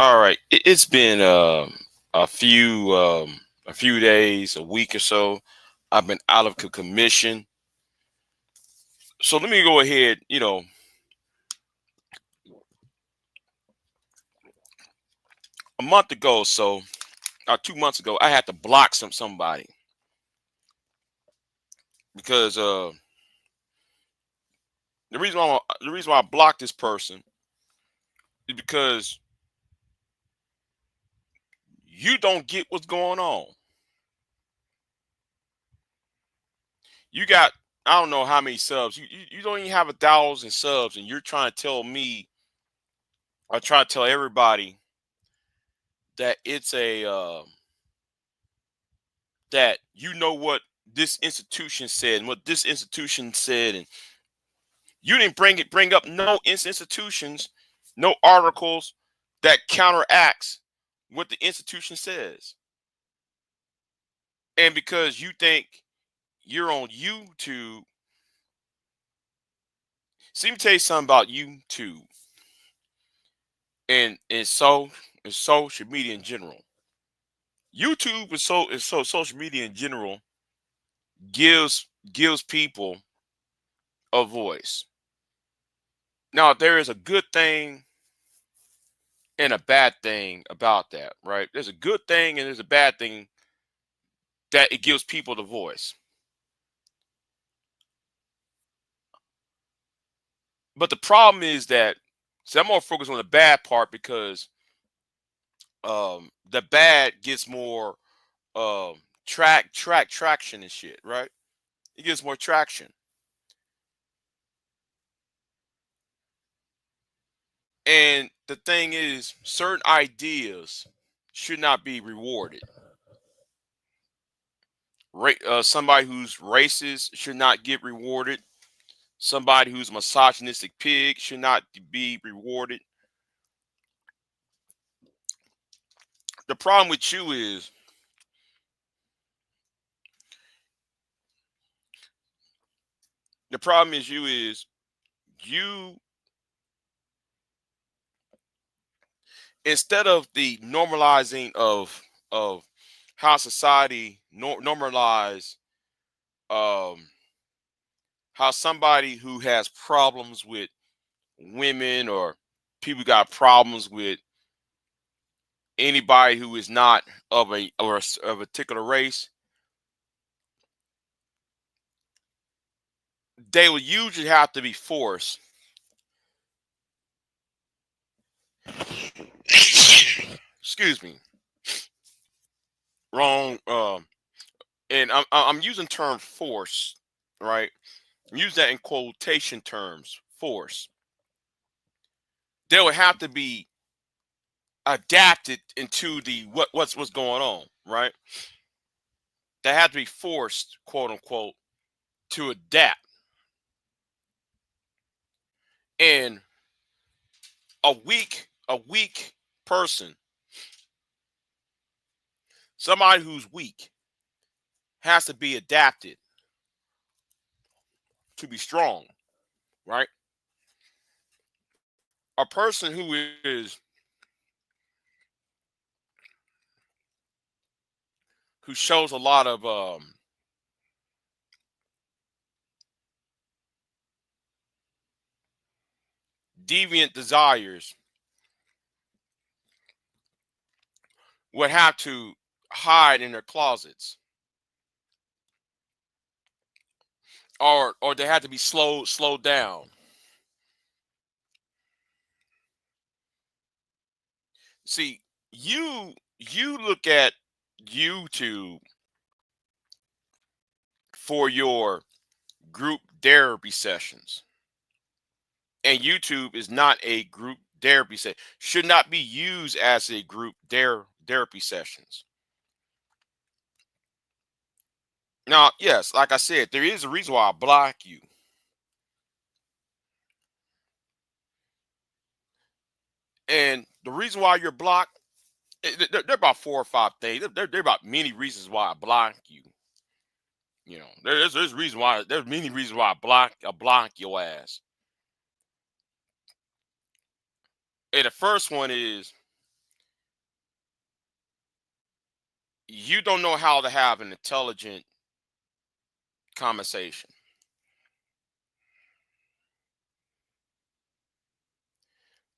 All right. It's been a few a few days, a week or so. I've been out of commission. So let me go ahead. A month ago, so 2 months ago, I had to block somebody because the reason why I blocked this person is because you don't get what's going on. You got I don't know how many subs. You don't even have 1,000 subs, and you're trying to tell me or try to tell everybody that it's a that you know what this institution said and what this institution said, and you didn't bring up no institutions, no articles that counteracts what the institution says. And because you think you're on YouTube, see, let me tell you something about YouTube and social media in general. YouTube is so social media in general gives people a voice. Now there is a good thing and a bad thing about that, right? There's a good thing and there's a bad thing that it gives people the voice. But the problem is that, see, I'm more focused on the bad part because the bad gets more traction and shit, right? It gets more traction. And the thing is, certain ideas should not be rewarded. Somebody who's racist should not get rewarded. Somebody who's a misogynistic pig should not be rewarded. The problem with you is the problem is you instead of the normalizing of how society normalize um how somebody who has problems with women or people got problems with anybody who is not of a particular race, they will usually have to be forced. Excuse me. Wrong. And I'm using term force, right? Use that in quotation terms. Force. They would have to be adapted into the what's going on, right? They have to be forced, quote unquote, to adapt. And a weak person, somebody who's weak, has to be adapted to be strong, right? A person who shows a lot of deviant desires would have to hide in their closets, or they had to be slowed down. See, you look at YouTube for your group therapy sessions, and YouTube is not a group therapy session. Should not be used as a group therapy sessions. Now, yes, like I said, there is a reason why I block you, and the reason why you're blocked, there are about four or five things. There are about many reasons why I block you. There's many reasons why I block your ass. And the first one is you don't know how to have an intelligent conversation.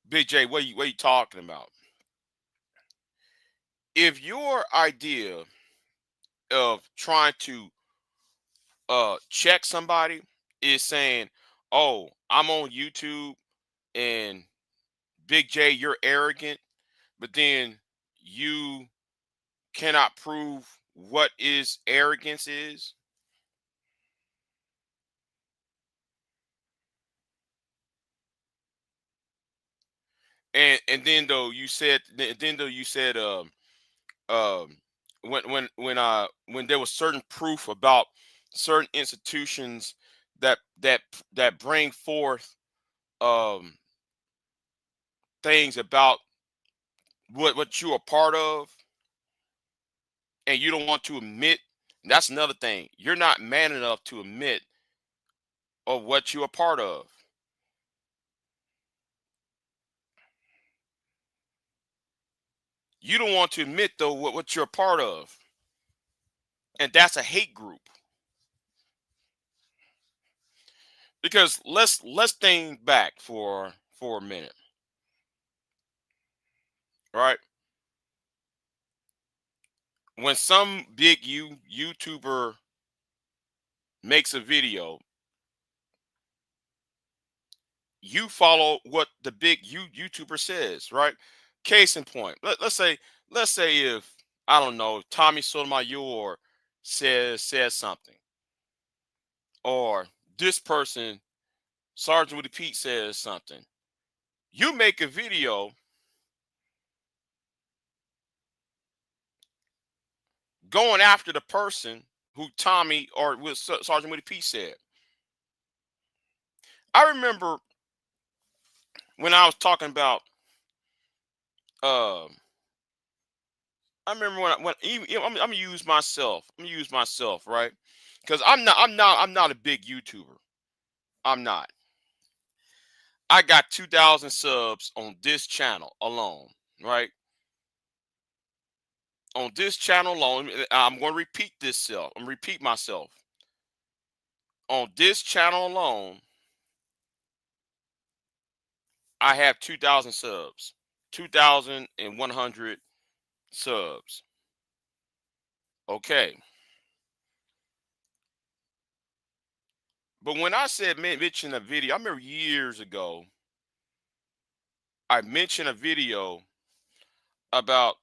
Big J, what you talking about? If your idea of trying to check somebody is saying, "Oh, I'm on YouTube and Big J, you're arrogant," but then you cannot prove what is arrogance is. And then though you said then though you said um when there was certain proof about certain institutions that bring forth um things about what you are part of, and you don't want to admit. That's another thing. You're not man enough to admit of what you are part of. You don't want to admit though what you're a part of, and that's a hate group. Because let's think back for a minute, right? When some big YouTuber makes a video, you follow what the big YouTuber says, right? Case in point, let's say if I don't know Tommy Sotomayor says something, or this person Sergeant Woody Pete says something. You make a video going after the person who Tommy or with Sergeant Woody Pete said. I remember when I was talking about um I remember when even, I'm gonna use myself. I'm gonna use myself, right? Because I'm not a big YouTuber. I'm not. I got 2,000 subs on this channel alone, right? On this channel alone, I'm going to repeat this self. I'm repeat myself. On this channel alone, I have 2,000 subs, 2,100 subs. Okay. But when I said mention a video, I remember years ago, I mentioned a video about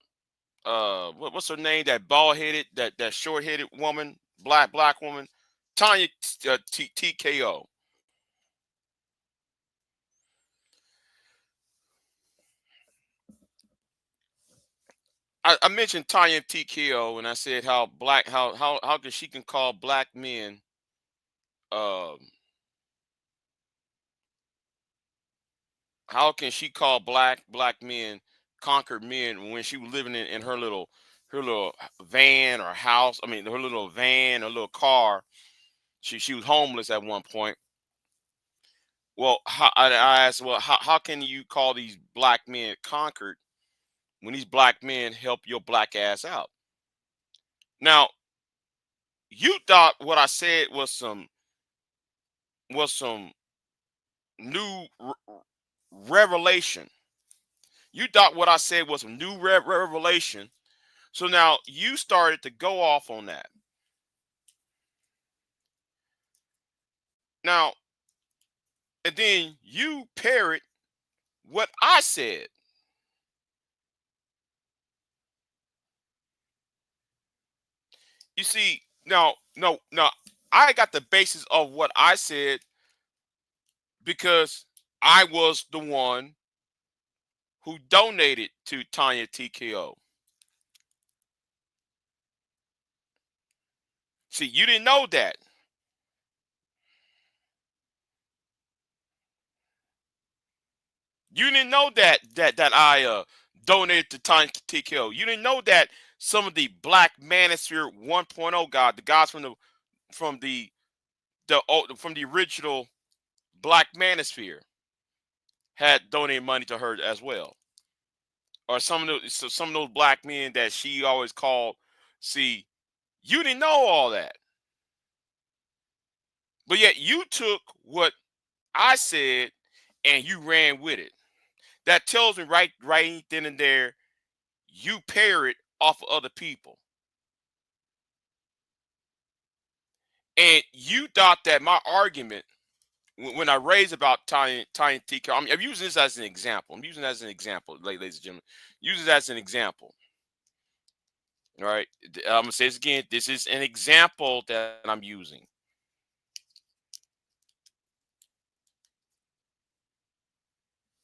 what's her name? That bald headed, that short headed woman, black woman, Tanya TKO. I mentioned Tanya TKO, and I said how black how can she can call black men um how can she call black men conquered men when she was living in her little van or house? I mean, her little van or little car. She was homeless at one point. Well, I asked, well, how can you call these black men conquered when these black men help your black ass out? Now, you thought what I said was some new revelation. You thought what I said was a new revelation. So now you started to go off on that. Now, and then you parrot what I said. You see, now, no, I got the basis of what I said because I was the one who donated to Tanya TKO. See, you didn't know that. You didn't know that I donated to Tiny TKO. You didn't know that some of the Black Manosphere 1.0 God, the guys from from the original Black Manosphere, had donated money to her as well. Or some of those black men that she always called See, you didn't know all that, but yet you took what I said and you ran with it. That tells me right then and there, you parrot off of other people. And you thought that my argument, when I raised about tying T, I'm using this as an example. I'm using it as an example, ladies and gentlemen. Use it as an example. All right. I'm gonna say this again. This is an example that I'm using.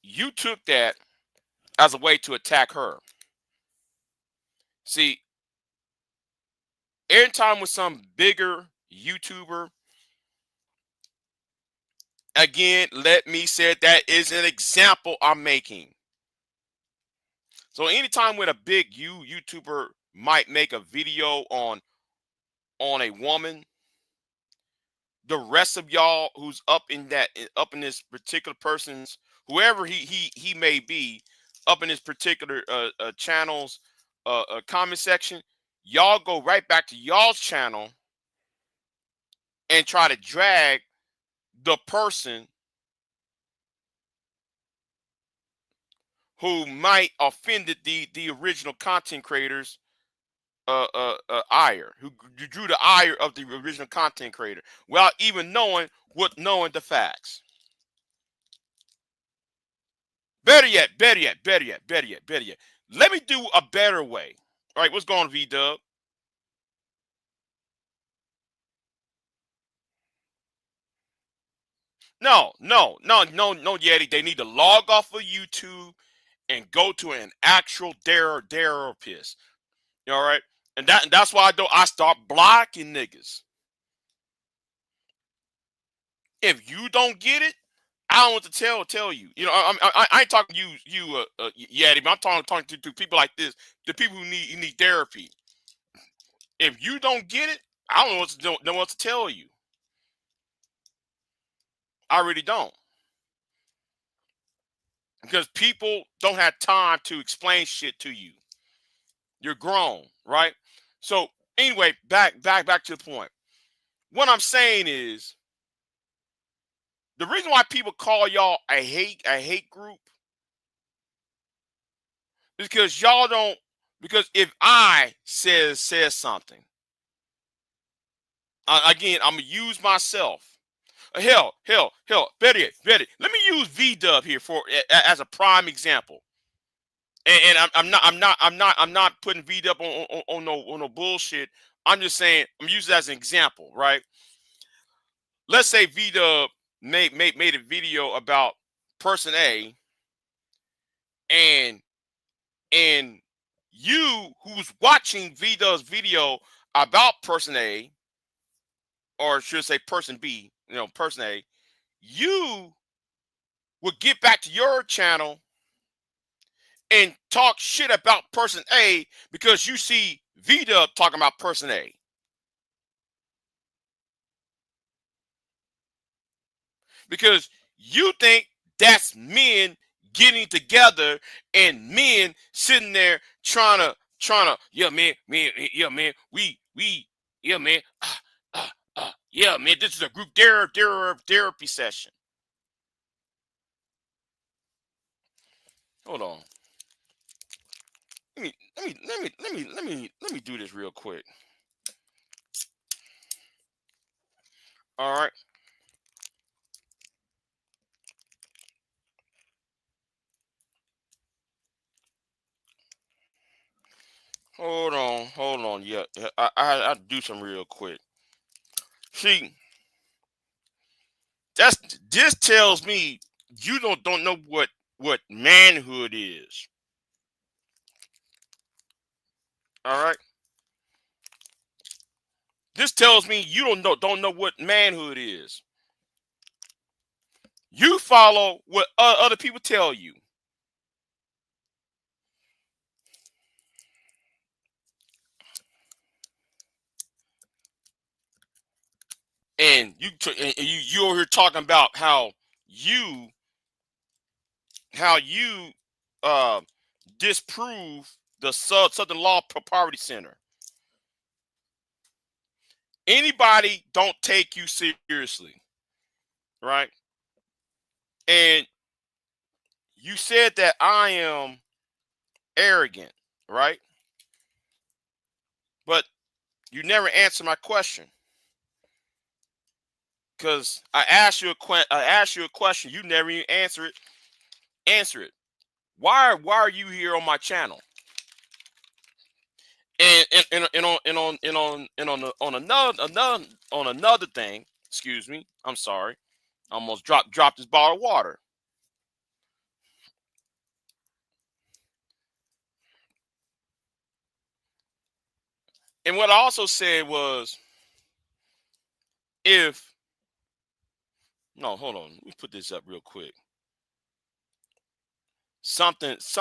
You took that as a way to attack her. See, every time with some bigger YouTuber, again, let me say that is an example I'm making. So anytime when a big YouTuber might make a video on a woman, the rest of y'all who's up in this particular person's, whoever he may be, up in this particular channel's comment section, y'all go right back to y'all's channel and try to drag the person who might offended the original content creators ire, who drew the ire of the original content creator without even knowing the facts. Better yet. Let me do a better way. All right, what's going on, V Dub? No, Yeti. They need to log off of YouTube and go to an actual therapist. All right, and that's why I start blocking niggas. If you don't get it, I don't want to tell you. You know, I ain't talking Yeti, but I'm talking to people like this, the people who need therapy. If you don't get it, I don't know what to tell you. I really don't, because people don't have time to explain shit to you. You're grown, right? So anyway, back to the point. What I'm saying is, the reason why people call y'all a hate group is because y'all don't. Because if I says something, again, I'm gonna use myself. Hell. Better yet. Let me use V Dub here as a prime example. And I'm not putting V Dub on no bullshit. I'm just saying I'm using it as an example, right? Let's say V Dub made a video about person A, and and you who's watching V Dub's video about person A, or should I say person B, person A, you would get back to your channel and talk shit about person A because you see V-Dub talking about person A. Because you think that's men getting together and men sitting there trying to yeah man, yeah man, yeah man, this is a group therapy session. Hold on. Let me do this real quick. All right. Hold on. Yeah, I do some real quick. See, that's this tells me you don't know what manhood is. All right. This tells me you don't know what manhood is. You follow what other people tell you, and you're here talking about you how you uh disprove the Southern Law Poverty Center. Anybody don't take you seriously, right? And you said that I am arrogant, right? But you never answer my question because I asked you a question. You never even answer it. Answer it. Why are you here on my channel? On another thing. Excuse me. I'm sorry. I almost dropped this bottle of water. And what I also said was, if no, hold on. Let me put this up real quick. Something's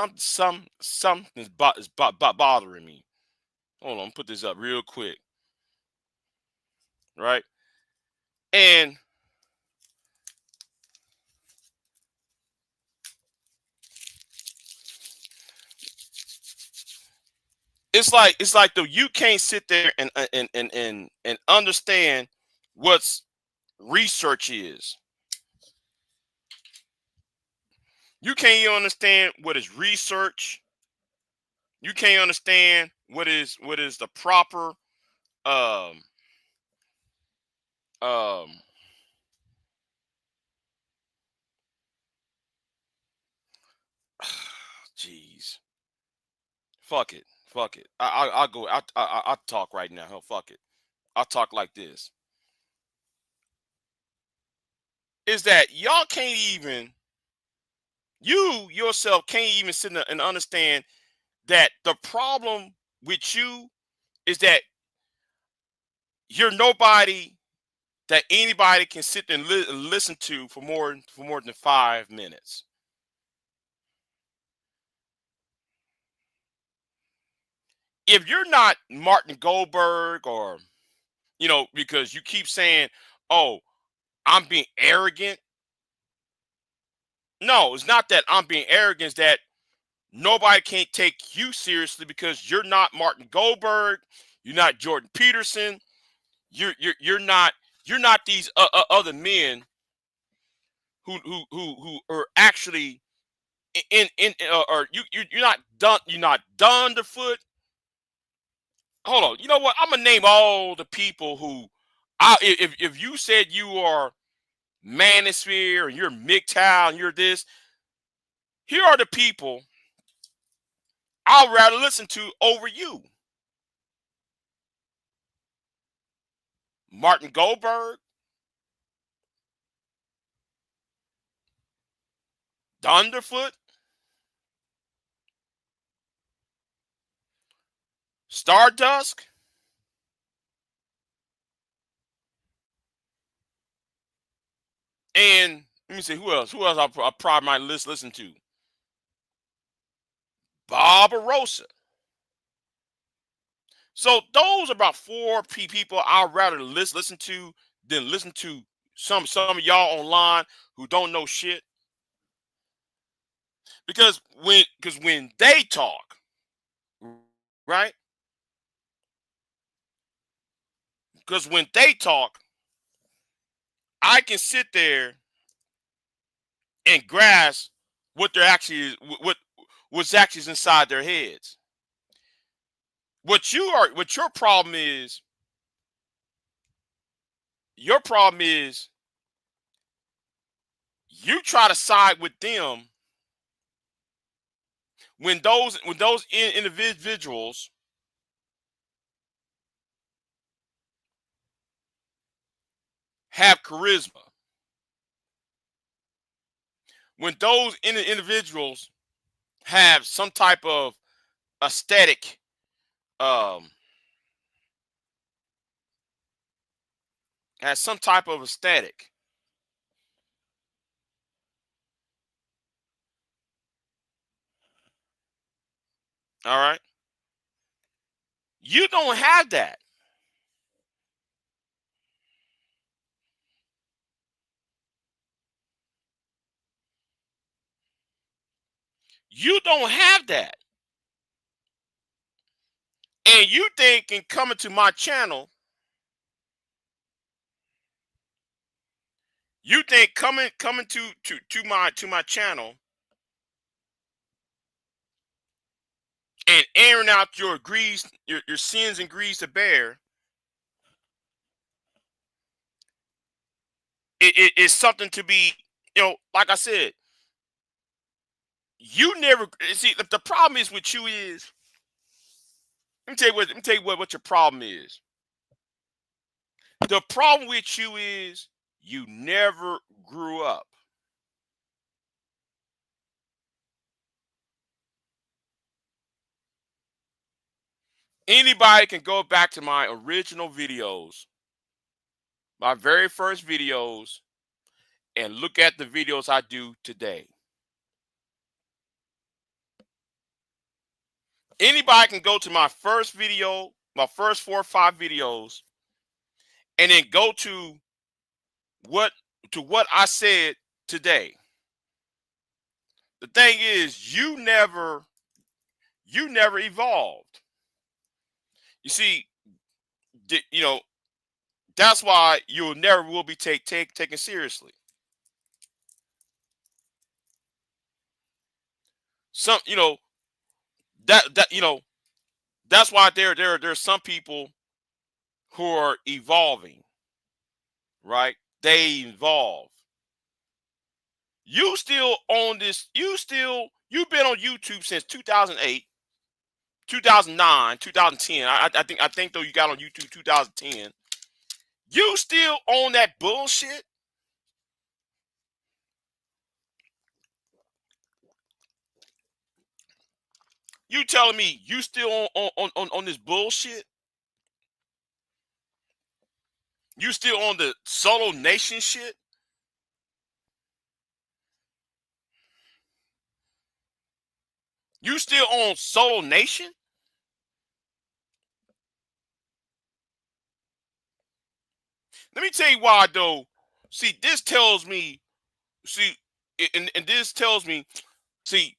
bothering me. Hold on, put this up real quick, right? And it's like though you can't sit there and understand what's research is. You can't even understand what is research. You can't understand what is the proper um um jeez. Fuck it. Fuck it. I'll go. I'll talk right now. Hell, fuck it. I'll talk like this. Is that y'all can't even, you yourself can't even sit there and understand that the problem with you is that you're nobody that anybody can sit there and listen to for more than 5 minutes. If you're not Martin Goldberg, or because you keep saying, "Oh, I'm being arrogant." No, it's not that I'm being arrogant. It's that nobody can't take you seriously because you're not Martin Goldberg. You're not Jordan Peterson. You're not these other men who are actually or you're not done the foot. Hold on. You know what? I'm gonna name all the people who, if you said you are Manosphere and you're MGTOW and you're this, here are the people I'd rather listen to over you. Martin Goldberg, Thunderfoot, Stardust, and let me see who else. Who else I probably might listen to? Barbarossa. So those are about four people I'd rather listen to than listen to some of y'all online who don't know shit. Because when they talk, right? Because when they talk, I can sit there and grasp what they're actually what's actually inside their heads. What your problem is, you try to side with them when those individuals have charisma, when those individuals have some type of aesthetic, um has some type of aesthetic. All right, you don't have that. You don't have that. And you think in coming to my channel You think coming to my channel and airing out your grease, your sins and grease to bear, it is something to be, like I said, you never see the problem is with you is, let me tell you what your problem is. The problem with you is you never grew up. Anybody can go back to my original videos, my very first videos, and look at the videos I do today. Anybody can go to my first video, my first 4 or 5 videos, and then go what what I said today. The thing is, you never evolved. You see, you know that's why you'll never will be taken seriously. Some that that's why there's some people who are evolving, right? They evolve. You still on this? You've been on YouTube since 2008, 2009, 2010. I think though you got on YouTube 2010. You still on that bullshit? You telling me you still on this bullshit? You still on the solo nation shit? You still on solo nation? Let me tell you why though. See, this tells me, see, and this tells me, see,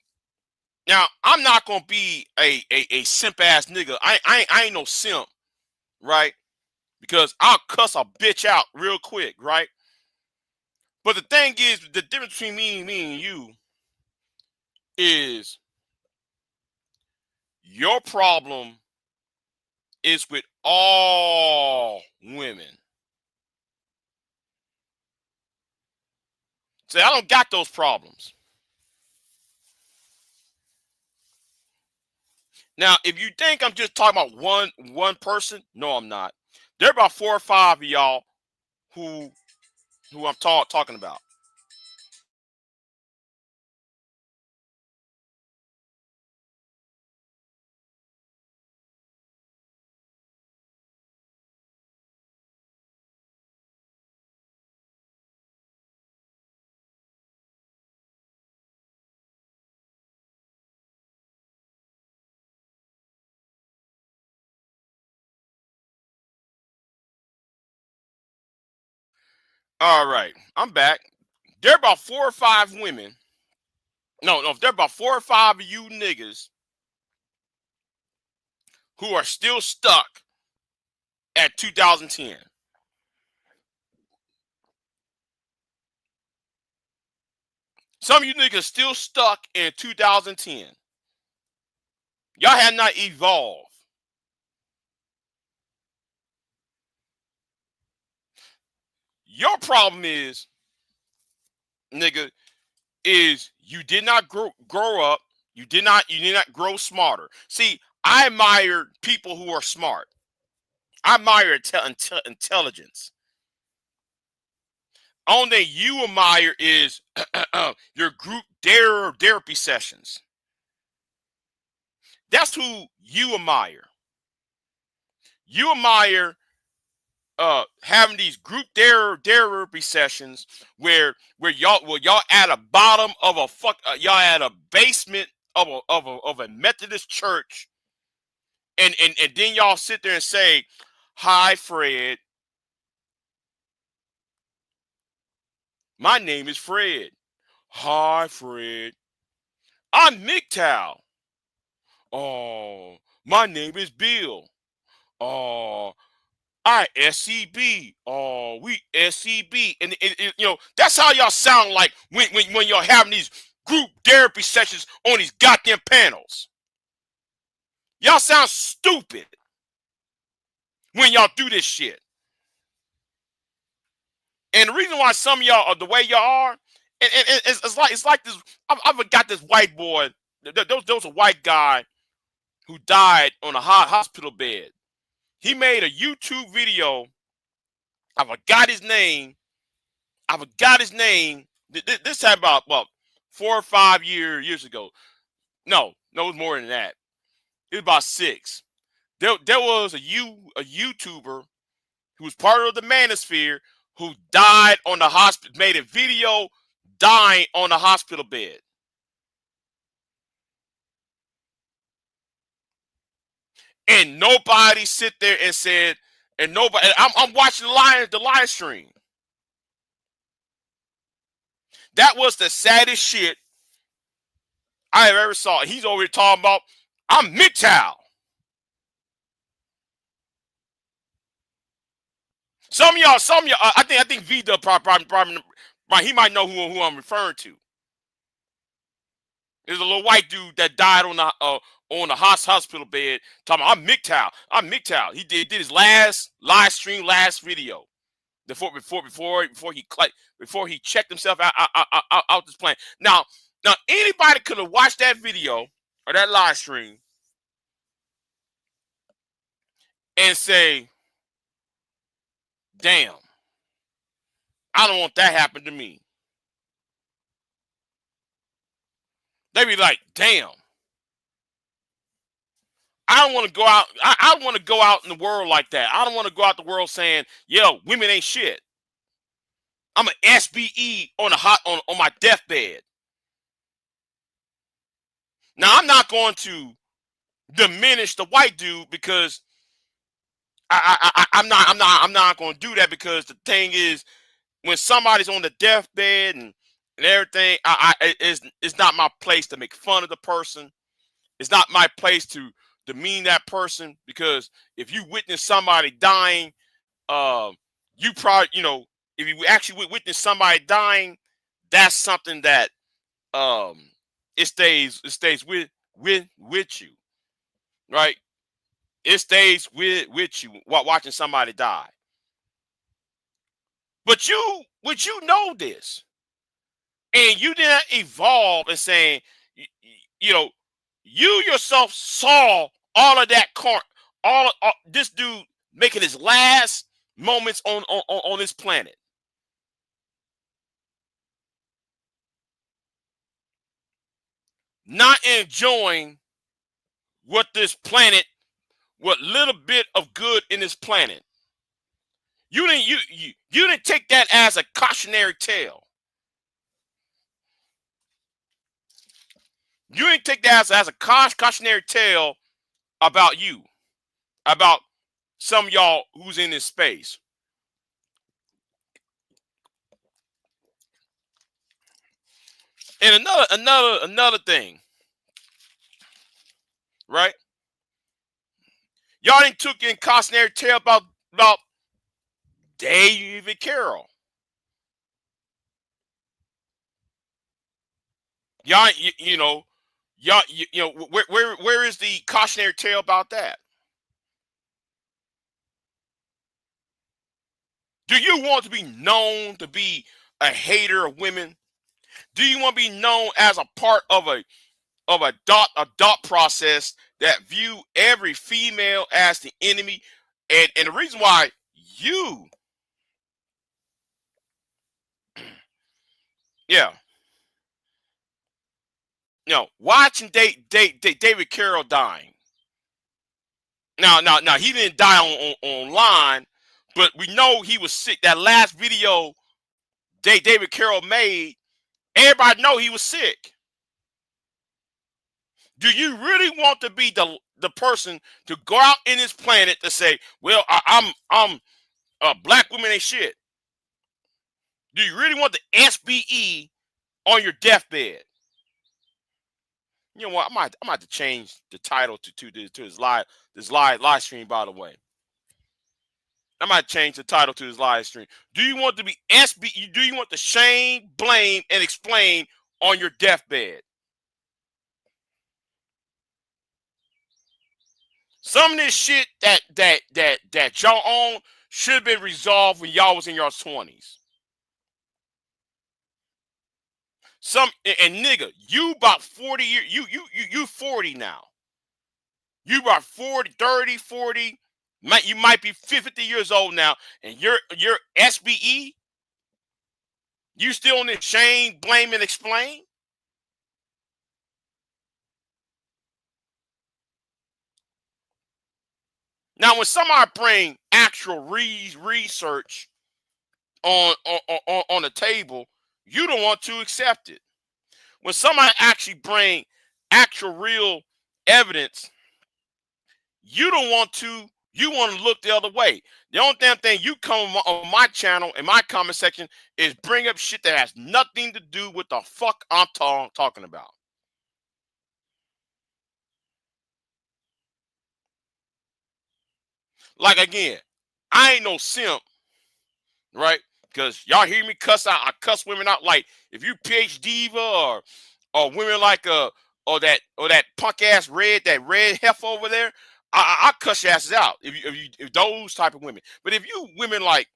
now I'm not gonna be a simp ass nigga. I ain't no simp, right? Because I'll cuss a bitch out real quick, right? But the thing is, the difference between me and you is your problem is with all women. See, I don't got those problems. Now, if you think I'm just talking about one person, no, I'm not. There are about 4 or 5 of y'all who I'm talking about. All right, I'm back. There are about 4 or 5 women. No, if there are about 4 or 5 of you niggas who are still stuck at 2010. Some of you niggas still stuck in 2010. Y'all have not evolved. Your problem is, nigga, is you did not grow up. You did not grow smarter. See, I admire people who are smart. I admire intelligence. Only you admire is your group therapy sessions. That's who you admire. You admire having these group therapy sessions where y'all at a bottom of a y'all at a basement of a Methodist church, and then y'all sit there and say, "Hi, Fred. My name is Fred. Hi, Fred. I'm MGTOW. Oh, my name is Bill. Oh, All right, SCB. Oh, we SCB. And that's how y'all sound like when y'all having these group therapy sessions on these goddamn panels. Y'all sound stupid when y'all do this shit. And the reason why some of y'all are the way y'all are, and it's like this. I've got this white boy. There was a white guy who died on a hospital bed. He made a YouTube video. I forgot his name. This happened about 4 or 5 years ago. No, it was more than that. It was about 6. There was a YouTuber who was part of the Manosphere who died on the hospital, made a video dying on the hospital bed. And nobody sit there and said, and nobody, I'm watching the live stream. That was the saddest shit I have ever saw. He's over here talking about, I'm MGTOW. Some of y'all, I think V-Dub probably, he might know who I'm referring to. There's a little white dude that died on the hospital bed talking about, I'm MGTOW. He did his last live stream, last video before he checked himself out this plane. Now anybody could have watched that video or that live stream and say, damn, I don't want that happen to me. They be like, damn, I don't want to go out. I don't want to go out in the world like that. I don't want to go out the world saying, yo, women ain't shit. I'm an SBE on my deathbed. Now I'm not going to diminish the white dude because I'm not going to do that, because the thing is, when somebody's on the deathbed and everything, it's not my place to make fun of the person. It's not my place to demean that person, because if you witness somebody dying, you probably, if you actually witness somebody dying, that's something that it stays with you, right? It stays with you while watching somebody die. But you know this, and you didn't evolve and saying, you yourself saw all of that all this dude making his last moments on this planet. Not enjoying what little bit of good in this planet. You didn't take that as a cautionary tale. You didn't take that as a cautionary tale about you, about some of y'all who's in this space. And another thing, right? Y'all didn't took in cautionary tale about David Carroll. Y'all, where is the cautionary tale about that? Do you want to be known to be a hater of women? Do you want to be known as a part of a thought process that view every female as the enemy? And the reason why watching David Carroll dying. Now, he didn't die online, but we know he was sick. That last video David Carroll made, everybody know he was sick. Do you really want to be the person to go out in this planet to say, well, I'm black women ain't shit? Do you really want the SBE on your deathbed? You know what? I might have to change the title to this live stream, by the way. I might change the title to this live stream. Do you want to be SB? Do you want to shame, blame, and explain on your deathbed? Some of this shit that y'all own should have been resolved when y'all was in your 20s. And nigga, you about 40 years, you 40 now. You about 40, 30, 40, you might be 50 years old now, and you're SBE, you still in the shame, blame, and explain? Now, when somebody bring actual research on the table, you don't want to accept it. When somebody actually bring actual real evidence, you don't want to. You want to look the other way. The only damn thing you come on my channel in my comment section is bring up shit that has nothing to do with the fuck I'm talking about. Like again, I ain't no simp, right? Because y'all hear me cuss out. I cuss women out. Like if you PhD diva or women like or that punk ass that red heifer over there, I cuss your asses out. If those type of women. But if you women like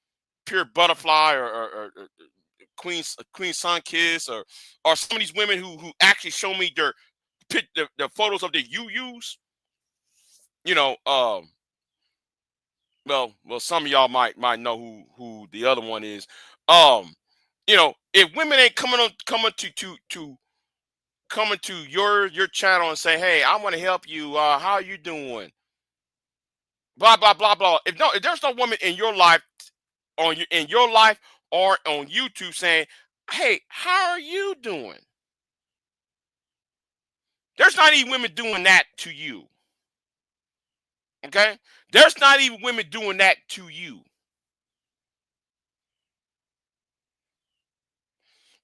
Pure Butterfly or Queen Sun Kiss or some of these women who actually show me the photos of their UUs, you know, well, some of y'all might know who the other one is. You know, if women ain't coming to your channel and say, hey, I want to help you. How are you doing? Blah blah blah blah. If there's no woman in your life in your life or on YouTube saying, hey, how are you doing? There's not even women doing that to you. Okay? There's not even women doing that to you.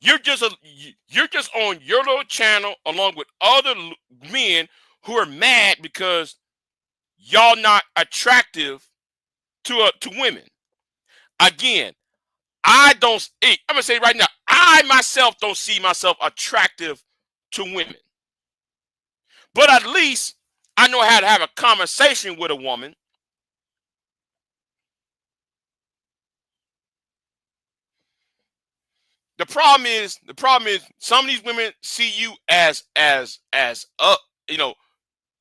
You're just on your little channel along with other men who are mad because y'all not attractive to women. Again, I'm gonna say right now, I myself don't see myself attractive to women. But at least I know how to have a conversation with a woman. The problem is some of these women see you as you know,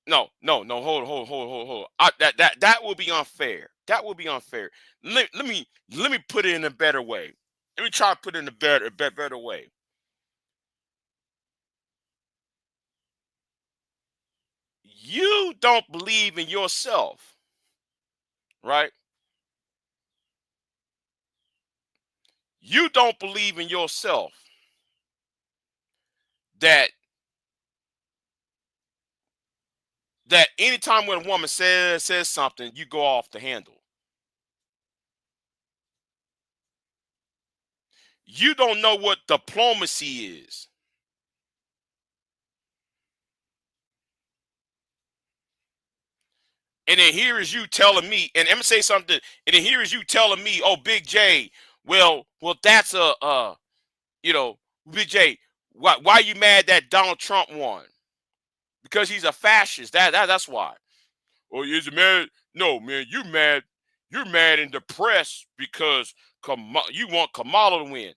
no, hold. That will be unfair. That will be unfair. Let me put it in a better way. Let me try to put it in a better way. You don't believe in yourself, right? You don't believe in yourself that anytime when a woman says something, you go off the handle. You don't know what diplomacy is. And then here is you telling me, and I'm gonna say something, and then here is you telling me, oh, Big J, well, that's you know, Big J, why you mad that Donald Trump won? Because he's a fascist. That's why. Oh, is it mad? No, man, you're mad and depressed because you want Kamala to win.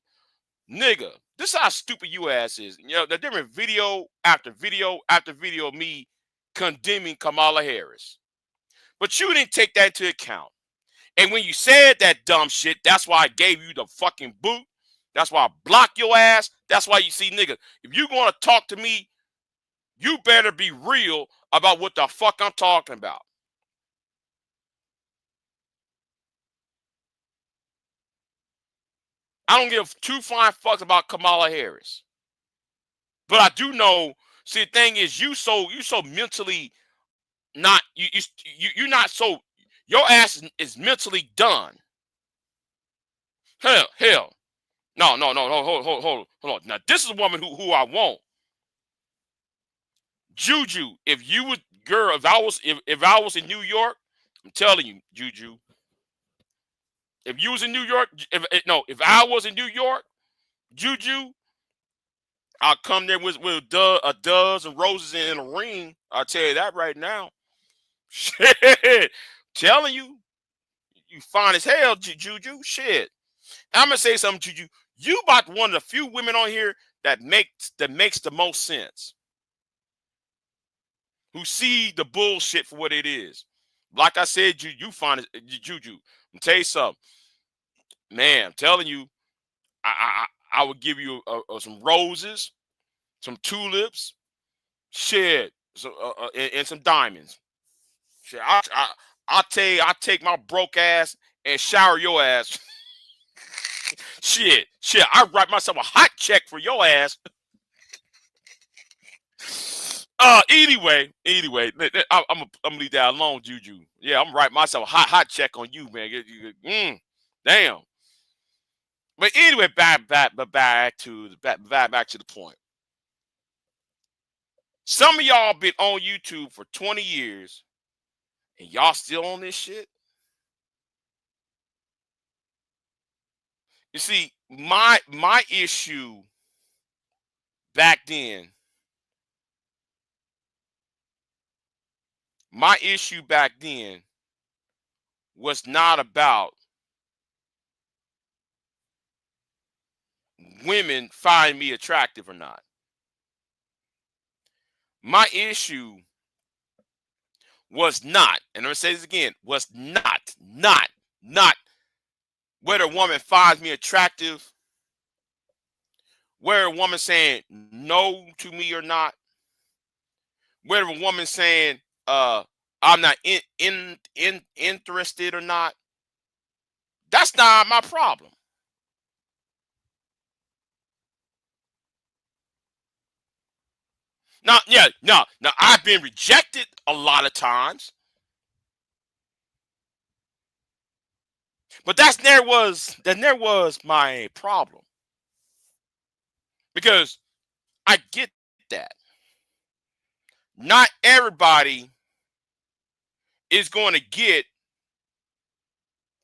Nigga, this is how stupid you ass is. You know, the different video after video after video of me condemning Kamala Harris. But you didn't take that into account. And when you said that dumb shit, that's why I gave you the fucking boot. That's why I blocked your ass. That's why you see, nigga, if you want to talk to me, you better be real about what the fuck I'm talking about. I don't give two flying fucks about Kamala Harris. But I do know, see, the thing is, you so mentally not, you're not so, your ass is mentally done. Hell. No, hold on. Now, this is a woman who I want. Juju, if you would, girl, if I was in New York, I'm telling you, Juju, If you was in New York, if I was in New York, Juju, I'll come there with a dozen roses in a ring. I'll tell you that right now. Shit, telling you, you fine as hell, Juju. Shit, I'm gonna say something, Juju. You about one of the few women on here that makes the most sense. Who see the bullshit for what it is. Like I said, you find it, Juju. I'm tell you something, man. I'm telling you, I would give you some roses, some tulips, shit, so, and some diamonds. Shit, I tell you, I take my broke ass and shower your ass. shit, I write myself a hot check for your ass. Anyway, I'm gonna leave that alone, Juju. Yeah, I'm gonna write myself a hot check on you, man. Damn. But anyway, back to the point. Some of y'all been on YouTube for 20 years, and y'all still on this shit. You see, my issue back then. My issue back then was not about women find me attractive or not. My issue was not, and I'm gonna say this again, was not whether a woman finds me attractive, whether a woman saying no to me or not, whether a woman saying I'm not interested or not. That's not my problem. Now, now I've been rejected a lot of times, but that never was my problem, because I get that not everybody is going to get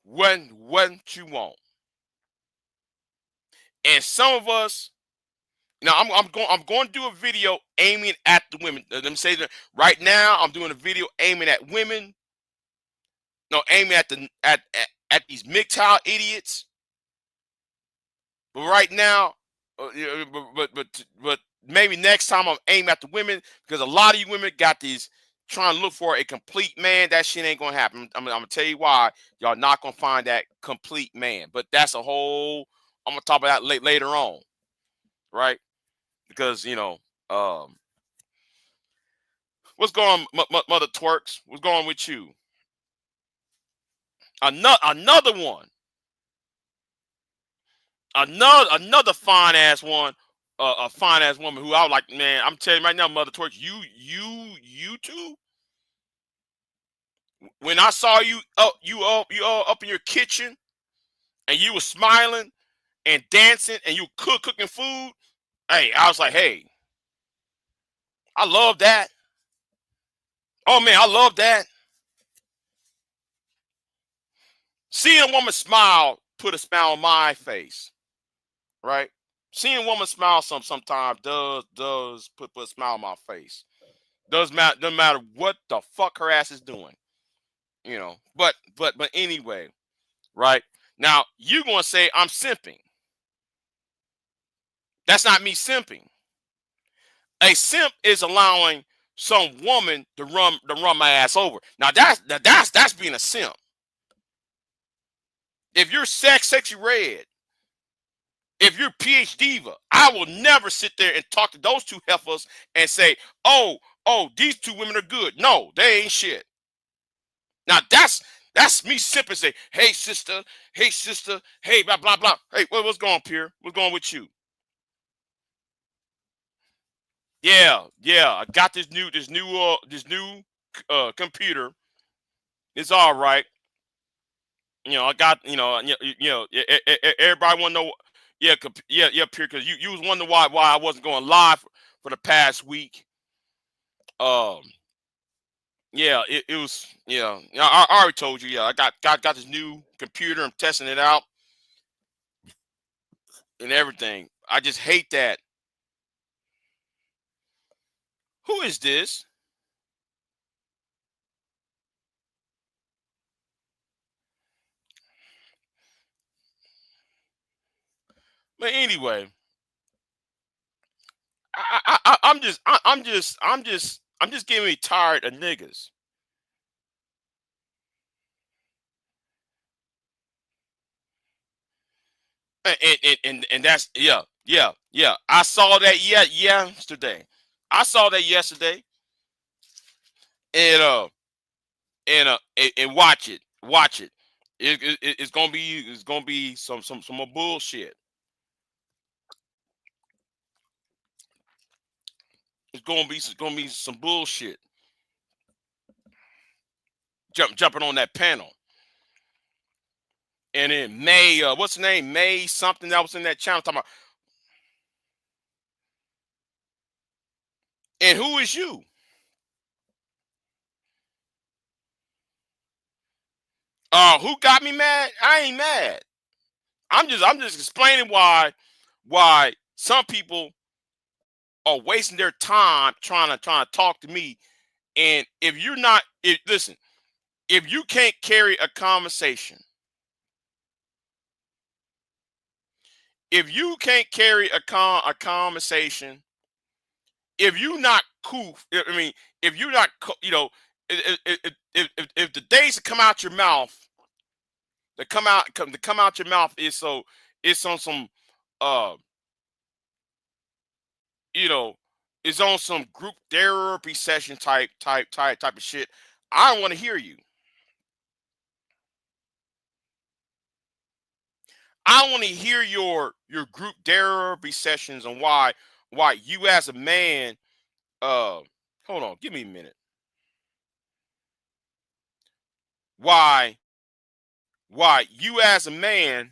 what you want, and some of us. Now I'm going to do a video aiming at the women. Let me say that right now. I'm doing a video aiming at women. No, aiming at these MGTOW idiots. But right now, but maybe next time I'm aiming at the women, because a lot of you women got these trying to look for a complete man. That shit ain't gonna happen. I'm gonna tell you why. Y'all not gonna find that complete man. But that's a whole. I'm gonna talk about that later on, right? Because what's going on, Mother Twerks? What's going on with you? Another one. Another fine ass one. A fine ass woman who I was like, man, I'm telling you right now, Mother Twerks, you too. When I saw you up in your kitchen, and you were smiling and dancing, and you cooking food, hey, I was like, hey, I love that. Oh man, I love that. Seeing a woman smile put a smile on my face, right? Seeing a woman smile sometimes does put a smile on my face. Doesn't matter what the fuck her ass is doing, But anyway, right? Now you gonna say I'm simping. That's not me simping. A simp is allowing some woman to run my ass over. Now that's being a simp. If you're sexy red, if you're PhD diva, I will never sit there and talk to those two heifers and say, oh, these two women are good. No, they ain't shit. Now that's me simping. Say, hey sister, hey blah blah blah. Hey, what's going on, Pierre? What's going on with you? Yeah, I got this new computer. It's all right. I got everybody want to know. Yeah, Pierre, because you was wondering why I wasn't going live for the past week. Yeah, it was. Yeah, yeah. I already told you. Yeah, I got this new computer. I'm testing it out and everything. I just hate that. Who is this? But anyway, I'm just getting me tired of niggas. And that's yeah. I saw that yesterday. I saw that yesterday, and watch it. It's gonna be some more bullshit. It's gonna be some bullshit. Jumping on that panel, and then May what's the name, May something that was in that channel talking about. And who is you? Who got me mad? I ain't mad. I'm just explaining why some people are wasting their time trying to talk to me. And if you're not, listen, if you can't carry a conversation, if you can't carry a conversation, if you not cool, I mean, if you're not, if the days that come out your mouth, to come out your mouth is so it's on some uh you know, is on some group therapy session type of shit. I don't want to hear you. I want to hear your group therapy sessions and why you as a man hold on, give me a minute. Why you as a man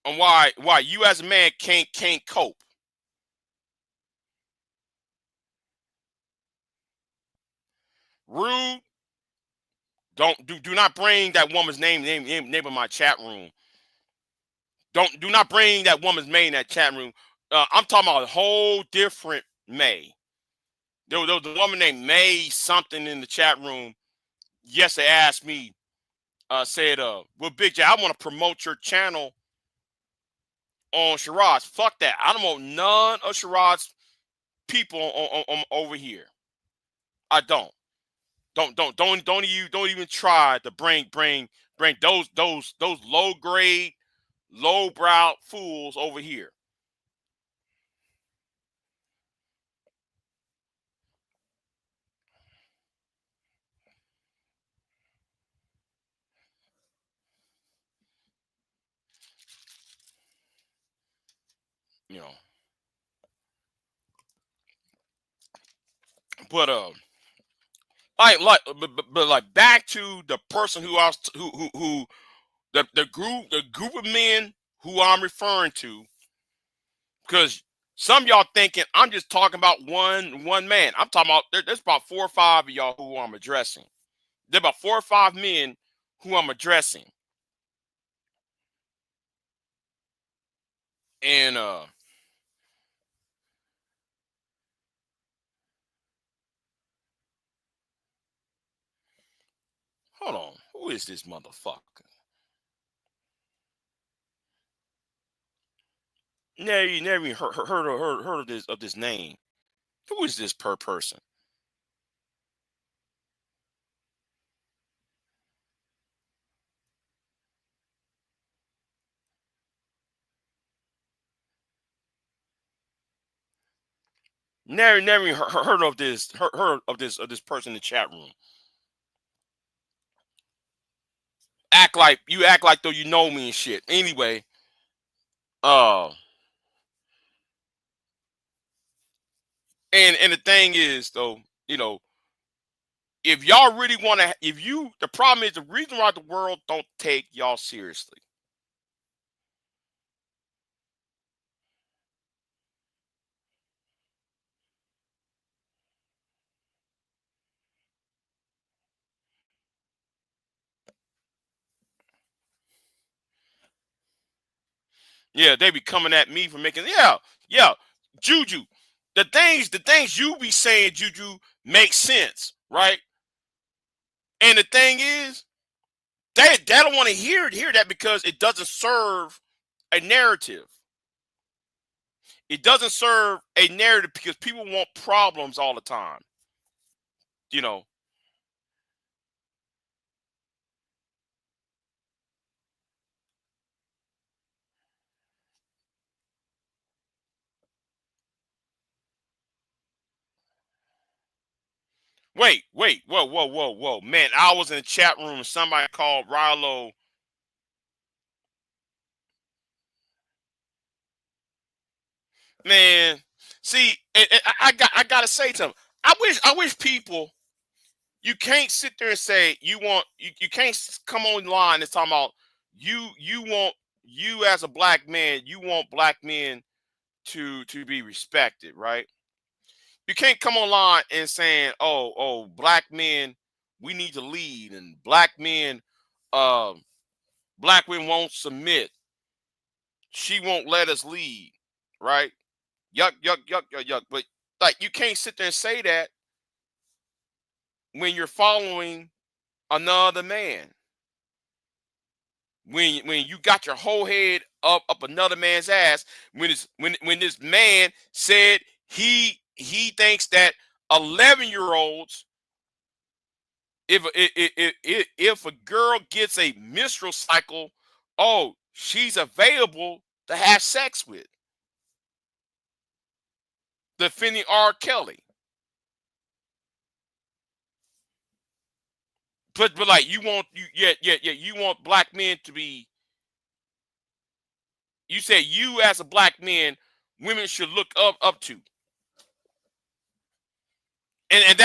and why you as a man can't cope. Rude, do not bring that woman's name in my chat room. Do not bring that woman's name in that chat room. I'm talking about a whole different May. There was a woman named May something in the chat room. Yes, they asked me, said, well, Big J, I want to promote your channel on Shiraz. Fuck that. I don't want none of Shiraz people on over here. I don't. Don't even try to bring those low grade, low brow fools over here. You know. But but like back to the person who I was who the group of men who I'm referring to, because some of y'all thinking I'm just talking about one man. I'm talking about there's about 4 or 5 of y'all who I'm addressing. There are about 4 or 5 men who I'm addressing. And hold on, who is this motherfucker? Never even heard of this name. Who is this per person? Never even heard of this. Heard of this person in the chat room. Act like though you know me and shit. Anyway, uh, and the thing is though, you know, If y'all really want to, the problem is the reason why the world don't take y'all seriously. Yeah, they be coming at me for making, yeah, Juju. The things you be saying, Juju, make sense, right? And the thing is, they don't want to hear that because it doesn't serve a narrative. It doesn't serve a narrative because people want problems all the time. You know, wait, whoa, man! I was in the chat room and somebody called Rilo. Man, see, I gotta say something. I wish people, you can't sit there and say you can't come online and talk about you want, you as a black man, you want black men to be respected, right? You can't come online and saying, black men, we need to lead, and black men, um black women won't submit, she won't let us lead, right? Yuck, yuck, yuck, yuck, yuck. But like, you can't sit there and say that when you're following another man. When you got your whole head up another man's ass, when this man said he thinks that 11-year-olds, if a girl gets a menstrual cycle, oh, she's available to have sex with, defending R. Kelly. But like, you want, yeah, you want black men to be, you say you as a black man, women should look up to. And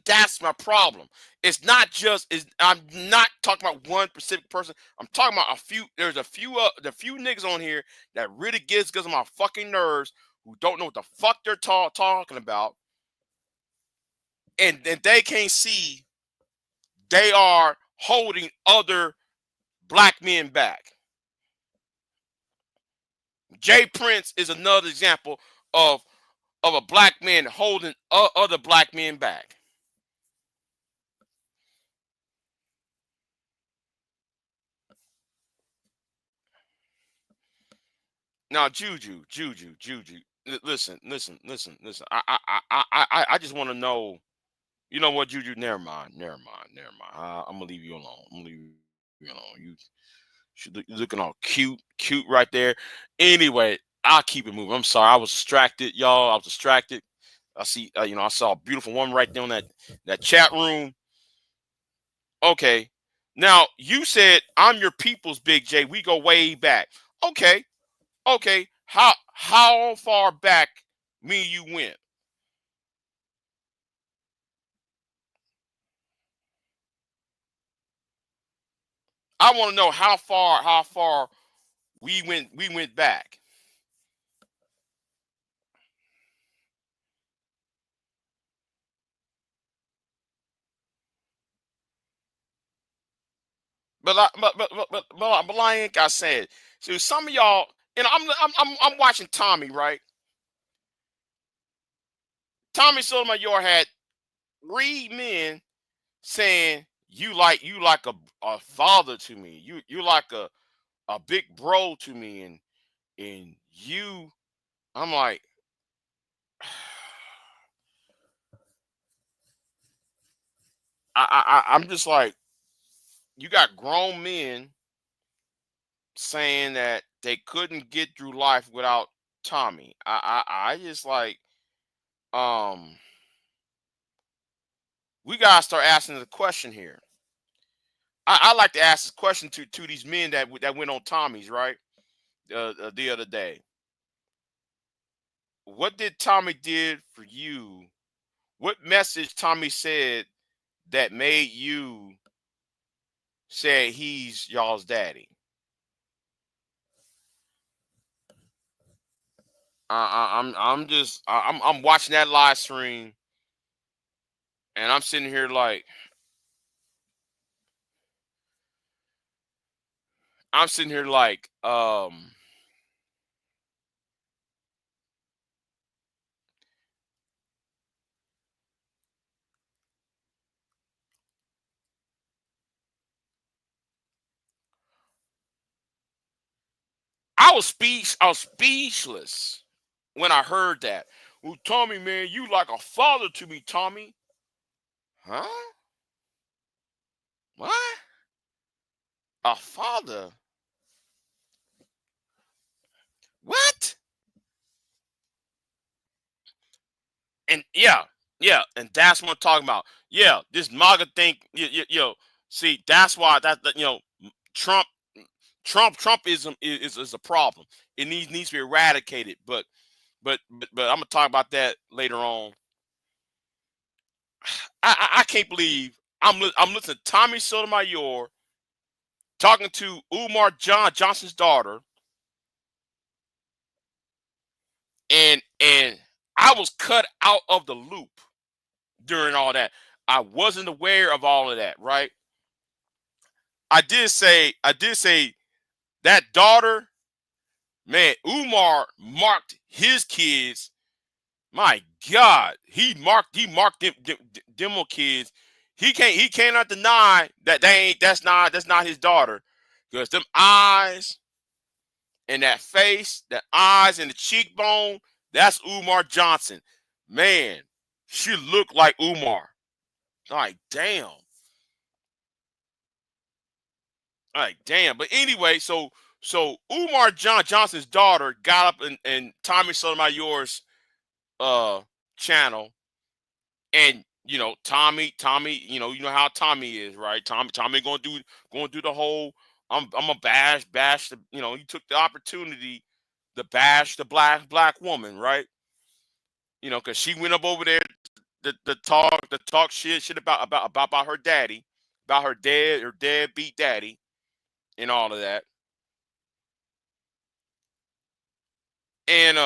that's my problem. It's not just is I'm not talking about one specific person. I'm talking about a few. There's a few the few niggas on here that really gets on my fucking nerves, who don't know what the fuck they're talking about, and they can't see they are holding other black men back. Jay Prince is another example of a black man holding other black men back. Now, Juju. Listen. I just want to know. You know what, Juju? Never mind. I'm gonna leave you alone. I'm gonna leave you alone. You're looking all cute right there. Anyway, I'll keep it moving. I'm sorry, I was distracted, y'all. I was distracted. I see, I saw a beautiful woman right there in that chat room. Okay, now you said I'm your people's Big J. We go way back. Okay, okay. How far back me and you went? I want to know how far we went back. But like I said, so some of y'all, and I'm watching Tommy, right? Tommy Sotomayor had three men saying you like a father to me. You like a big bro to me, and you. I'm like, I'm just like, you got grown men saying that they couldn't get through life without Tommy. I just like, um we gotta start asking the question here. I like to ask this question to these men that went on Tommy's, right, the other day. What did Tommy did for you? What message Tommy said that made you say he's y'all's daddy? I'm watching that live stream and I'm sitting here like I'm sitting here like I was speechless when I heard that. Well, Tommy, man, you like a father to me, Tommy. Huh? What? A father? What? And yeah, yeah, and that's what I'm talking about. Yeah, this MAGA thing, see, that's why Trump, Trumpism is a problem. It needs to be eradicated. But I'm gonna talk about that later on. I can't believe I'm listening to Tommy Sotomayor talking to Umar Johnson's daughter, and I was cut out of the loop during all that. I wasn't aware of all of that, right? I did say that daughter, man, Umar marked his kids. My God, he marked them little kids. He cannot deny that that's not his daughter. Because them eyes and that face, that eyes and the cheekbone, that's Umar Johnson. Man, she looked like Umar. Like, damn. Like, damn. But anyway, so Umar Johnson's daughter got up in Tommy Sotomayor's uh channel, and Tommy, you know how Tommy is, right? Tommy gonna do the whole I'm a bash the, he took the opportunity to bash the black woman, right? Because she went up over there to talk shit about her daddy, about her deadbeat daddy, and all of that. And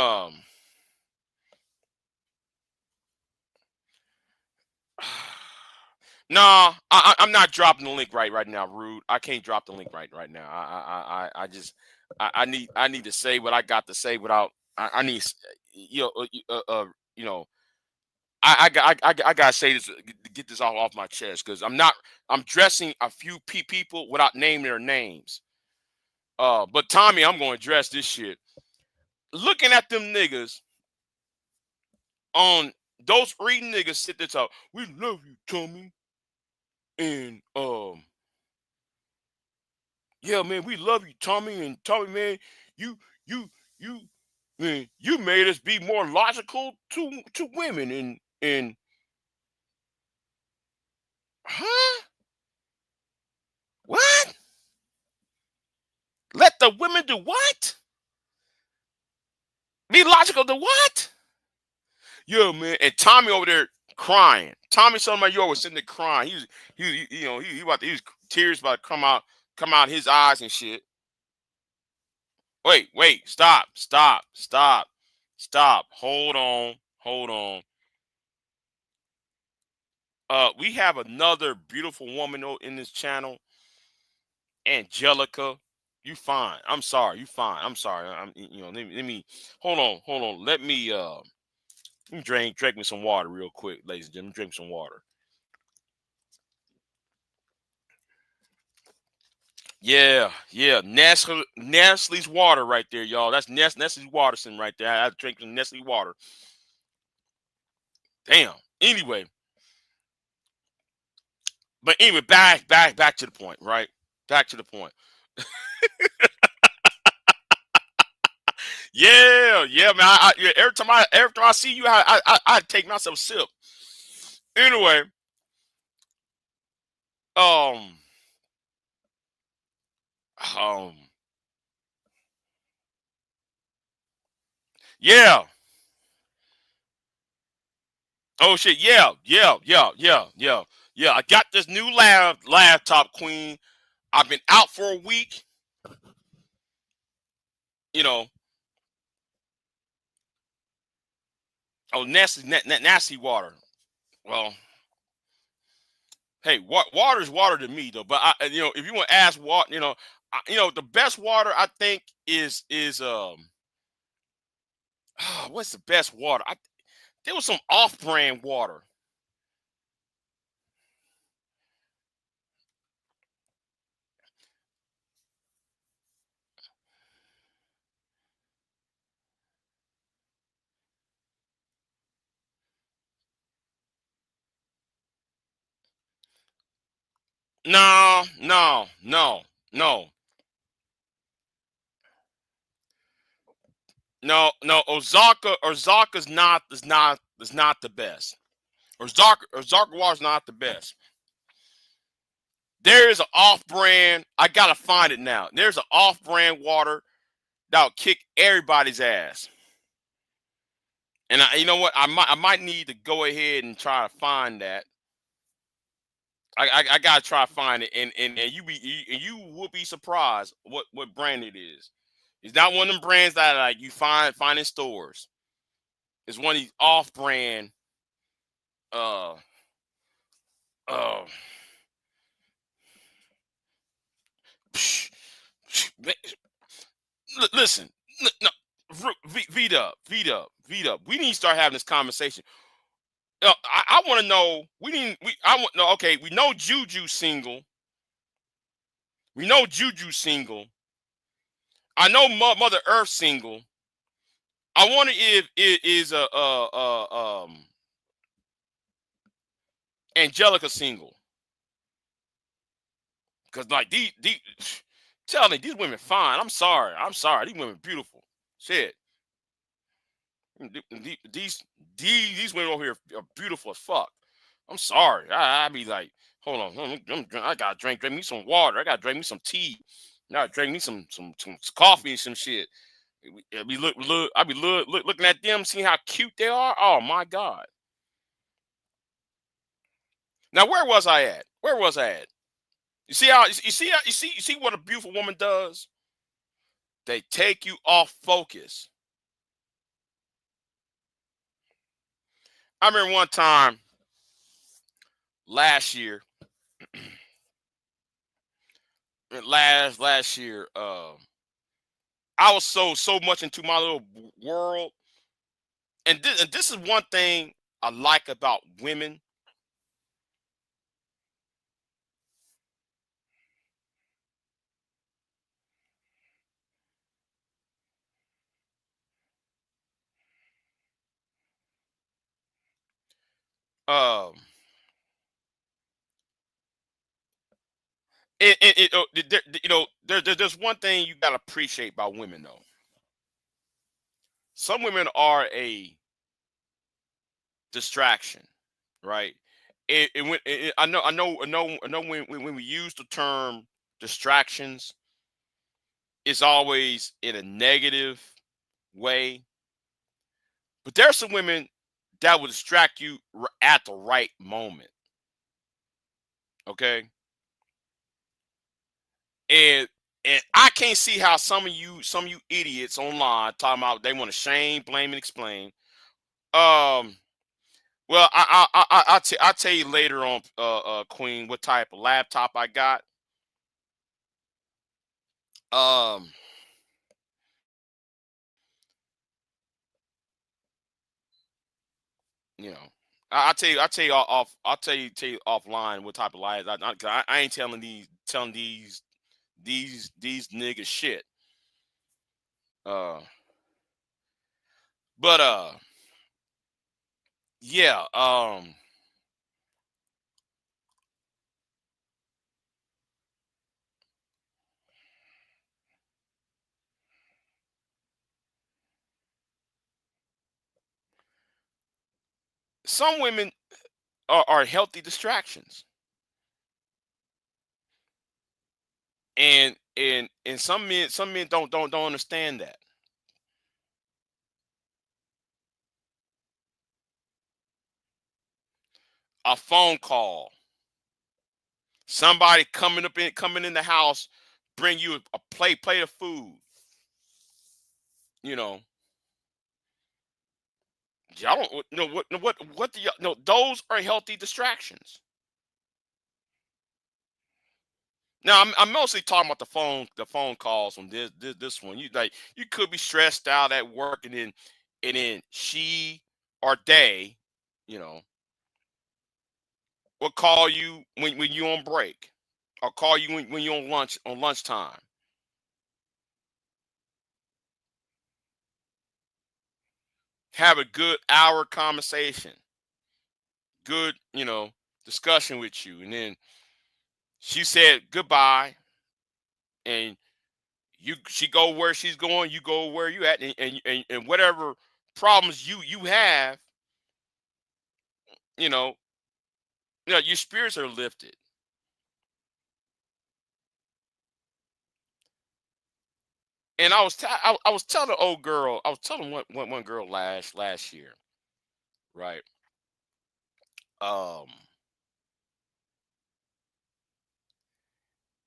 nah, I'm not dropping the link right now, Rude. I can't drop the link right now. I just I need to say what I got to say without I need you know you know I gotta say this to get this all off my chest because I'm dressing a few people without naming their names. But Tommy, I'm gonna address this shit. Looking at them niggas on those three niggas sit there talk. We love you, Tommy, and yeah, man, we love you, Tommy. And Tommy, man, you, you, you, man, you made us be more logical to women. And huh? What? Let the women do what? Be logical to what? Yeah, man. And Tommy over there crying. Tommy Sotomayor was sitting there crying. He was tears about to come out his eyes and shit. Wait, stop. Hold on. We have another beautiful woman in this channel, Angelica. You fine. I'm sorry. You fine. I'm sorry. Let me hold on. Let me drink me some water real quick, ladies and gentlemen. Drink some water. Yeah. Nestle's water right there, y'all. That's Nestle's Waterson right there. I drink some Nestle water. Damn. Anyway, but anyway, back to the point, right? Back to the point. Yeah, man. Yeah, every time I see you, I take myself a sip. Anyway, um, um, yeah. Oh shit, yeah. Yeah, I got this new laptop, Queen. I've been out for a week. You know, oh, nasty water. Well, hey, water is water to me though. But if you want to ask what, the best water I think is what's the best water? There was some off-brand water. No, no, no, no, no. Ozarka's not is not the best. Ozarka water is not the best. There is an off-brand. I gotta find it now. There's an off-brand water that'll kick everybody's ass. And you know what? I might need to go ahead and try to find that. I gotta try to find it, and you will be surprised what brand it is. It's not one of them brands that like you find in stores. It's one of these off-brand. Uh, uh. Listen, no, Vita. We need to start having this conversation. I want to know. We need. We. I want. No. Okay. We know Juju single. We know Juju single. I know Mother Earth single. I wonder if it is Angelica single. Cause like these tell me these women fine. I'm sorry. I'm sorry. These women beautiful. Shit. These these women over here are beautiful as fuck. I'm sorry. I be like, hold on. I gotta drink me some water. I gotta drink me some tea. I gotta drink me some coffee and some shit. I be looking at them, seeing how cute they are. Oh my god. Now where was I at? Where was I at? You see what a beautiful woman does? They take you off focus. I remember one time last year, last year, I was so much into my little world, and this is one thing I like about women. Um, there's one thing you gotta appreciate about women though. Some women are a distraction, right? I know when we use the term distractions, it's always in a negative way. But there are some women that will distract you at the right moment. Okay, and and I can't see how some of you idiots online talking about they want to shame, blame, and explain. Um, well, I'll tell you later on, Queen, what type of laptop I got. Um, you know, I'll tell you offline what type of lies. 'Cause I ain't telling these niggas shit. Uh, but yeah. Some women are healthy distractions, and some men don't understand that. A phone call. Somebody coming in the house, bring you a plate of food. You know, y'all don't know what do y'all no, those are healthy distractions. Now I'm mostly talking about the phone calls on this one. You like you could be stressed out at work, and then she or they, you know, will call you when you on break, or call you when you're on lunchtime. Have a good hour conversation, good, discussion with you, and then she said goodbye, and she go where she's going, you go where you at, and whatever problems you have, you know, your spirits are lifted. And I was telling the old girl, I was telling one girl last year, right? Um,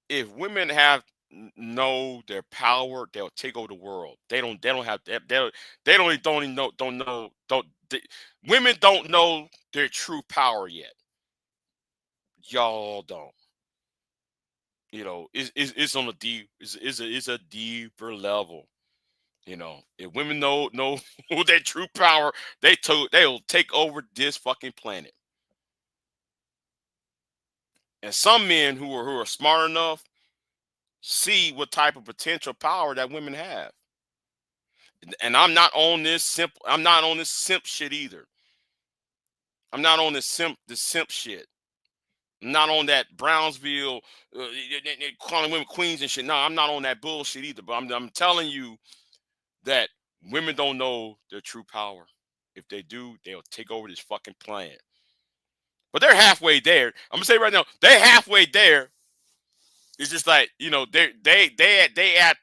if women know their power, they'll take over the world. They don't have they don't even know don't they, women don't know their true power yet. Y'all don't. It's on a deep it's a deeper level. If women know their true power, they'll take over this fucking planet. And some men who are smart enough see what type of potential power that women have. And I'm not on this simp shit either. I'm not on this simp shit. I'm not on that Brownsville calling women queens and shit. No, I'm not on that bullshit either. But I'm telling you that women don't know their true power. If they do, they'll take over this fucking planet. But they're halfway there. I'm gonna say right now, they're halfway there. It's just like, they at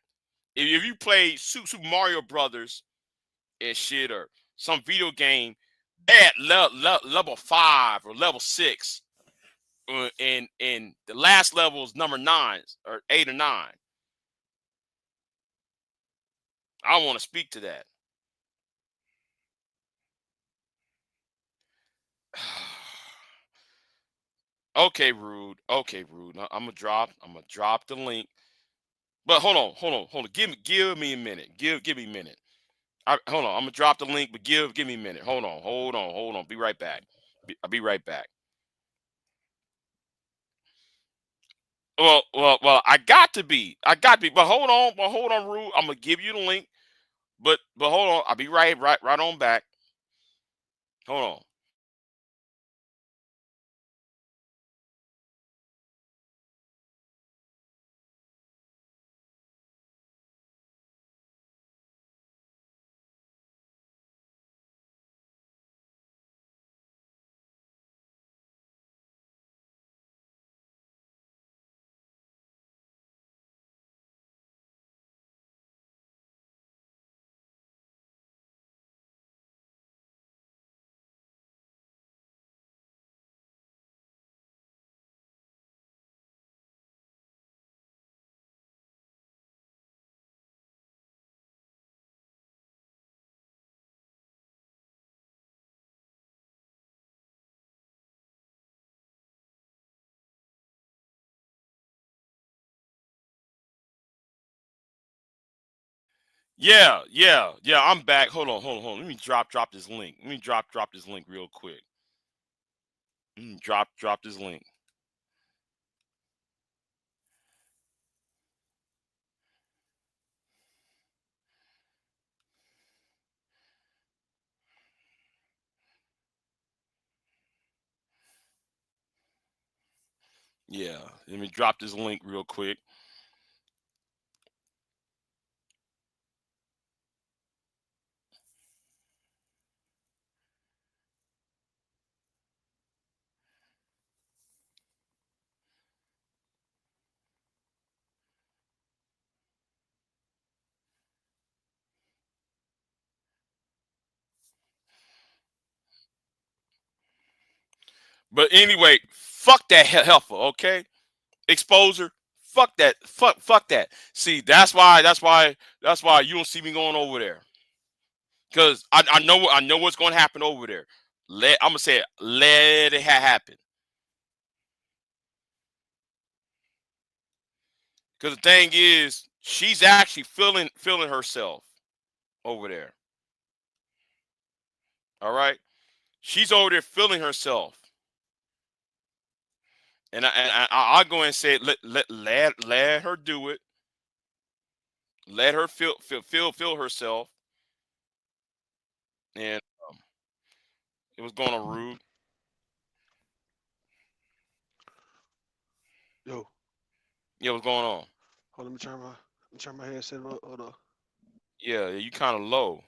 if you play Super Mario Brothers and shit, or some video game, they at level 5 or level 6, and the last level is number 9 or 8 or 9. I want to speak to that. Okay, rude. Okay, rude. I'm gonna drop the link. But hold on. Give me a minute. Give me a minute. Hold on. I'm gonna drop the link, but give me a minute. Hold on. Be right back. I'll be right back. Well. I got to be. But hold on, Rude. I'm gonna give you the link. But hold on. I'll be right on back. Hold on. Yeah. I'm back. Hold on. Let me drop this link. Let me drop this link real quick. Drop this link. Yeah. Let me drop this link real quick. But anyway, fuck that heifer, okay? exposure. Fuck that. Fuck that. See, that's why you don't see me going over there. Cause I know what's gonna happen over there. I'm gonna say it, let it happen. Cause the thing is, she's actually feeling herself over there. All right. She's over there feeling herself. I'll go and say let her do it. Let her feel herself. And it was going on rude. Yo, Yeah, what's going on? hold on, let me turn my headset up. Hold on. Yeah, you kind of low.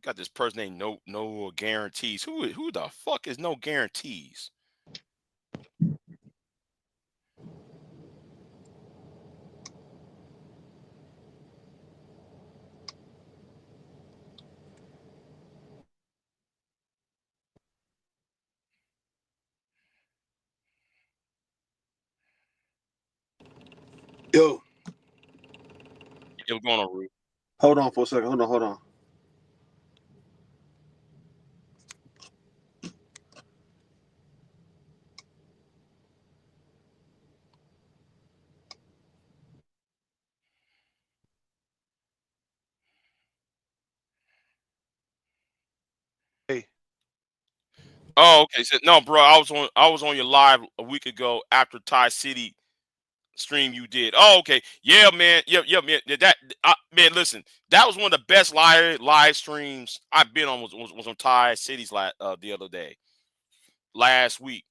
Got this person named no guarantees. Who the fuck is no guarantees? Yo, It was going on rude. hold on for a second. Hold on. Hey, Oh, okay. So, no, bro, I was on your live a week ago after Ty City stream you did. Oh, okay. Yeah, man. Yeah, man. Man, listen, that was one of the best live streams I've been on. Was on Ty City's the other day, last week.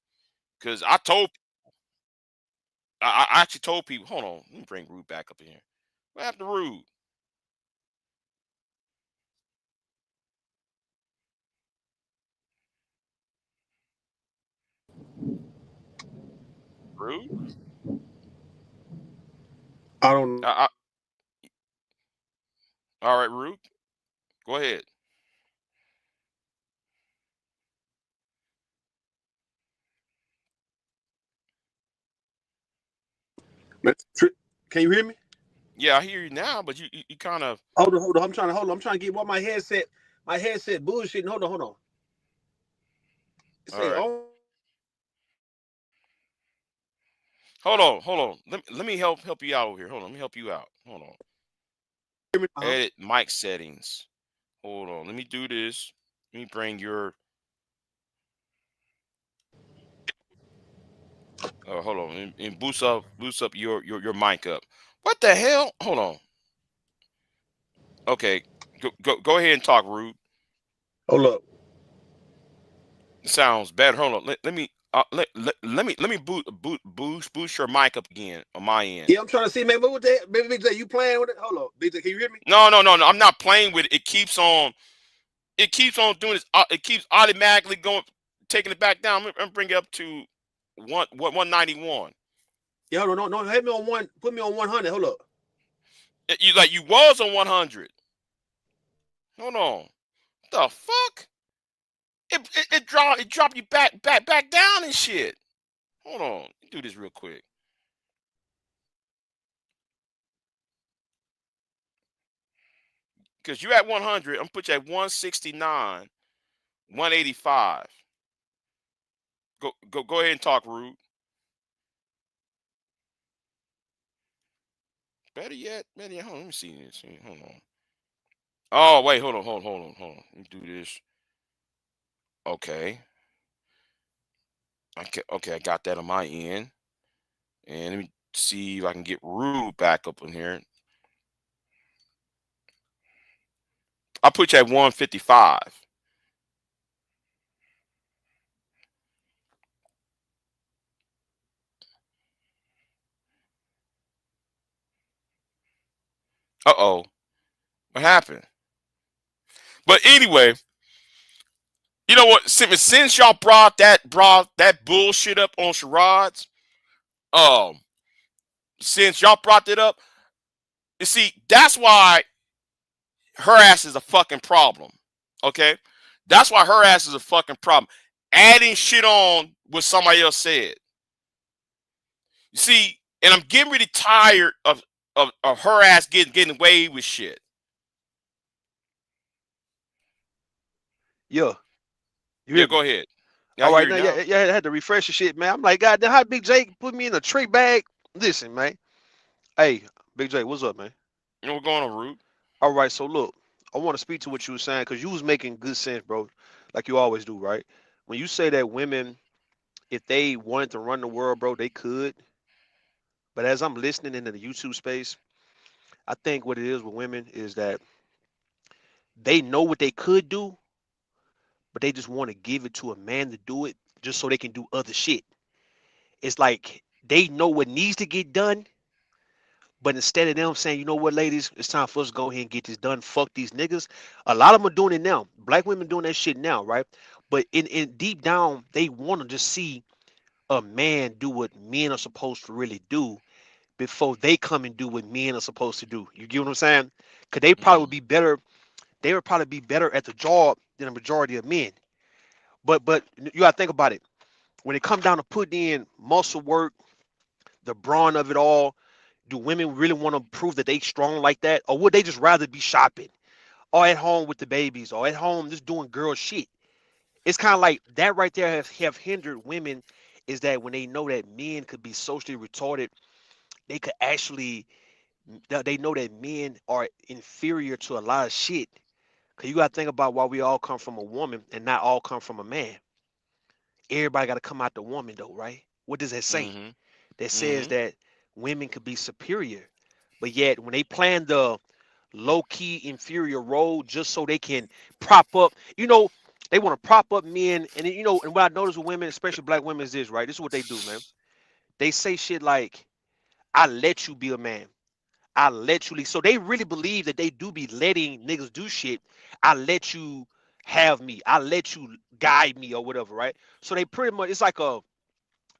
Because I actually told people. Hold on, let me bring Rude back up in here. What happened to Rude? Rude? I don't. I, all right, Rude. Go ahead. Can you hear me? Yeah, I hear you now, but you kind of. Hold on. I'm trying to get what my headset. My headset bullshitting. Hold on. It All say right. on. Hold on. Let me help you out over here. Hold on. Let me help you out. Hold on. Hear me? Edit mic settings. Hold on. Let me do this. Let me bring your. Hold on. And boost up your mic up. What the hell? Hold on. Okay. Go ahead and talk, Rude. Hold up. Sounds better. Hold on. Let me. Let me boost your mic up again on my end. Yeah, I'm trying to see, man. What was that? Baby BJ, you playing with it? Hold up, BJ. Can you hear me? No. I'm not playing with it. It keeps on. It keeps on doing this. It keeps automatically going, taking it back down. I'm gonna bring it up to 191. Yeah, hold on. No, hit me on one. Put me on 100. Hold up. You was on 100. Hold on. The fuck? It dropped you back down and shit. Hold on. Let me do this real quick. Cause you at 100. I'm gonna put you at 169, 185. Go ahead and talk, Rude. Better yet. Hold on, let me see this. Hold on. Oh wait, hold on. Let me do this. Okay. Okay, I got that on my end. And let me see if I can get Rude back up in here. I'll put you at 155. Uh-oh. What happened? But anyway, You know what? Since y'all brought that bullshit up on charades, um, since y'all brought that up, you see, that's why her ass is a fucking problem. Okay, that's why her ass is a fucking problem. Adding shit on what somebody else said. You see, and I'm getting really tired of her ass getting away with shit. Yeah, you Yeah, hear me? go ahead. Yeah, I All hear right, you now, now. yeah, yeah, I had to refresh the shit, man. I'm like, God, damn, how Big J put me in a trick bag? Listen, man. Hey, Big J, what's up, man? You know what's going on, Root? All right, so look, I want to speak to what you were saying because you was making good sense, bro, like you always do, right? When you say that women, if they wanted to run the world, bro, they could. But as I'm listening into the YouTube space, I think what it is with women is that they know what they could do, but they just want to give it to a man to do it just so they can do other shit. It's like they know what needs to get done, but instead of them saying, you know what, ladies, it's time for us to go ahead and get this done. Fuck these niggas. A lot of them are doing it now. Black women doing that shit now, right? But in deep down, they want to just see a man do what men are supposed to really do before they come and do what men are supposed to do. You get what I'm saying? Cause they probably would Mm, be better. They would probably be better at the job than a majority of men. But you gotta think about it. When it comes down to putting in muscle work, the brawn of it all, do women really want to prove that they strong like that, or would they just rather be shopping, or at home with the babies, or at home just doing girl shit? It's kind of like that right there have hindered women. Is that when they know that men could be socially retarded, they could actually they know that men are inferior to a lot of shit. Cause you gotta think about why we all come from a woman and not all come from a man. Everybody gotta come out the woman though, right? What does that say? mm-hmm. That says Mm-hmm. that women could be superior, but yet when they plan the low key inferior role just so they can prop up, they want to prop up men, and and what I notice with women, especially black women, is this, right? This is what they do, man. They say shit like, "I let you be a man. I let you lead." So they really believe that they do be letting niggas do shit. I let you have me. I let you guide me or whatever, right? So they pretty much, it's like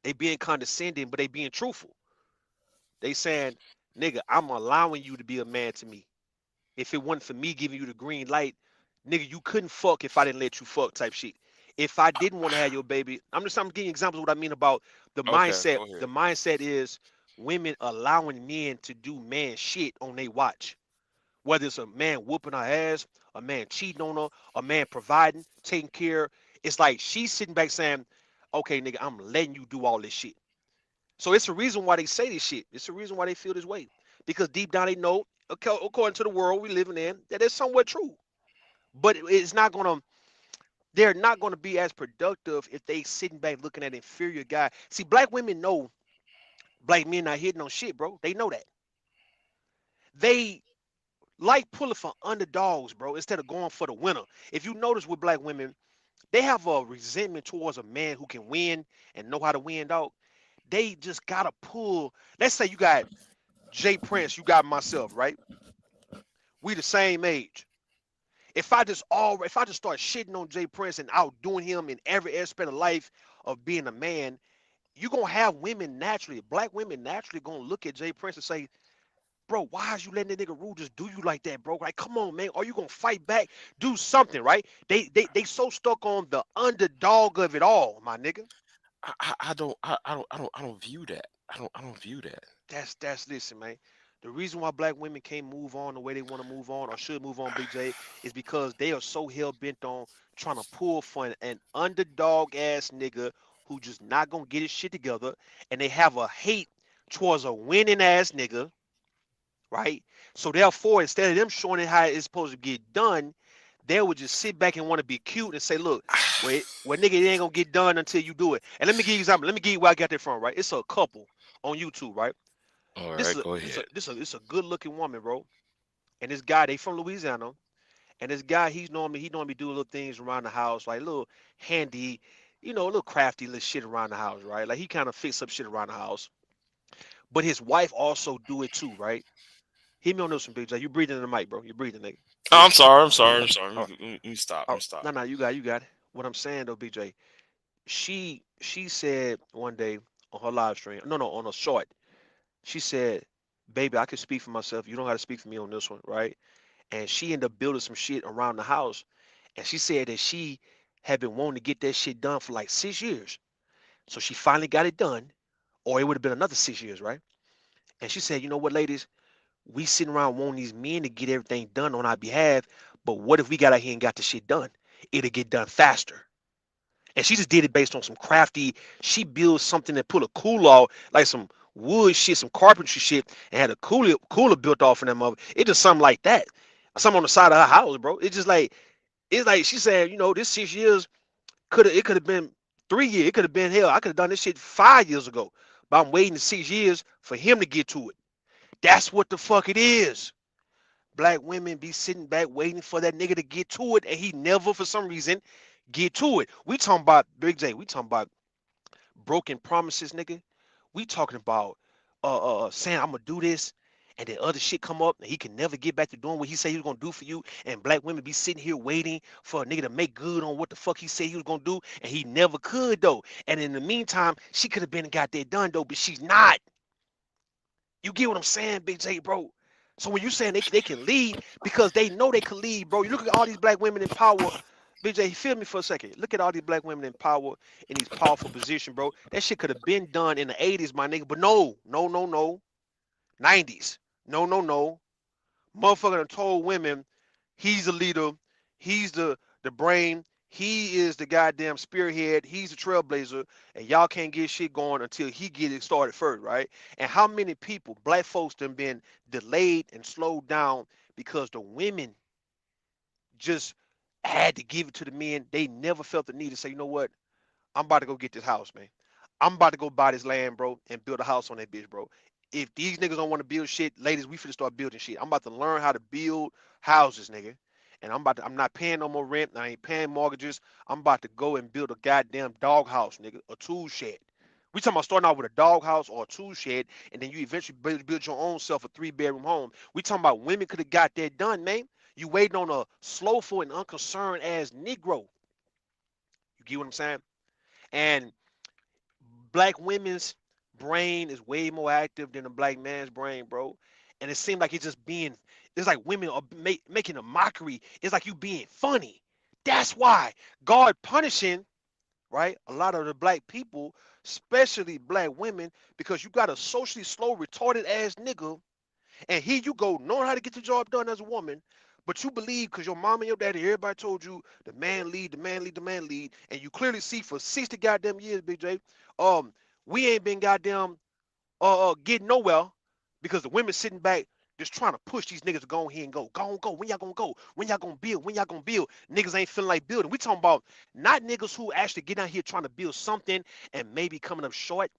they being condescending, but they being truthful. They saying, nigga, I'm allowing you to be a man to me. If it wasn't for me giving you the green light, nigga, you couldn't fuck if I didn't let you fuck type shit. If I didn't want to have your baby, I'm giving examples of what I mean about the Okay, mindset. go The ahead. mindset is women allowing men to do man shit on their watch. Whether it's a man whooping her ass, a man cheating on her, a man providing, taking care. It's like she's sitting back saying, okay, nigga, I'm letting you do all this shit. So it's a reason why they say this shit. It's a reason why they feel this way. Because deep down they know, according to the world we living in, that it's somewhat true. But it's not gonna they're not gonna be as productive if they sitting back looking at inferior guy. See, black women know black men not hitting on shit, bro. They know that. They like pulling for underdogs, bro, instead of going for the winner. If you notice with black women, they have a resentment towards a man who can win and know how to win, dog. They just gotta pull. Let's say you got Jay Prince, you got myself, right? We the same age. If I just start shitting on Jay Prince and outdoing him in every aspect of life of being a man, you're gonna have women naturally, black women naturally gonna look at Jay Prince and say, bro, why is you letting that nigga Rue just do you like that, bro? Like, come on, man. Are you gonna fight back? Do something, right? They so stuck on the underdog of it all, my nigga. I don't view that. I don't view that. That's listen, man. The reason why black women can't move on the way they want to move on or should move on, Big J, is because they are so hell bent on trying to pull for an underdog ass nigga who just not gonna get his shit together, and they have a hate towards a winning ass nigga, right? So therefore, instead of them showing it how it's supposed to get done, they would just sit back and want to be cute and say, "Look, wait, well, nigga, it ain't gonna get done until you do it." And let me give you an example. Let me give you where I got that from, right? It's a couple on YouTube, right? All This right, is a go this is a ahead. this a good looking woman, bro. And this guy, they from Louisiana, and this guy, he normally do little things around the house, like little handy, little crafty little shit around the house, right? Like he kind of fix up shit around the house. But his wife also do it too, right? He me on this some big J. You breathing in the mic, bro. You breathing, nigga. Oh, I'm Listen. sorry. I'm sorry. I'm sorry. All right, Let me stop. all Let me right. stop. No, you got it. what I'm saying though, BJ, she said one day on her live stream, no, no, on a short, she said, "Baby, I can speak for myself. You don't have to speak for me on this one, right?" And she ended up building some shit around the house, and she said that she had been wanting to get that shit done for like 6 years. So she finally got it done, or it would have been another 6 years, right? And she said, "You know what, ladies? We sitting around wanting these men to get everything done on our behalf, but what if we got out here and got the shit done? It'll get done faster." And she just did it based on some crafty. She built something that put a cooler off, like some wood shit, some carpentry shit, and had a cooler built off in that mother. It just something like that. Something on the side of her house, bro. It's like she said, this 6 years could have been 3 years. It could have been hell. I could have done this shit 5 years ago. But I'm waiting 6 years for him to get to it. That's what the fuck it is. Black women be sitting back waiting for that nigga to get to it, and he never, for some reason, get to it. We talking about Big J. We talking about broken promises, nigga. We talking about saying I'm gonna do this, and then other shit come up, and he can never get back to doing what he said he was gonna do for you. And black women be sitting here waiting for a nigga to make good on what the fuck he said he was gonna do, and he never could though. And in the meantime, she could have been and got that done though, but she's not. You get what I'm saying, Big J, bro? So when you saying they can lead because they know they can lead, bro. You look at all these black women in power. Big J, feel me for a second. Look at all these black women in power in these powerful positions, bro. That shit could have been done in the 80s, my nigga. But no, no, no, no. 90s. No, no, no. Motherfucker done told women he's a leader, he's the brain, he is the goddamn spearhead, he's the trailblazer, and y'all can't get shit going until he get it started first, right? And how many people, black folks, done been delayed and slowed down because the women just had to give it to the men. They never felt the need to say, you know what? I'm about to go get this house, man. I'm about to go buy this land, bro, and build a house on that bitch, bro. If these niggas don't want to build shit, ladies, we finna start building shit. I'm about to learn how to build houses, nigga. And I'm not paying no more rent. I ain't paying mortgages. I'm about to go and build a goddamn dog house, nigga, a tool shed. We talking about starting out with a dog house or a tool shed, and then you eventually build your own self a 3 bedroom home. We talking about women could have got that done, man. You waiting on a slowful and unconcerned ass Negro. You get what I'm saying? And black women's brain is way more active than a black man's brain, bro. And it seemed like it's like women are making a mockery. It's like you being funny. That's why God punishing, right, a lot of the black people, especially black women, because you got a socially slow, retarded ass nigga, and here you go, knowing how to get the job done as a woman, but you believe because your mom and your daddy, everybody told you the man lead, the man lead, the man lead, and you clearly see for 60 goddamn years, Big J, um, we ain't been goddamn getting nowhere because the women sitting back just trying to push these niggas to go on here and go. Go on, go. When y'all gonna go? When y'all gonna build? When y'all gonna build? Niggas ain't feeling like building. We talking about not niggas who actually get out here trying to build something and maybe coming up short,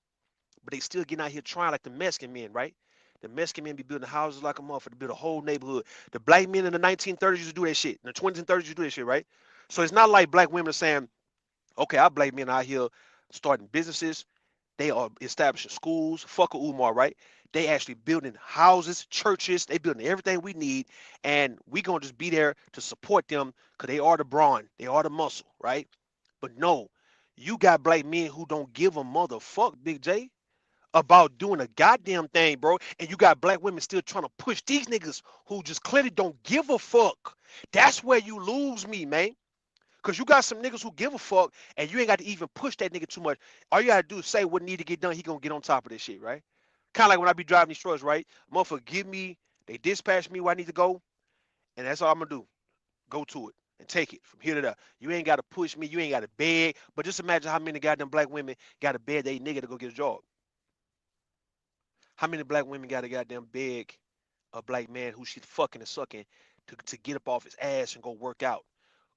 but they still getting out here trying like the Mexican men, right? The Mexican men be building houses like a motherfucker, build a whole neighborhood. The black men in the 1930s used to do that shit. In the 20s and 30s used to do that shit, right? So it's not like black women are saying, okay, our black men out here starting businesses. They are establishing schools. Fuck a Umar, right? They actually building houses, churches. They building everything we need, and we gonna just be there to support them because they are the brawn, they are the muscle, right? But no, you got black men who don't give a motherfuck, Big J, about doing a goddamn thing, bro. And you got black women still trying to push these niggas who just clearly don't give a fuck. That's where you lose me, man. Cause you got some niggas who give a fuck and you ain't got to even push that nigga too much. All you gotta do is say what need to get done. He gonna get on top of this shit, right? Kind of like when I be driving these trucks, right? Motherfucker, give me, they dispatch me where I need to go, and that's all I'm gonna do. Go to it and take it from here to there. You ain't gotta push me. You ain't gotta beg. But just imagine how many goddamn black women gotta beg they nigga to go get a job. How many black women gotta goddamn beg a black man who she's fucking and sucking to get up off his ass and go work out.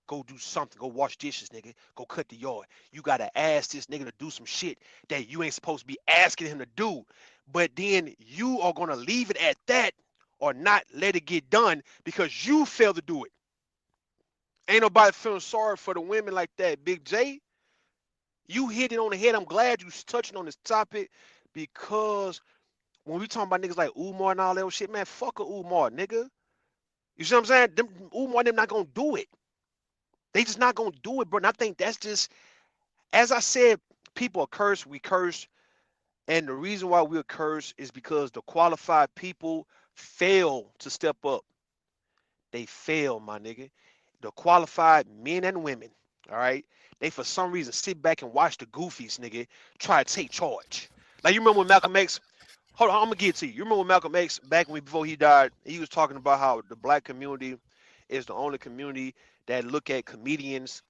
Go do something. Go wash dishes, nigga. Go cut the yard. You gotta ask this nigga to do some shit that you ain't supposed to be asking him to do. But then you are gonna leave it at that or not let it get done because you failed to do it. Ain't nobody feeling sorry for the women like that, Big J. You hit it on the head. I'm glad you touching on this topic because when we talking about niggas like Umar and all that shit, man, fuck a Umar, nigga. You see what I'm saying? Them Umar, them not gonna do it. They just not gonna do it, bro. And I think that's just, as I said, people are cursed. We curse, and the reason why we're cursed is because the qualified people fail to step up. They fail, my nigga. The qualified men and women, all right, they for some reason sit back and watch the goofies, nigga, try to take charge. Like, you remember when Malcolm X, hold on, I'm gonna get it to you. You remember when Malcolm X, back when before he died, he was talking about how the black community is the only community that look at comedians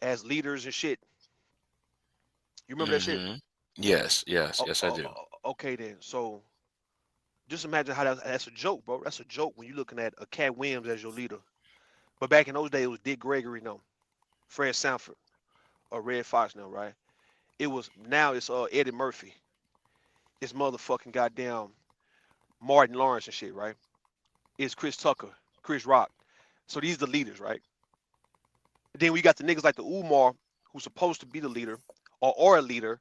as leaders and shit. You remember that shit? Mm-hmm. Yes, yes, Oh, yes, I do. okay then. So just imagine how that's a joke, bro. That's a joke when you're looking at a Cat Williams as your leader. But back in those days, it was Dick Gregory, no, Fred Sanford, or Red Fox, no, right? It was now it's Eddie Murphy. It's motherfucking goddamn Martin Lawrence and shit, right? It's Chris Tucker, Chris Rock. So these are the leaders, right? Then we got the niggas like the Umar, who's supposed to be the leader or a leader.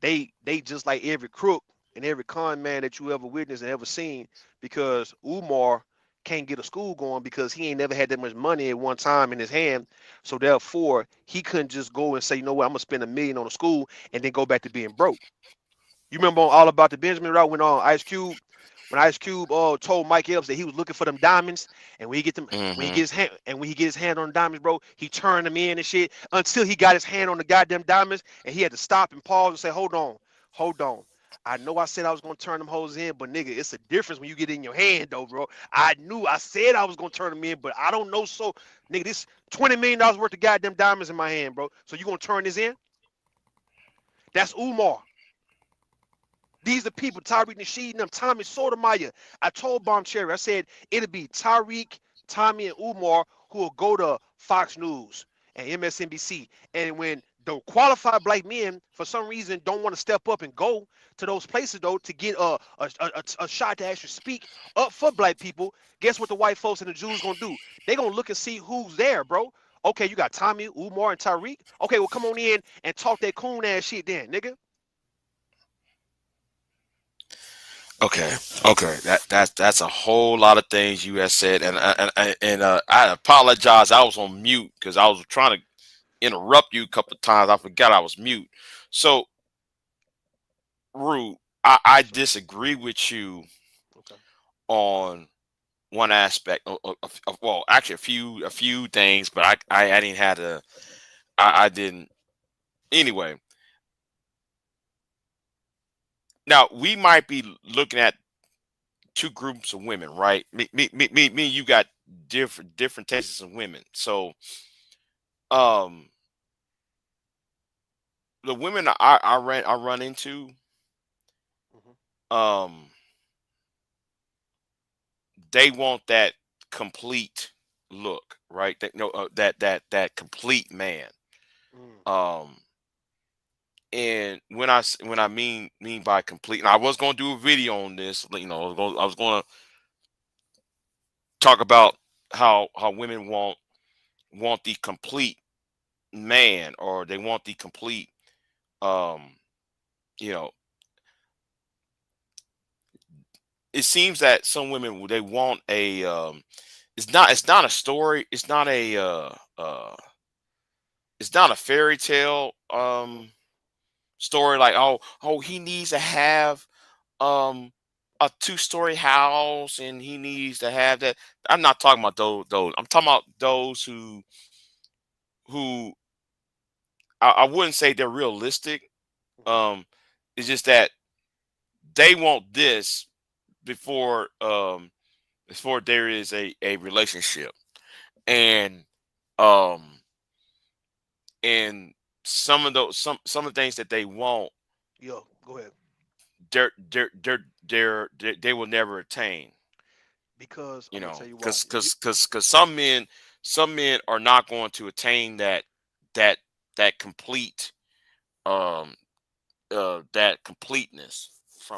They just like every crook and every con man that you ever witnessed and ever seen, because Umar can't get a school going because he ain't never had that much money at one time in his hand. So therefore, he couldn't just go and say, you know what, I'm gonna spend $1 million on a school and then go back to being broke. You remember on All About the Benjamin, right? When when Ice Cube told Mike Epps that he was looking for them diamonds, and when he Mm-hmm. get his hand when he get his hand on the diamonds, bro, he turned them in and shit until he got his hand on the goddamn diamonds, and he had to stop and pause and say, hold on. I know I said I was gonna turn them hoes in, but nigga, it's a difference when you get it in your hand, though, bro. I knew I said I was gonna turn them in, but I don't know. So, nigga, this $20 million worth of goddamn diamonds in my hand, bro. So you gonna turn this in? That's Umar. These are people, Tyreek Nasheed and them, Tommy Sotomayor. I told Bomb Cherry, I said it'll be Tyreek, Tommy, and Umar who will go to Fox News and MSNBC. And when the qualified black men, for some reason, don't want to step up and go to those places, though, to get a shot to actually speak up for black people, guess what the white folks and the Jews going to do? They're going to look and see who's there, bro. Okay, you got Tommy, Umar, and Tyreek. Okay, well, come on in and talk that coon ass shit then, nigga. Okay, okay. That's a whole lot of things you have said, and I apologize. I was on mute because I was trying to interrupt you a couple of times. I forgot I was mute. So, Rude, I Yes, sir. disagree with you Okay. on one aspect. Well, actually, a few things, but I didn't have to. I didn't anyway. Now we might be looking at two groups of women, right? Me, you got different tastes of women. So, um, the women I run into, Hmm. um, they want that complete look, right? That no, that complete man. Mm. Um, and when I mean by complete, and I was going to do a video on this. I was going to talk about how women want the complete man, or they want the complete um you know it seems that some women, they want a it's not a story, it's not a fairy tale Hmm. story, like, oh, he needs to have um a two-story house, and he needs to have that. I'm not talking about those. I'm talking about those who I wouldn't say they're realistic. Hmm. um it's just that they want this before before there is a relationship. And um and some of the things that they want, Yo, go ahead. they will never attain. Because You I'm gonna know, tell you why. because some men are not going to attain that that complete um that completeness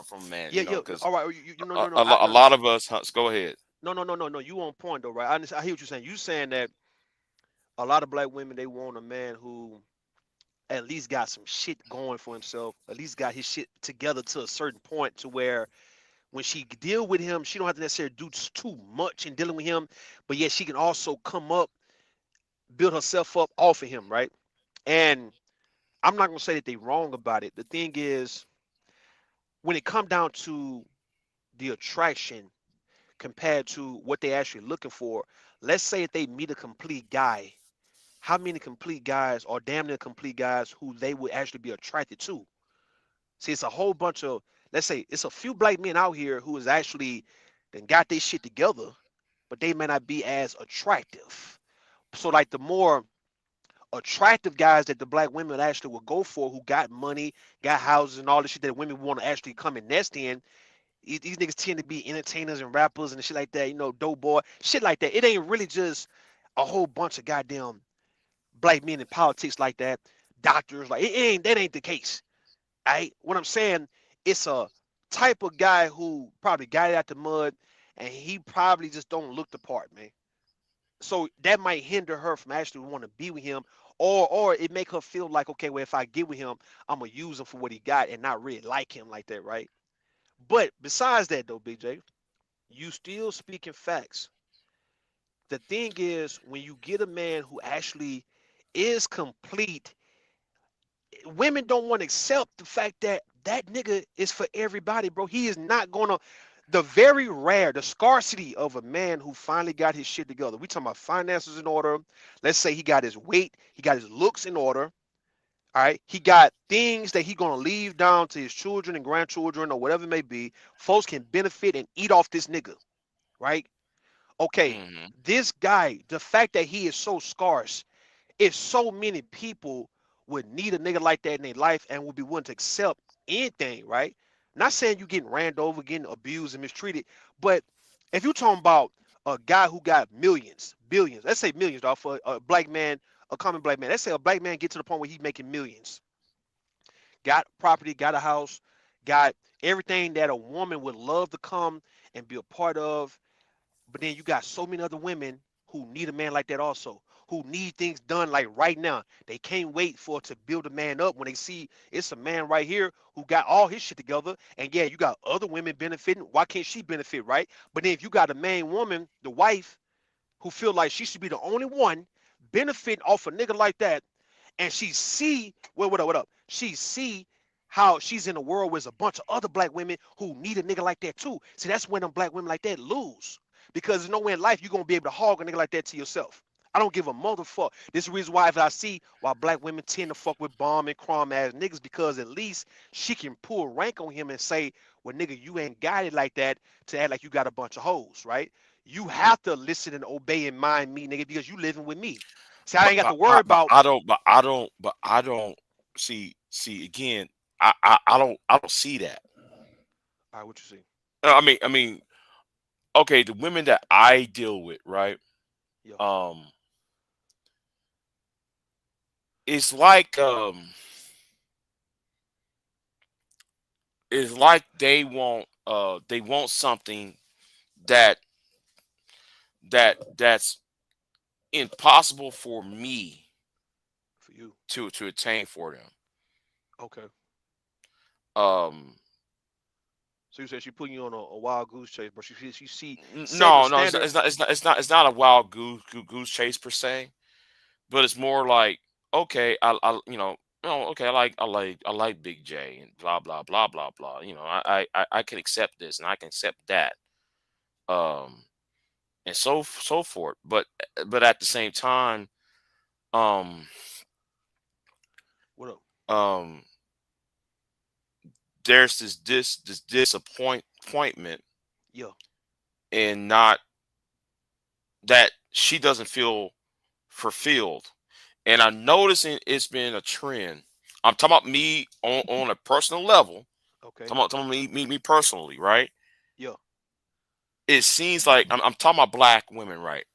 from man. Yeah, yeah. Because All right. No, no, no. a lot of us, go ahead. No, no, no, no, no. You on point though, right? I hear what you're saying. You saying that a lot of black women, they want a man who at least got some shit going for himself. At least got his shit together to a certain point to where when she deal with him, she don't have to necessarily do too much in dealing with him, but yet she can also come up build herself up off of him, right? And I'm not gonna say that they wrong about it. The thing is, when it come down to the attraction compared to what they actually looking for, let's say if they meet a complete guy, how many complete guys or damn near complete guys who they would actually be attracted to? See, it's a whole bunch of, let's say it's a few black men out here who is actually then got their shit together, but they may not be as attractive. So like the more attractive guys that the black women actually will go for, who got money, got houses and all the shit that women want to actually come and nest in, these niggas tend to be entertainers and rappers and shit like that, dope boy, shit like that. It ain't really just a whole bunch of goddamn black men in politics like that, doctors, like it ain't that ain't the case. Right? What I'm saying, it's a type of guy who probably got it out the mud and he probably just don't look the part, man. So that might hinder her from actually want to be with him, or it make her feel like, okay, well, if I get with him, I'm gonna use him for what he got and not really like him like that, right? But besides that though, BJ, you still speaking facts. The thing is, when you get a man who actually is complete, women don't want to accept the fact that that nigga is for everybody, bro. He is not gonna. The very rare, the scarcity of a man who finally got his shit together. We talking about finances in order. Let's say he got his weight, he got his looks in order. All right, he got things that he gonna leave down to his children and grandchildren or whatever it may be. Folks can benefit and eat off this nigga, right? Okay, Hmm. this guy, the fact that he is so scarce, if so many people would need a nigga like that in their life and would be willing to accept anything, right? Not saying you getting ran over, getting abused and mistreated, but if you're talking about a guy who got millions, billions, let's say millions, dog, for a black man, a common black man. Let's say a black man get to the point where he's making millions, got property, got a house, got everything that a woman would love to come and be a part of, but then you got so many other women who need a man like that also, who need things done like right now. They can't wait for to build a man up when they see it's a man right here who got all his shit together. And yeah, you got other women benefiting. Why can't she benefit, right? But then if you got a main woman, the wife, who feel like she should be the only one benefiting off a nigga like that, and she see what up? She see how she's in a world where there's a bunch of other black women who need a nigga like that too. See, that's when them black women like that lose. Because there's nowhere in life you're gonna be able to hog a nigga like that to yourself. I don't give a motherfucker. This is the reason why if I see why black women tend to fuck with bomb and crumb ass niggas, because at least she can pull rank on him and say, well, nigga, you ain't got it like that to act like you got a bunch of hoes, right? You have to listen and obey and mind me, nigga, because you living with me. See, I But ain't got to but worry I but about. I don't but I don't but I don't see again. I don't see that. All right, what you see? I mean, okay, the women that I deal with, right? Yeah. Um, it's like they want something that that's impossible for me For you. to attain for them. Okay. Um, So you said she putting you on a wild goose chase, but she see setting a no, it's not, standard. it's not a wild goose chase per se, but it's more like, okay, okay, I like Big J and blah blah blah blah blah. I can accept this and I can accept that. Um, and so forth. But at the same time, um, What up? um, there's this disappointment Yeah. in not that she doesn't feel fulfilled. And I'm noticing it's been a trend. I'm talking about me on a personal level. Okay. Talking about me personally, right? Yeah. It seems like I'm talking about black women, right?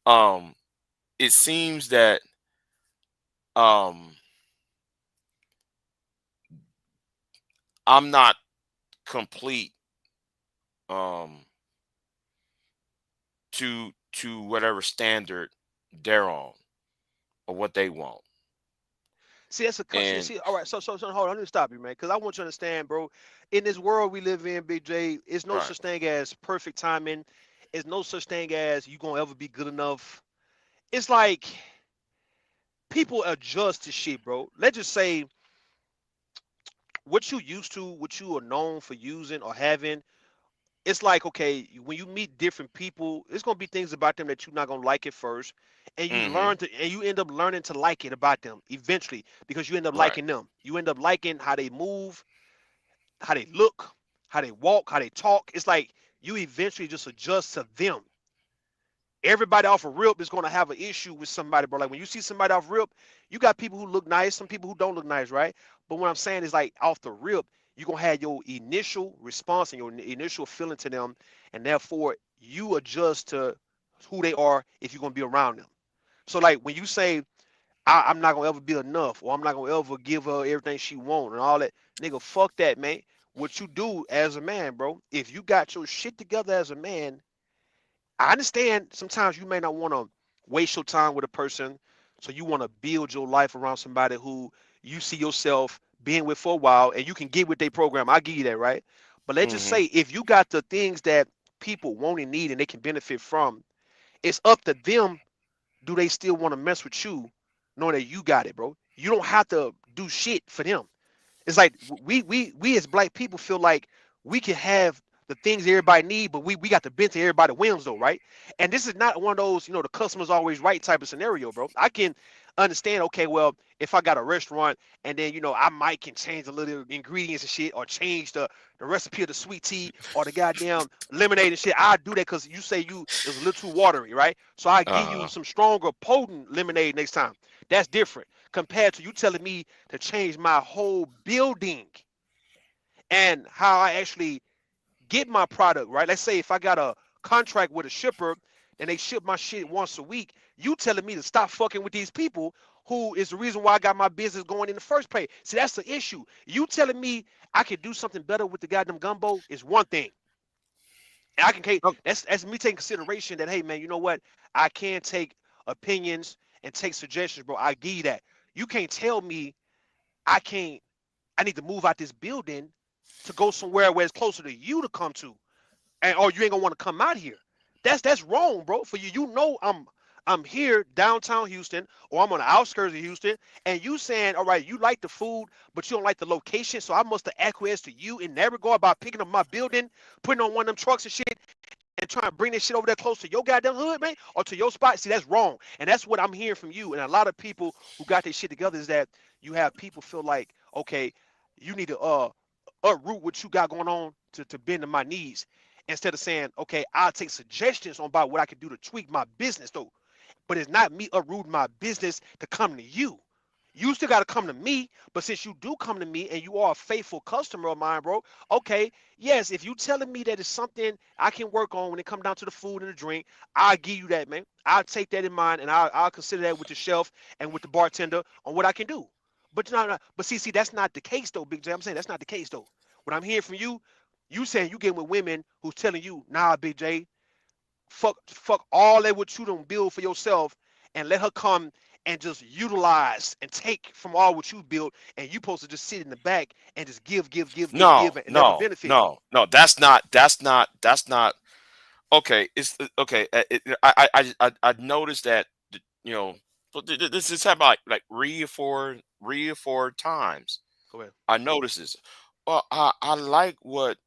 Um, it seems that um I'm not complete um to whatever standard they're on or what they want. See, that's a And see. All right. So hold on. Let me stop you, man, because I want you to understand, bro. In this world we live in, Big J, it's no right. such thing as perfect timing. It's no such thing as you gonna ever be good enough. it's like people adjust to shit, bro. Let's just say what you used to, what you are known for using or having. It's like, okay, when you meet different people, it's gonna be things about them that you're not gonna like at first, and Mm-hmm. you end up learning to like it about them eventually because you end up Right. liking them. You end up liking how they move, how they look, how they walk, how they talk. It's like you eventually just adjust to them. Everybody off a rip is gonna have an issue with somebody, bro. Like when you see somebody off rip, you got people who look nice, some people who don't look nice, right? But what I'm saying is like off the rip, you're gonna have your initial response and your initial feeling to them, and therefore you adjust to who they are if you're gonna be around them. So like when you say I'm not gonna ever be enough, or I'm not gonna ever give her everything she want and all that, nigga, fuck that, man. What you do as a man, bro, if you got your shit together as a man, I understand sometimes you may not want to waste your time with a person, so you want to build your life around somebody who you see yourself being with for a while, and you can get with their program. I give you that, right? But let's just Mm-hmm. say if you got the things that people want and need and they can benefit from, it's up to them. Do they still want to mess with you, knowing that you got it, bro? You don't have to do shit for them. It's like we as black people feel like we can have the things everybody need, but we got the bent to everybody wins though, right? And this is not one of those, the customer's always right type of scenario, bro. I can understand, okay, well, if I got a restaurant and then I might can change a little ingredients and shit, or change the recipe of the sweet tea or the goddamn lemonade and shit. I do that because you say it was a little too watery, right? So I give you Uh-huh. some stronger, potent lemonade next time. That's different compared to you telling me to change my whole building and how I actually get my product, right? Let's say if I got a contract with a shipper and they ship my shit once a week, you telling me to stop fucking with these people who is the reason why I got my business going in the first place. See, that's the issue. You telling me I could do something better with the goddamn gumbo is one thing. And I can take Oh, that's me taking consideration that, hey man, you know what? I can take opinions and take suggestions, bro. I give you that. You can't tell me I can't I need to move out this building to go somewhere where it's closer to you to come to, and or you ain't gonna want to come out here. That's wrong, bro. For you, I'm here downtown Houston, or I'm on the outskirts of Houston, and you saying, all right, you like the food, but you don't like the location, so I must have acquiesced to you in that regard by picking up my building, putting on one of them trucks and shit, and trying to bring this shit over there close to your goddamn hood, man, or to your spot. See, that's wrong, and that's what I'm hearing from you. And a lot of people who got this shit together is that you have people feel like, okay, you need to uproot what you got going on to bend to my needs, instead of saying, okay, I'll take suggestions on about what I can do to tweak my business though. But it's not me uprooting my business to come to you. You still got to come to me, but since you do come to me and you are a faithful customer of mine, bro, okay, yes, if you telling me that it's something I can work on when it come down to the food and the drink, I'll give you that, man. I'll take that in mind and I'll consider that with the shelf and with the bartender on what I can do. But but see, that's not the case though, Big J. I'm saying that's not the case though. What I'm hearing from you, you saying you get with women who's telling you, nah, Big J, fuck all that what you don't build for yourself, and let her come and just utilize and take from all what you built, and you supposed to just sit in the back and just no, give and never no, benefit. no, no. That's not. Okay, it's okay. I noticed that you know, this has happened like three or four times. Go ahead. I noticed this. Well, I like what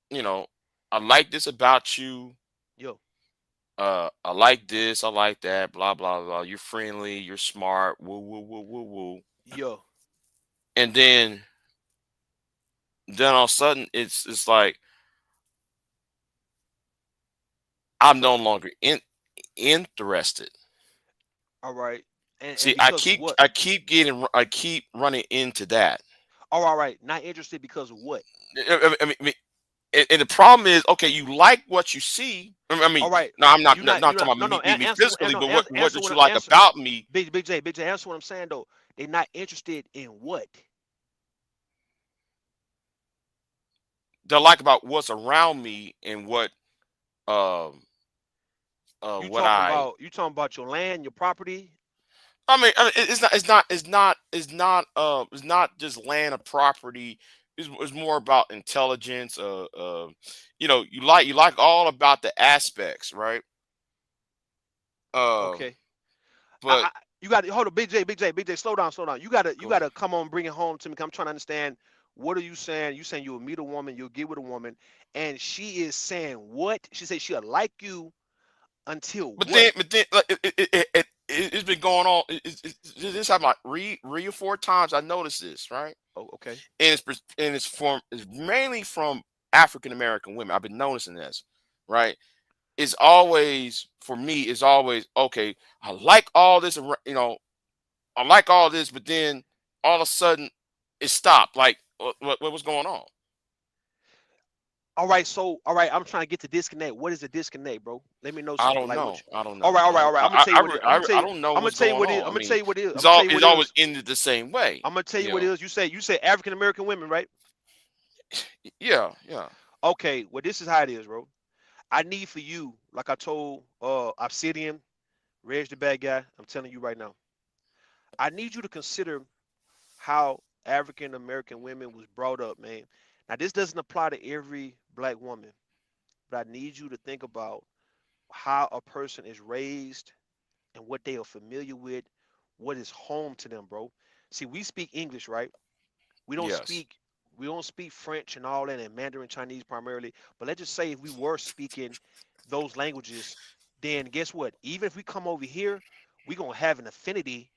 you know. I like this about you. Yo, I like this. I like that. Blah blah blah. You're friendly. You're smart. Woo woo woo woo woo. yo, And then all of a sudden it's like I'm no so longer interested. all right, and See, I because of keep what? I keep getting I keep running into that. Oh, all right, not interested because of what? I mean, and the problem is, okay, you like what you see. I mean, All right, no, I'm not you not, not not you talking not about no no me answer physically, no but what answer did what you like answer about me Big J, answer what I'm saying though. They're not interested in what? that I like about what's around me and um You what talking I about your land, your property? I mean, it's not just land or property. It's more about intelligence. You like all about the aspects, right? Um, Okay. But You got to hold on, BJ, slow down, slow down. You gotta come on, bring it home to me. 'Cause I'm trying to understand. What are you saying? You saying you'll meet a woman, you'll get with a woman, and she is saying what? She said she'll like you until what? then like, it's been going on. This happened like three or four times. I noticed this, right? Oh, okay. And it's mainly from African American women. I've been noticing this, right? It's always for me. It's always okay. I like all this, I like all this, but then all of a sudden it stopped. Like what was going on? All right, so all right, I'm trying to get the disconnect. What is the disconnect, bro? Let me know I something. don't Like what know. you, I don't all know. right, all right, all right. I'm gonna tell you what it is. I don't know I'm gonna what's tell you going what it is. on. I'm I gonna tell mean, you what it is. I'm gonna tell you what it's it always is. ended the same way. I'm gonna tell you You what it know. is. You say African American women, right? Yeah, yeah. Okay, well this is how it is, bro. I need for you, like I told Obsidian, Reg the bad guy. I'm telling you right now. I need you to consider how African American women was brought up, man. Now this doesn't apply to every black woman, but I need you to think about how a person is raised and what they are familiar with, what is home to them, bro. See, we speak English, right? We don't Yes. speak we don't speak French and all that and Mandarin Chinese primarily. But let's just say if we were speaking those languages, then guess what? Even if we come over here, we're gonna have an affinity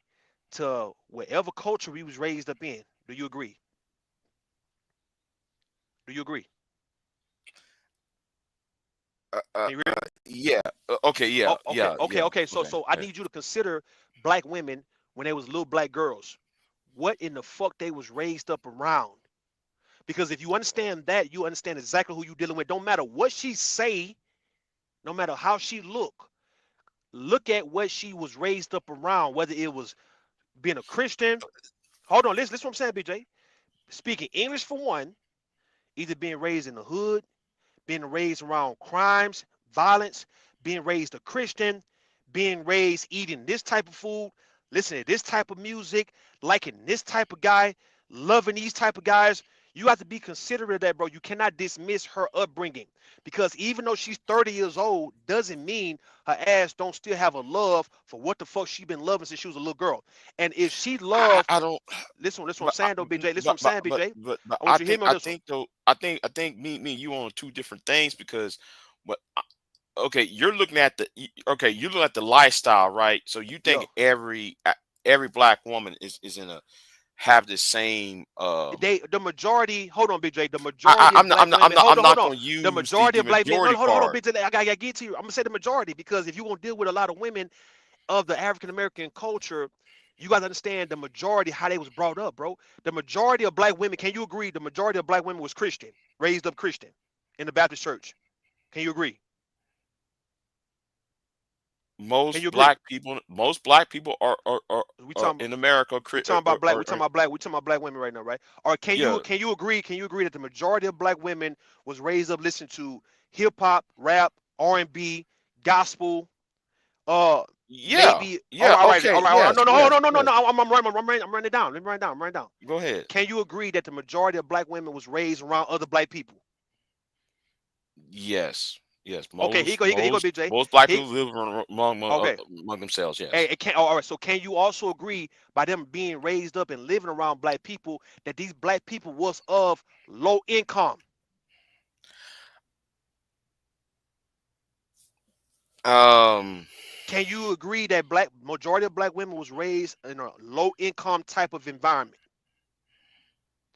to whatever culture we was raised up in. Do you agree? Do you agree? Uh, uh, Can you hear me? yeah. Okay. Oh, Yeah. okay, Yeah. okay, Yeah. okay. So Okay. so I need you to consider black women when they was little black girls. What in the fuck they was raised up around? Because if you understand that, you understand exactly who you dealing with. Don't matter what she say, no matter how she look at what she was raised up around, whether it was being a Christian. Hold on, listen what I'm saying, BJ. Speaking English for one, either being raised in the hood, being raised around crimes, violence, being raised a Christian, being raised eating this type of food, listening to this type of music, liking this type of guy, loving these type of guys. You have to be considerate of that, bro. You cannot dismiss her upbringing because even though she's 30 years old, doesn't mean her ass don't still have a love for what the fuck she been loving since she was a little girl. And if she I, love, I don't. listen, listen what I'm But saying though, BJ. Listen what I'm saying, BJ. I want you to hear me on I this one. think though I think me and you on two different things because what okay you're looking at the lifestyle, right? So you Yeah. think every black woman is in a have the same The majority, hold on, BJ. The majority of black women, I'm hold not on. going to The use majority the of black men, no, majority hold on, part. BJ. I gotta get to you. I'm gonna say the majority because if you're gonna deal with a lot of women of the African American culture, you gotta understand the majority how they was brought up, bro. The majority of black women, can you agree? The majority of black women was Christian, raised up Christian in the Baptist church. Can you agree? Can you agree? Most black people We are talking in America we talking about black. We talking are about black. We talking about black women right now, right? Or yeah. can you agree? Can you agree that the majority of black women was raised up listening to hip hop, rap, R&B, gospel? Uh, Yeah. maybe. Yeah. All Okay. right, all right. Yes. No, no, Yes. no, no, no, Yes. no. I'm running it down. Let me run it down. I'm running it down. Go ahead. Can you agree that the majority of black women was raised around other black people? Yes. Yes. Okay, here go, BJ. Most black He, people live okay. among themselves. Hey, Yes. it can all right. So can you also agree by them being raised up and living around black people that these black people was of low income? Um. Can you agree that black majority of black women was raised in a low income type of environment?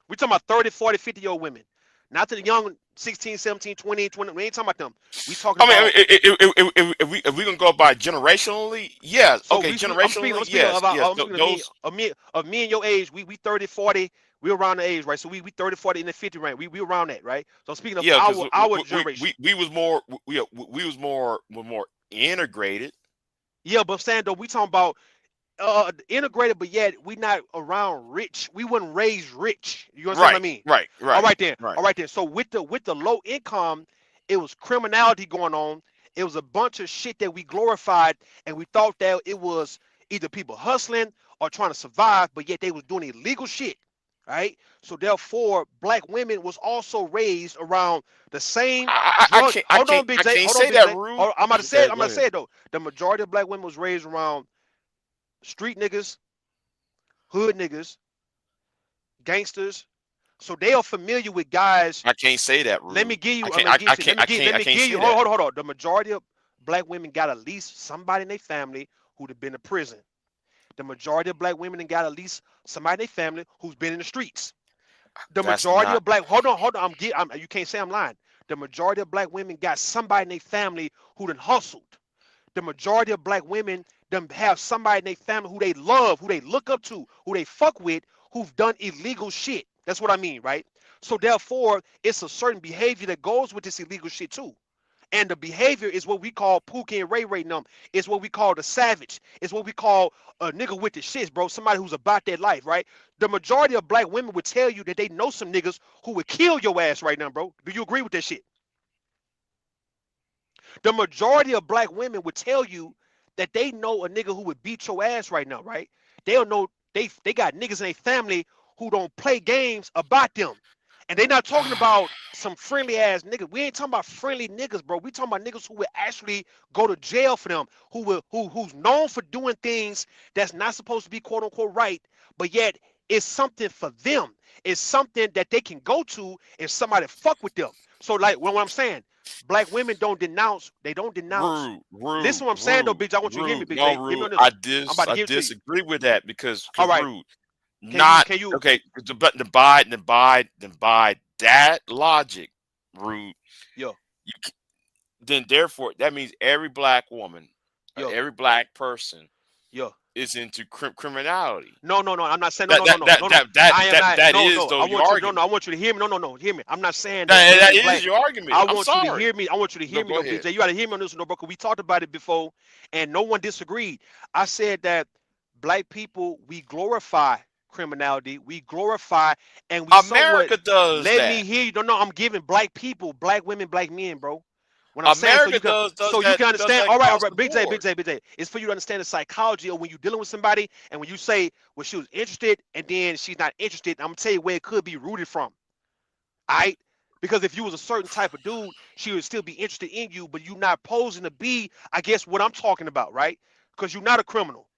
We're talking about 30, 40, 50-year-old women. Not to the young 16, 17, 20, 20. We ain't talking about them. We talking I mean, about if we gonna go by generationally, yes. so Okay, I'm generationally, speaking yes, about yes. I'm speaking Those, of me and your age. We 30, 40. We around the age, right? So we 30, 40 in the 50 range. We around that, right? So I'm speaking of yeah, because our generation. we was more were more integrated. Yeah, but I'm saying though, we talking about integrated, but yet we not around rich. We wasn't raised rich. You understand what I Right, mean? right, All right, right then. right. All right then. So with the low income, it was criminality going on. It was a bunch of shit that we glorified, and we thought that it was either people hustling or trying to survive, but yet they was doing illegal shit. Right. So therefore, black women was also raised around the same drug. Hold on, I BJ. can't Hold on, say that BJ. rude. Hold on, I'm about to say it. Okay, I'm go about to ahead. say it though. The majority of black women was raised around street niggas, hood niggas, gangsters. So they are familiar with guys. I can't say that, Rude. Let me give you. I I'm can't. gonna give you. I can't give say you. that. Hold on. The majority of black women got at least somebody in their family who'd have been to prison. The majority of black women got at least somebody in their family who's been in the streets. The That's majority not. of black. Hold on. You can't say I'm lying. The majority of black women got somebody in their family who done hustled. The majority of black women them have somebody in their family who they love, who they look up to, who they fuck with, who've done illegal shit. That's what I mean, right? So therefore, it's a certain behavior that goes with this illegal shit too. And the behavior is what we call Pookie and Ray Ray numb. It's what we call the savage. It's what we call a nigga with the shits, bro. Somebody who's about that life, right? The majority of black women would tell you that they know some niggas who would kill your ass right now, bro. Do you agree with that shit? The majority of black women would tell you that they know a nigga who would beat your ass right now, right? They'll know they got niggas in their family who don't play games about them. And they not talking about some friendly ass niggas. We ain't talking about friendly niggas, bro. We talking about niggas who will actually go to jail for them, who's known for doing things that's not supposed to be quote unquote right, but yet it's something for them. It's something that they can go to if somebody fuck with them. So like what I'm saying, black women don't denounce. They don't denounce. Rude, Listen, what I'm saying though, Big J. I want you to hear me, Big J. No, Hear me Rude. on this one. I'm about to I give it to you. disagree with that because All right. Rude. Can you Okay, but to buy that logic, Rude. Yeah. Then therefore that means every black woman, Yeah. every black person, Yeah. is into criminality. No. I'm not saying That is your argument. I want you to hear me. No. Hear me. I'm not saying that is your argument. I want you to hear me. I want you to hear me, go though, ahead. BJ. You got to hear me on this one, no, bro. We talked about it before, and no one disagreed. I said that black people, we glorify criminality, we glorify, and we America does let that. me hear you. No, I'm giving black people, black women, black men, bro. When I'm America saying does so that, you can understand. does All right, across the Big J. board. It's for you to understand the psychology of when you're dealing with somebody, and when you say, well, she was interested, and then she's not interested. I'm gonna tell you where it could be rooted from. All right. Because if you was a certain type of dude, she would still be interested in you, but you're not posing to be, I guess, what I'm talking about, right? Because you're not a criminal.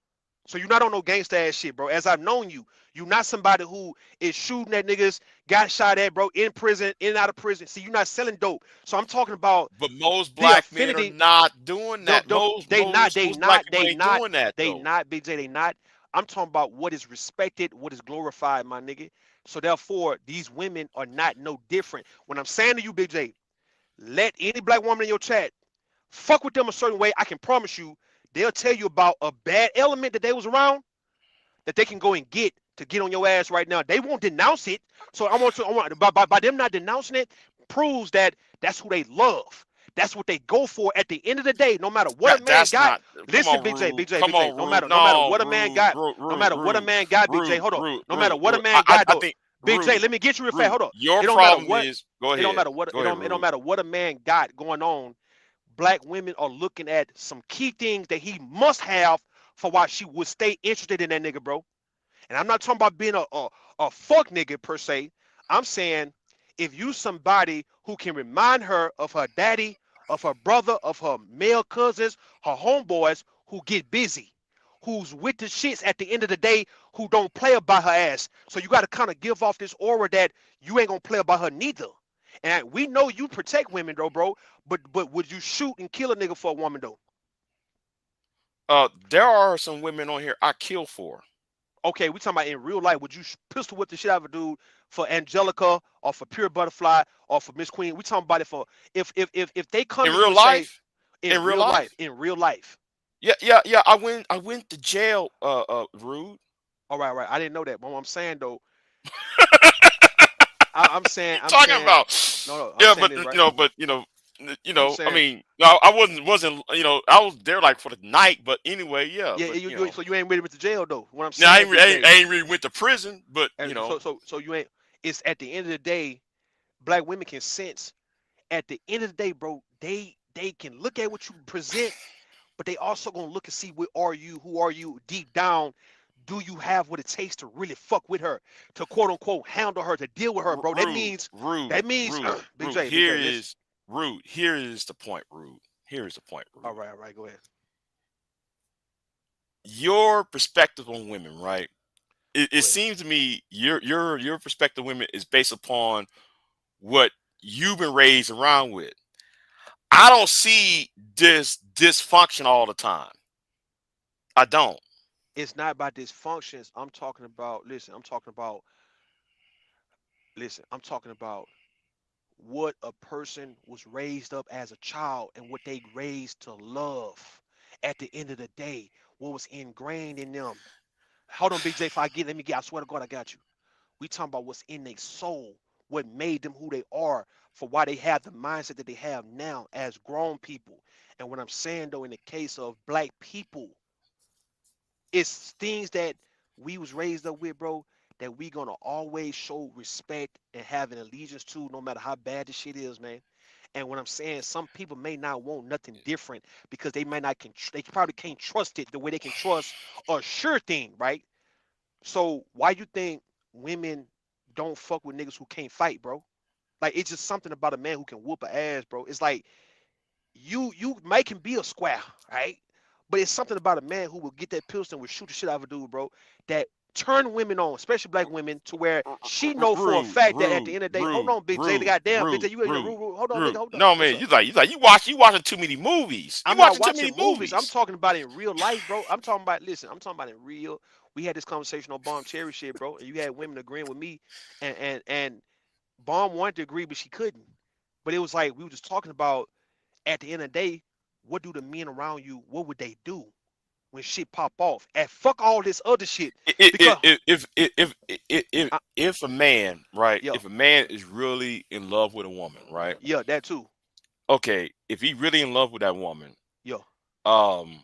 So you're not on no gangsta ass shit, bro. As I've known you, you're not somebody who is shooting at niggas, got shot at, bro, in prison, in and out of prison. See, you're not selling dope. So I'm talking about. But most black men are not doing that. They not, doing that. They not, Big J, they not. I'm talking about what is respected, what is glorified, my nigga. So therefore, these women are not no different. When I'm saying to you, Big J, let any black woman in your chat fuck with them a certain way. I can promise you, they'll tell you about a bad element that they was around that they can go and get to get on your ass right now. They won't denounce it. So I want by them not denouncing it proves that that's who they love. That's what they go for at the end of the day. No matter what a man got. Listen, Big J. No matter what a man got. No matter what a man got, Big J. Hold on. No matter what a man got, though. Big J, let me get you real fast. Hold on. Your problem is, go ahead. It don't matter what. It don't matter what a man got going on. Black women are looking at some key things that he must have for why she would stay interested in that nigga, bro. And I'm not talking about being a fuck nigga per se. I'm saying if you somebody who can remind her of her daddy, of her brother, of her male cousins, her homeboys who get busy, who's with the shits at the end of the day, who don't play about her ass. So you got to kind of give off this aura that you ain't gonna play about her neither. And we know you protect women though, bro. But would you shoot and kill a nigga for a woman though? There are some women on here I kill for. Okay, we talking about in real life. Would you pistol whip the shit out of a dude for Angelica or for Pure Butterfly or for Miss Queen? We talking about it for if they come in to real you life. Say, in real life. In real life. Yeah. I went to jail. Rude. All right. I didn't know that. But what I'm saying though. I'm saying. No. Yeah, but right. I mean, I wasn't. I was there like for the night, but anyway, yeah. Yeah. But, so you ain't really went to jail though. What I'm saying. I ain't really went to prison, but So you ain't. It's at the end of the day, black women can sense. At the end of the day, bro, they can look at what you present, but they also gonna look and see who are you deep down. Do you have what it takes to really fuck with her, to quote unquote handle her, to deal with her, bro? That means Big J. Here is the point, Rude. Here is the point, Rude. All right, go ahead. your perspective on women, right? It Go ahead. seems to me your perspective on women is based upon what you've been raised around with. I don't see this dysfunction all the time. I don't. It's not about dysfunctions. I'm talking about, I'm talking about what a person was raised up as a child and what they raised to love at the end of the day, what was ingrained in them. Hold on, Big J, if I get, let me get, I swear to God, I got you. We talking about what's in their soul, what made them who they are, for why they have the mindset that they have now as grown people. And what I'm saying though, in the case of black people, it's things that we was raised up with, bro, that we gonna always show respect and have an allegiance to, no matter how bad the shit is, man. And what I'm saying, some people may not want nothing different because they might not they probably can't trust it the way they can trust a sure thing, right? So why you think women don't fuck with niggas who can't fight, bro? Like it's just something about a man who can whoop a ass, bro. It's like you make him be a square, right? But it's something about a man who will get that pistol and will shoot the shit out of a dude, bro. That turn women on, especially black women, to where she know for a Rude, fact that at the rude, end of the day, hold rude, on, Big J, the rude, goddamn Big J, rude, you in your rude, rude, hold on, nigga, rude. hold on. No What's man, up? you watching too many movies. You I'm not watching too watching many movies. I'm movies. talking about in real life, bro. I'm talking about, listen, I'm talking about in real. We had this conversation on Bomb Cherry shit, bro, and you had women agreeing with me, and Bomb wanted to agree, but she couldn't. But it was like we were just talking about at the end of the day, what do the men around you, what would they do when shit pop off? And fuck all this other shit. Because I, If a man, right, yo, if a man is really in love with a woman, right? yeah, that too. Okay, if he really in love with that woman, Yo. um,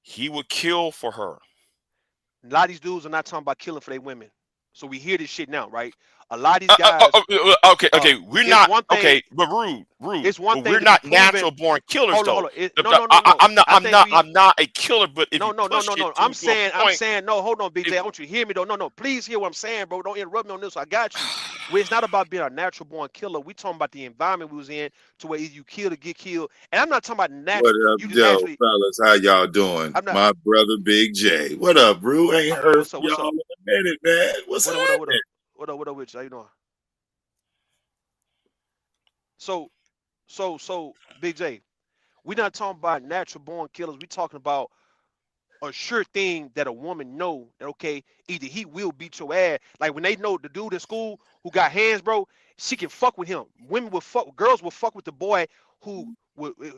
he would kill for her. A lot of these dudes are not talking about killing for their women. So we hear this shit now, right? A lot of these guys, Okay, okay, we're it's not one thing, okay, but rude. it's one But thing we're to be not proven. natural born killers, Hold though. on. No, no, no, no. I think we I'm not a killer. But if no, you no, no, push no, it no. I'm to a saying, point, no, hold on, Big it, J. I want you to hear me though. No, no, please hear what I'm saying, bro. Don't interrupt me on this. I got you. Where it's not about being a natural born killer. We talking about the environment we was in to where either you kill or get killed. And I'm not talking about What natural. up, You just Joe, naturally. fellas? How y'all doing? I'm not. My brother Big J. What up, Brew? Ain't heard What's from up? What's y'all up? in a minute, man. What's What up? What up? What happening? up? What up? With you? How you doing? So, so, Big J. We're not talking about natural born killers. We talking about a sure thing that a woman know that, okay, either he will beat your ass. Like when they know the dude in school who got hands, bro, she can fuck with him. Women will fuck, girls will fuck with the boy who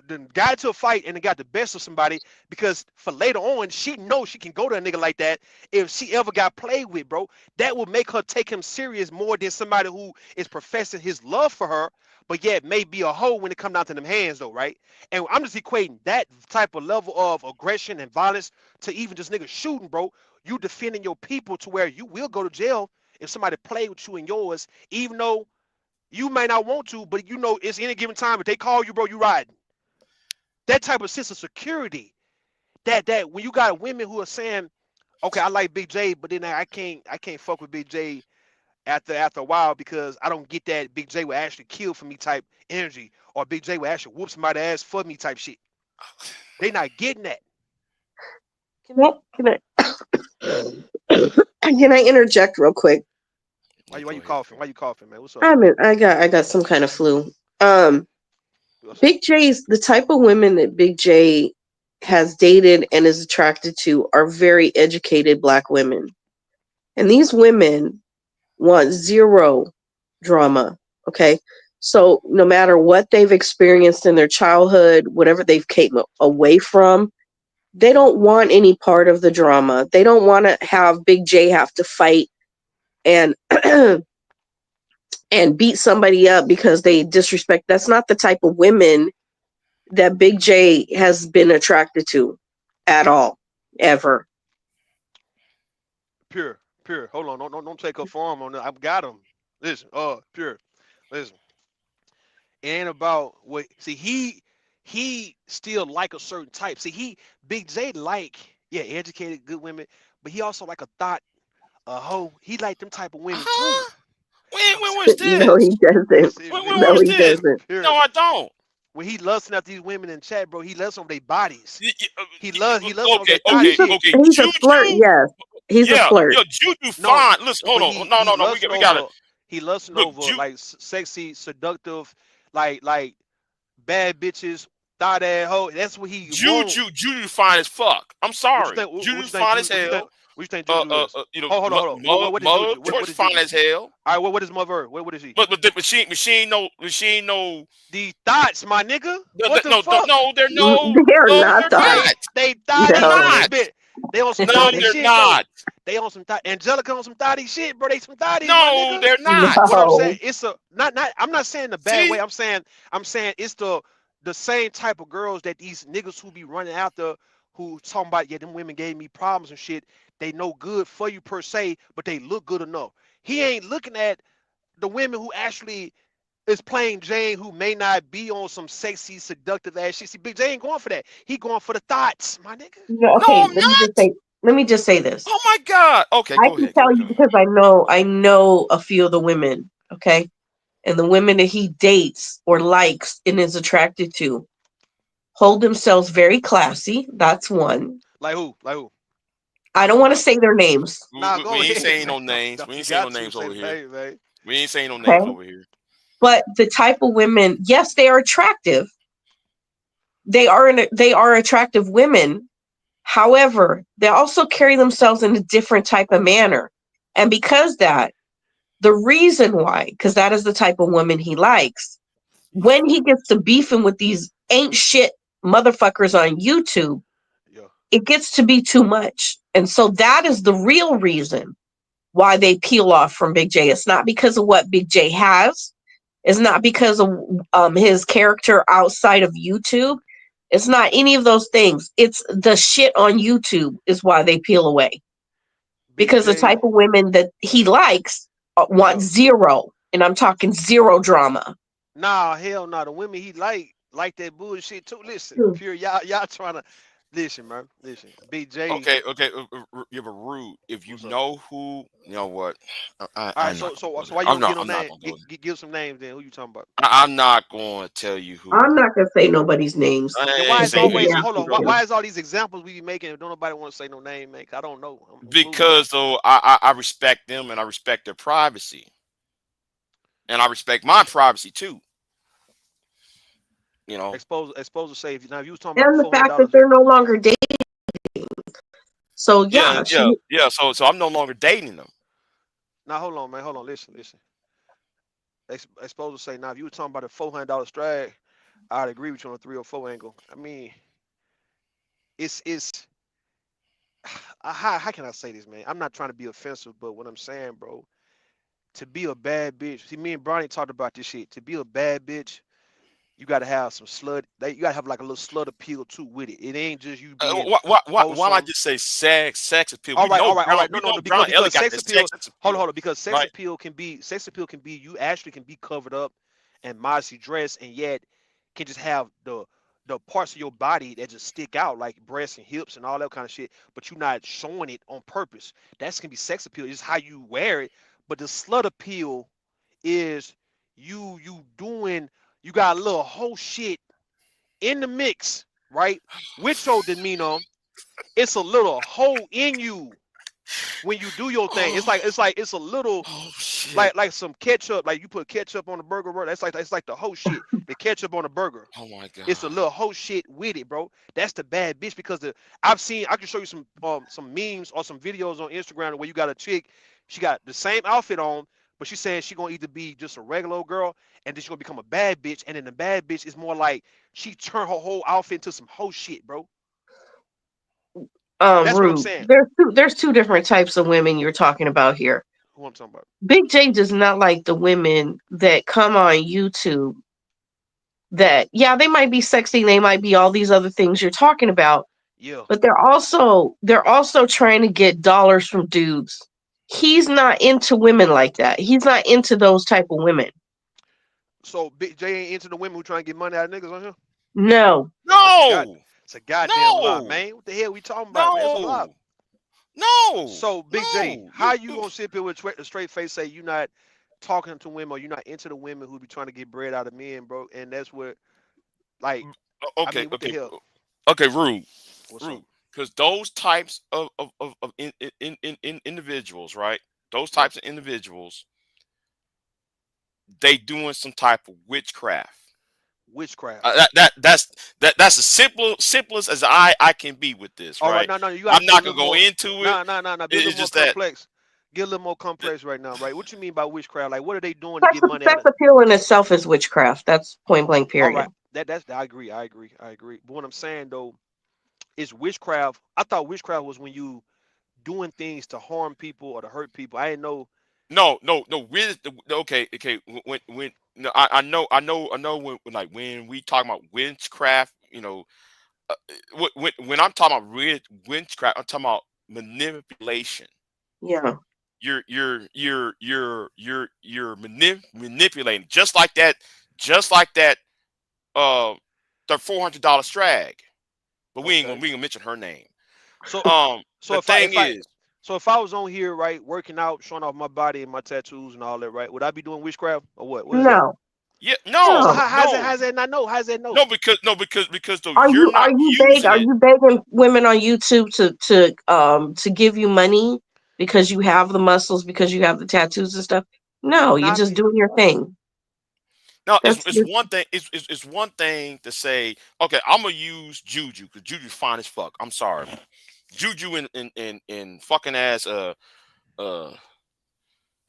then got into a fight and then got the best of somebody, because for later on she knows she can go to a nigga like that if she ever got played with, bro. That will make her take him serious more than somebody who is professing his love for her, but yet may be a hoe when it come down to them hands though, right? And I'm just equating that type of level of aggression and violence to even just niggas shooting, bro. You defending your people to where you will go to jail if somebody play with you and yours, even though you may not want to, but you know it's any given time. If they call you, bro, you riding. That type of sense of security. That when you got women who are saying, okay, I like Big J, but then I can't fuck with Big J after a while because I don't get that Big J will actually kill for me type energy, or Big J will actually whoop somebody's ass for me type shit. They not getting that. Can I interject real quick? Why yeah, you why go you ahead, coughing? Why you coughing, man? What's up? I got some kind of flu. Um, What's up? Big J's the type of women that Big J has dated and is attracted to are very educated black women. And these women want zero drama. Okay. So no matter what they've experienced in their childhood, whatever they've came away from, they don't want any part of the drama. They don't want to have Big J have to fight and and beat somebody up because they disrespect. That's not the type of women that Big J has been attracted to at all, ever. Pure, pure. Hold on, don't take her form on that. I've got him. Listen, pure. Listen, it ain't about what. See, he still like a certain type. See, Big J like, yeah, educated, good women, but he also like a thought, a hoe. He like them type of women too. huh? When was No, this? he doesn't. See, When No, was he this? doesn't. No, pure. I don't. when he lusting at these women in chat, bro, he lusts over their bodies. He Okay, lusts over their okay, thigh shit. okay. He's a flirt, Juju, yes. He's a yeah, flirt. yeah, Juju No, fine. Listen, hold but on. No, no, no. We gotta he lusting look. over like sexy, seductive, like bad bitches, thought ass hoe. That's what he want. Juju fine as fuck. I'm sorry. What you Juju think? fine as hell. What you think Juju is? You know, Hold on. What is Juju? George is fine Juju? as hell. All right, what is mother? What is he? But she ain't no. The thoughts, my nigga. No, What the fuck? they're They're not not. They They're thoughty not. shit. They on some No, thoughty they're shit. not. They on some Angelica on some thotty shit, bro. They some thotties, No, my nigga. they're not. What I'm No. saying, it's a not. I'm not saying the bad See? way. I'm saying it's the same type of girls that these niggas who be running after, who talking about, yeah, them women gave me problems and shit. They no good for you per se, but they look good enough. He ain't looking at the women who actually is plain Jane, who may not be on some sexy, seductive ass shit. See, Big J ain't going for that. He going for the thoughts, my nigga. No, No, okay, I'm not. let me just say this. Oh my God. Okay, I go can ahead. tell you because I know a few of the women, okay? And the women that he dates or likes and is attracted to hold themselves very classy. That's one. Like who? I don't want to say their names. Nah, We go ain't ahead. saying no Man. names. No, We you ain't saying no got to names say over the here. name, man. We ain't saying no Okay. names over here. But the type of women, yes, they are attractive. They are attractive women. However, they also carry themselves in a different type of manner. And because the reason why, because that is the type of woman he likes, when he gets to beefing with these ain't shit motherfuckers on YouTube, Yeah. it gets to be too much. And so that is the real reason why they peel off from Big J. It's not because of what Big J has. It's not because of his character outside of YouTube. It's not any of those things. It's the shit on YouTube is why they peel away. Big Because the J, type of women that he likes want yeah. zero. And I'm talking zero drama. Nah, hell nah. The women he like that bullshit too. Listen, Hmm. pure y'all trying to listen, man. Listen, Big J. Okay. You have a rude. If you What's up? know who, you know what? All I'm right, not so gonna go why there. you don't get no I'm not name? gonna go there. Give some names then. Who you talking about? I'm not going to tell you who. I'm not gonna say nobody's names. I Then ain't why Because is saying they always be names. hold on? asking to. Why is all these examples we be making and don't nobody want to say no name, man? 'Cause I don't know. I'm moving. Because though I respect them and I respect their privacy, and I respect my privacy too. You know. Exposed to say if you was talking about And the the fact that $400. they're no longer dating. So yeah, Yeah. So I'm no longer dating them. Now hold on, man. Hold on. Listen. Exposed to say now if you were talking about a $400 strag, I'd agree with you on a 304 angle. I mean, it's how can I say this, man? I'm not trying to be offensive, but what I'm saying, bro, to be a bad bitch. See, me and Bronny talked about this shit. To be a bad bitch, you gotta have some slut. You gotta have like a little slut appeal too with it. It ain't just you being Why not wholesome. just say sex appeal? All We know right. we No, know because Brown Ellie got sex that appeal. sex Hold appeal. on. Because Right. sex appeal can be you actually can be covered up and modestly dressed, and yet can just have the parts of your body that just stick out, like breasts and hips and all that kind of shit. But you're not showing it on purpose. That's gonna be sex appeal. It's how you wear it. But the slut appeal is you doing. You got a little whole shit in the mix, right? With your demeanor, it's a little hole in you when you do your thing. It's it's a little Oh shit. like some ketchup. Like you put ketchup on the burger, bro. That's like the whole shit. The ketchup on the burger. Oh my god. It's a little whole shit with it, bro. That's the bad bitch because I can show you some memes or some videos on Instagram where you got a chick, she got the same outfit on, but she's saying she gonna either be just a regular old girl and then she's gonna become a bad bitch, and then the bad bitch is more like she turned her whole outfit into some whole shit, bro. That's what I'm Rude. saying. There's two different types of women you're talking about here. Who I'm talking about? Big J does not like the women that come on YouTube that, yeah, they might be sexy, they might be all these other things you're talking about, Yeah. but they're also trying to get dollars from dudes. He's not into women like that. He's not into those type of women. So Big J ain't into the women who trying to get money out of niggas on here? No. No. It's a goddamn lie, No. man. What the hell we talking about, man? It's a lie. No. So Big J, No. how you gonna sit here with a straight face say you not talking to women or you not into the women who be trying to get bread out of men, bro? And that's what Like, I Okay, mean, what the okay, hell? okay, rude, What's up? because those types of individuals, right? Those Yep. types of individuals, they doing some type of witchcraft. Witchcraft. That's that's the simplest as I can be with this, All right, right? no, you I'm gotta be a not gonna little go more. into it. Nah. Be a little It's more just that complex. Get a little more complex right now, right? What you mean by witchcraft? Like, what are they doing to Sex, get money out sex of? appeal in itself is witchcraft. That's point blank. All Period. right, that's I agree. But what I'm saying though is witchcraft. I thought witchcraft was when you doing things to harm people or to hurt people. I didn't know. no. Okay. When no, I know when like when we talk about witchcraft, uh, when I'm talking about witchcraft, I'm talking about manipulation. Yeah. Manipulating just like that uh the $400 strag, but Okay. we ain't gonna mention her name. So so The thing is, if I was on here, right, working out, showing off my body and my tattoos and all that, right, would I be doing witchcraft or what? What is that? No. yeah, So No. how's that not know? How's that know? because though Are you're you not are using it. you begging women on YouTube to give you money because you have the muscles, because you have the tattoos and stuff? No, you're Nah, I just mean, doing your thing. No, That's it's one thing. It's one thing to say, okay, I'm gonna use Juju because Juju's fine as fuck. I'm sorry, Juju in fucking ass.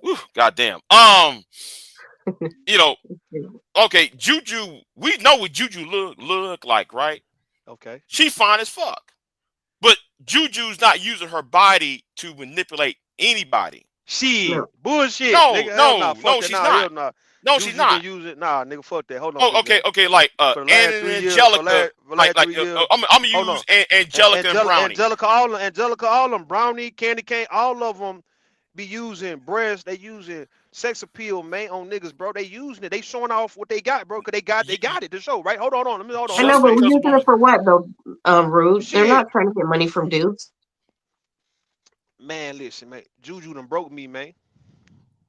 Whew, goddamn. You know, okay, Juju. We know what Juju look like, right? okay. She fine as fuck, but Juju's not using her body to manipulate anybody. Shit, no. bullshit, nigga. Hell nah, fuck No, that. she's Nah, hell not. nah. No, she's Juju been not. using. Nah, nigga, fuck that. Hold on, Oh, Big J. okay, like For the Anna last and 3 years, Angelica, last 3 years. I'm gonna Hold on. use Angelica and Brownie. Angelica, all them, Brownie, Candy Cane, all of them be using breasts. They using sex appeal, man, on niggas, bro. They using it. They showing off what they got, bro. Cause they got it to show, right? Hold on. Let me hold on. I Let me know, Just but say, we're because using it woman, for what though? Rude. They're shit, not trying to get money from dudes. man. Listen, man. Juju done broke me, man.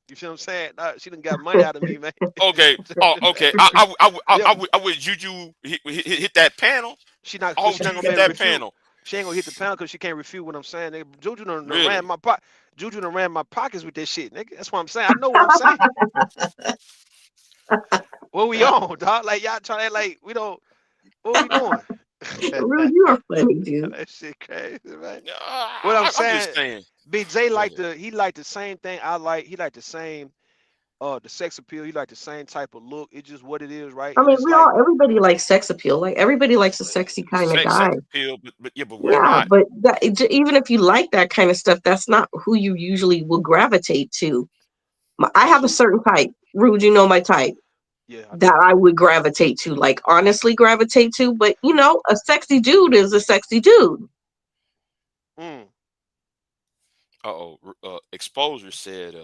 You see what I'm saying? Nah, she done got money out of me, man. okay, okay, I would Juju hit that panel. She not, I cause would she not Juju gonna be hit able to that refute. panel. She ain't gonna hit the panel because she can't refute what I'm saying. Nigga. Really? Juju done ran my pockets with that shit, nigga. That's what I'm saying. I know what I'm saying. What we on, dog? Like y'all trying to like we don't. What we doing? Rude, you are funny, dude. That shit crazy, man. What I'm I'm just saying, saying. Big J Go like ahead. he like the same thing I like. He like the same the sex appeal. He like the same type of look. It's just what it is, right? I And mean, it's like everybody likes sex appeal. Like everybody likes a sexy kind of guy. Sex appeal, but yeah, but we're Yeah, not. but even if you like that kind of stuff, that's not who you usually will gravitate to. I that's have a who. certain type. Rude, you know my type Yeah, I that do. I would gravitate to, like honestly gravitate to. But a sexy dude is a sexy dude. Mm. Exposure said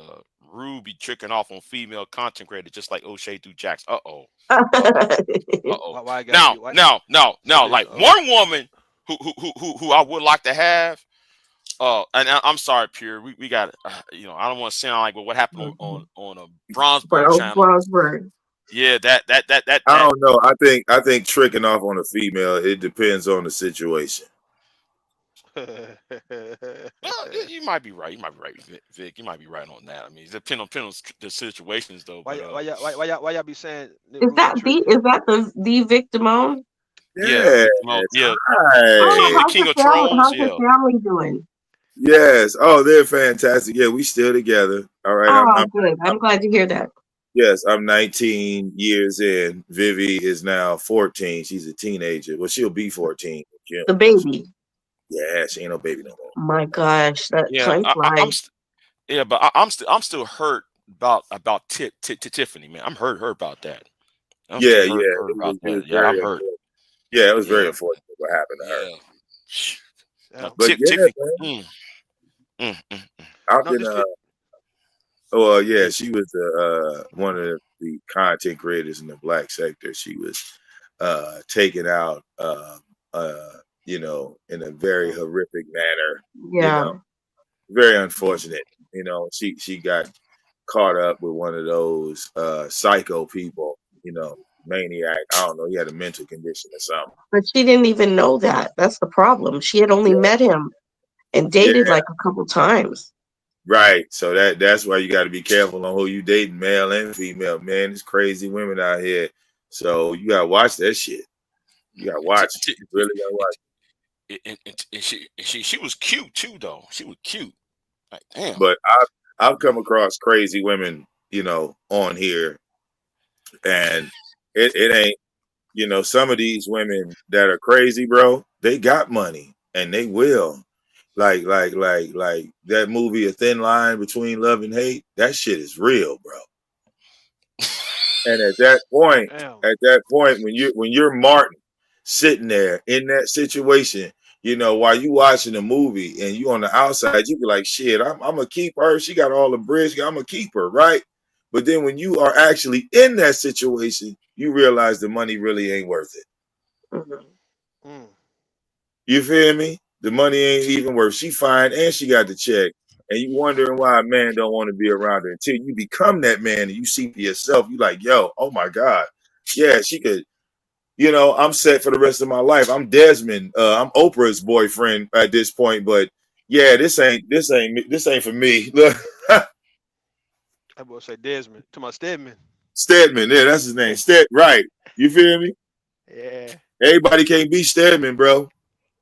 Ruby tricking off on female content creators just like O'Shea do Jax. Uh oh. Why I gotta be? Why? What is? Like one woman who I would like to have. And I'm sorry, Pure. We got I don't want to sound like what happened on a Bronzeberg channel. Brownsburg. Yeah, I that. don't know. I think tricking off on a female, it depends on the situation. Well, you might be right. You might be right, Vic. You might be right on that. I mean, it depends on the situations, though. But why y'all be saying Is Ruby that trick? the victimone? yeah, Yeah, yeah, Oh, right. the king of trolls. how's your Yeah. family doing? Yes. Oh, they're fantastic. Yeah, we still together. All right. Oh, good. I'm glad to hear that. Yes, I'm 19 years in. Vivi is now 14. She's a teenager. Well, she'll be 14 in June. The baby. Yeah, she ain't no baby no more. My gosh, that Yeah, time flies. but I'm still hurt about Tiffany, man. I'm hurt about that. I'm Yeah, still yeah. hurt about It was that. Yeah, very I'm hurt. unfortunate. Yeah, it was very Yeah, unfortunate what happened to her. yeah. Now, Yeah. But yeah, Tiffany. man, Mm, mm. I've No, been just fit. yeah, she was one of the content creators in the black sector. She was taken out in a very horrific manner, Yeah. very unfortunate. She got caught up with one of those psycho people, maniac. I don't know. He had a mental condition or something. But she didn't even know that. That's the problem. She had only met him and Yeah, dated like a couple times. right. So that's why you got to be careful on who you dating, male and female. Man, there's crazy women out here. So you gotta watch that shit. You gotta watch it. You really gotta watch And she was cute too, though. She was cute. Like, damn. But I've come across crazy women, you know, on here, and it ain't, you know, some of these women that are crazy, bro, they got money and they will. Like that movie A Thin Line Between Love and Hate, that shit is real, bro. And at that point, when you're Martin sitting there in that situation, you know, while you watching the movie and you on the outside, you be like, shit, I'm gonna keep her. She got all the bridge. I'm gonna keep her, right? But then when you are actually in that situation, you realize the money really ain't worth it. Mm-hmm. You feel me? The money ain't even worth. She fine and she got the check. And you wondering why a man don't want to be around her until you become that man and you see for yourself. You like, yo, oh my God. Yeah, she could, you know, I'm set for the rest of my life. I'm Desmond. I'm Oprah's boyfriend at this point, but yeah, this ain't for me. Look. I will say Desmond to my Stedman. Stedman, yeah, that's his name. Right. You feel me? Yeah. Everybody can't be Stedman, bro.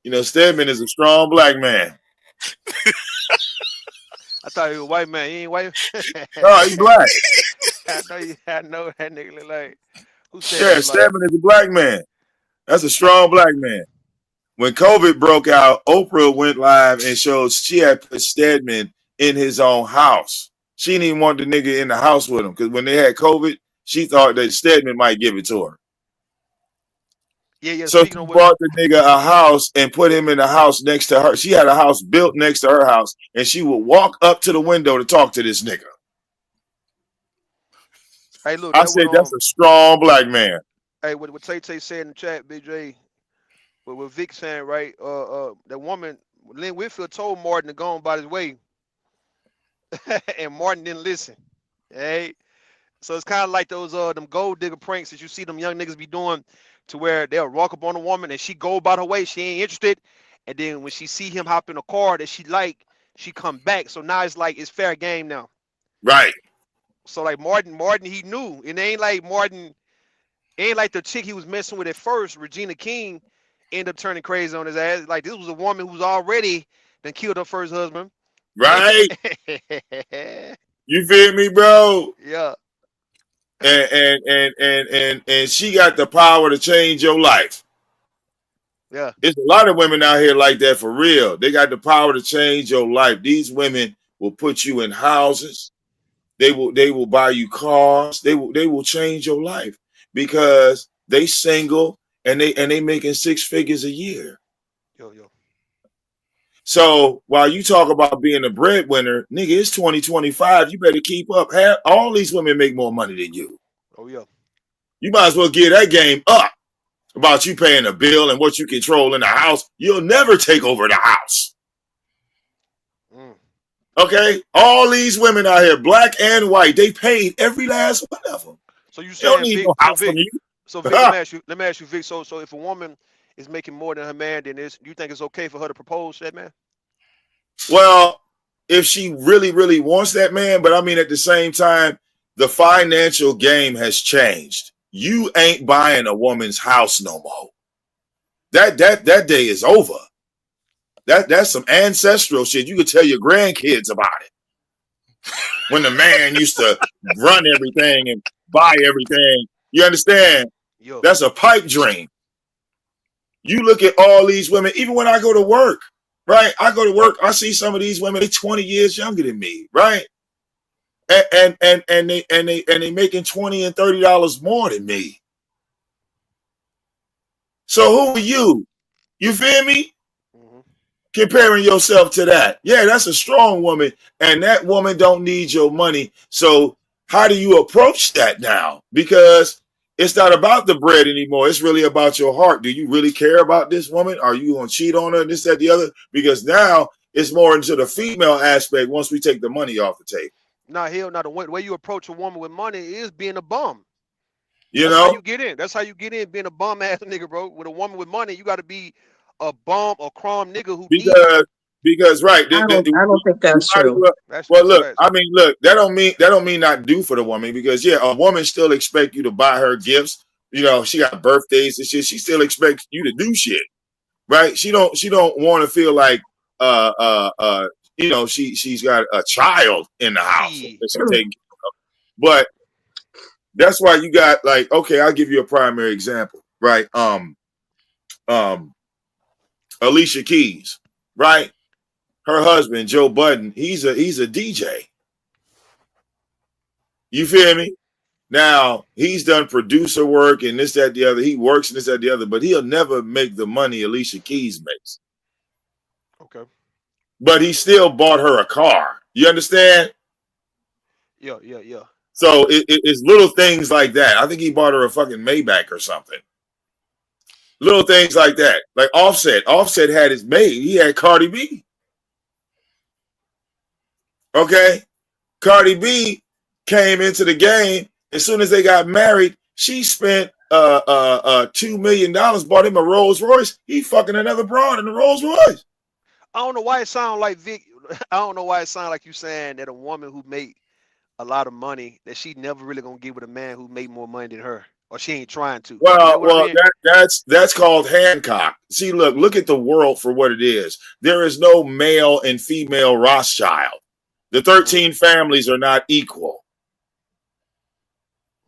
You know, Stedman is a strong black man. I thought he was a white man. He ain't white. Oh, he's black. I know that nigga look like. Who said Yeah, that? Stedman is a black man. That's a strong black man. When COVID broke out, Oprah went live and showed she had put Stedman in his own house. She didn't even want the nigga in the house with him because when they had COVID, she thought that Stedman might give it to her. Yeah. So she bought the nigga a house and put him in the house next to her. She had a house built next to her house, and she would walk up to the window to talk to this nigga. Hey, look, I said that's a strong black man. Hey, what Tay said in the chat, Big J, what Vic saying, right? The woman, Lynn Whitfield told Martin to go on about his way, and Martin didn't listen. Hey, so it's kind of like those them gold digger pranks that you see them young niggas be doing, to where they'll walk up on a woman and she go about her way, she ain't interested, and then when she see him hop in a car that she like, she come back. So now it's like it's fair game now. Right. So like Martin, he knew, and it ain't like Martin. Ain't like the chick he was messing with at first, Regina King, ended up turning crazy on his ass. Like this was a woman who was already then killed her first husband. Right. You feel me, bro? Yeah. And she got the power to change your life. Yeah. There's a lot of women out here like that for real. They got the power to change your life. These women will put you in houses. They will buy you cars. They will change your life because they single and they making 6 figures a year. Yo. So while you talk about being a breadwinner, nigga, it's 2025. You better keep up. All these women make more money than you. Oh yeah. You might as well get that game up about you paying a bill and what you control in the house. You'll never take over the house. Okay? All these women out here, black and white, they paid every last one of them. So you don't saying need Vic, no house from you. So Vic, let me ask you, Vic. So if a woman is making more than her man, then you think it's okay for her to propose to that man? Well, if she really, really wants that man, but I mean at the same time, the financial game has changed. You ain't buying a woman's house no more. That day is over. That's some ancestral shit. You could tell your grandkids about it. When the man used to run everything and buy everything. You understand? Yo. That's a pipe dream. You look at all these women, even when I go to work, right? I go to work, I see some of these women, they 20 years younger than me, right? And they making $20 and $30 more than me. So who are you? You feel me? Comparing yourself to that. Yeah, that's a strong woman, and that woman don't need your money. So how do you approach that now? Because it's not about the bread anymore. It's really about your heart. Do you really care about this woman? Are you going to cheat on her, this, that, the other? Because now it's more into the female aspect once we take the money off the table. Nah, hell, not the way you approach a woman with money is being a bum. You That's how know, you get in. That's how you get in being a bum ass nigga, bro. With a woman with money, you got to be a bum or crumb nigga who need it. because right. I don't think that's might as true. well- That's Well, that's look, facts. I mean, look, that don't mean not do for the woman, because yeah, a woman still expect you to buy her gifts. You know, she got birthdays and shit. She still expects you to do shit, right? She don't want to feel like you know, she's got a child in the house Shit. that she's taking care of. But that's why you got, like, okay, I'll give you a primary example, right? Alicia Keys, right? Her husband, Joe Budden, he's a DJ. You feel me? Now, he's done producer work and this, that, the other. He works and this, that, the other, but he'll never make the money Alicia Keys makes. Okay. But he still bought her a car. You understand? Yeah. So it's little things like that. I think he bought her a fucking Maybach or something. Little things like that. Like Offset. Offset had his maid. He had Cardi B. Okay? Cardi B came into the game. As soon as they got married, she spent $2 million, bought him a Rolls Royce. He fucking another broad in the Rolls Royce. I don't know why it sounds like Vic. I don't know why it sounds like you saying that a woman who made a lot of money, that she never really gonna get with a man who made more money than her, or she ain't trying to. Is that what I'm hearing? That's called Hancock. See, look at the world for what it is. There is no male and female Rothschild. The 13 families are not equal.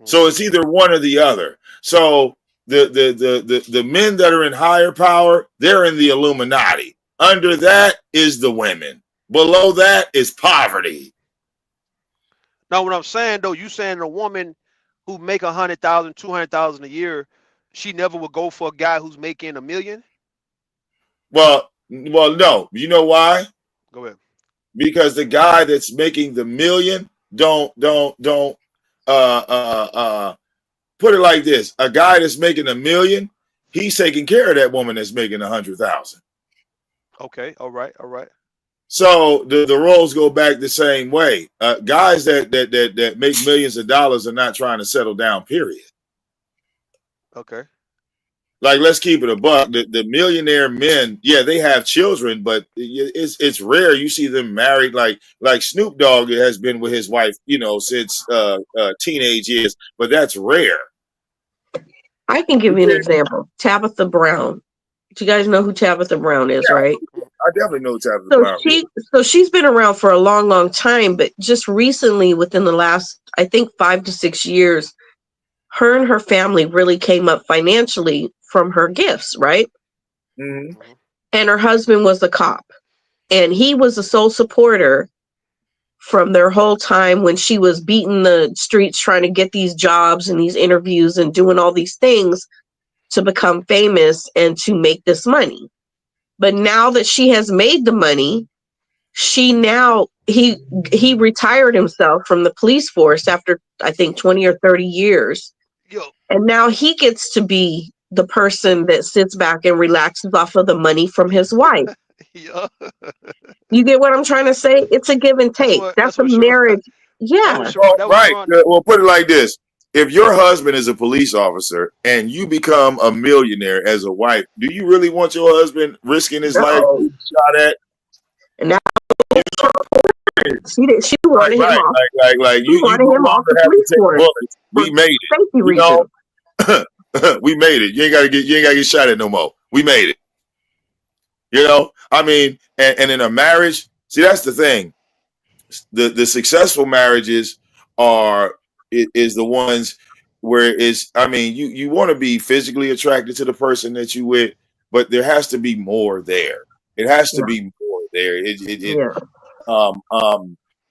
So it's either one or the other. So the men that are in higher power, they're in the Illuminati. Under that is the women. Below that is poverty. Now, what I'm saying though, you saying a woman who make 100,000, 200,000 a year, she never would go for a guy who's making $1 million? Well, no. You know why? Go ahead. Because the guy that's making the $1 million don't put it like this. A guy that's making $1 million, he's taking care of that woman that's making 100,000. Okay. All right. So the roles go back the same way. Guys that make millions of dollars are not trying to settle down, period. Okay. Like, let's keep it a buck. The millionaire men, yeah, they have children, but it's rare you see them married. Like Snoop Dogg has been with his wife, you know, since teenage years, but that's rare. I can give you an example. Tabitha Brown. Do you guys know who Tabitha Brown is, right? I definitely know Tabitha Brown. So she's been around for a long, long time, but just recently, within the last, I think, 5 to 6 years, her and her family really came up financially from her gifts, right? Mm-hmm. And her husband was a cop, and he was a sole supporter from their whole time when she was beating the streets trying to get these jobs and these interviews and doing all these things to become famous and to make this money. But now that she has made the money, he retired himself from the police force after, I think, 20 or 30 years. Yo. And now he gets to be the person that sits back and relaxes off of the money from his wife. Yeah. You get what I'm trying to say? It's a give and take. That's a marriage. Yeah. Right. Well, put it like this. If your husband is a police officer and you become a millionaire as a wife, do you really want your husband risking his life to be shot at? And now she wanted him off. Like you no longer have to take bullets. We made it. You know? We made it. You ain't gotta get shot at no more. We made it. You know, I mean, and in a marriage, see, that's the thing. The successful marriages is the ones where you want to be physically attracted to the person that you with, but there has to be more there. It has to be more there.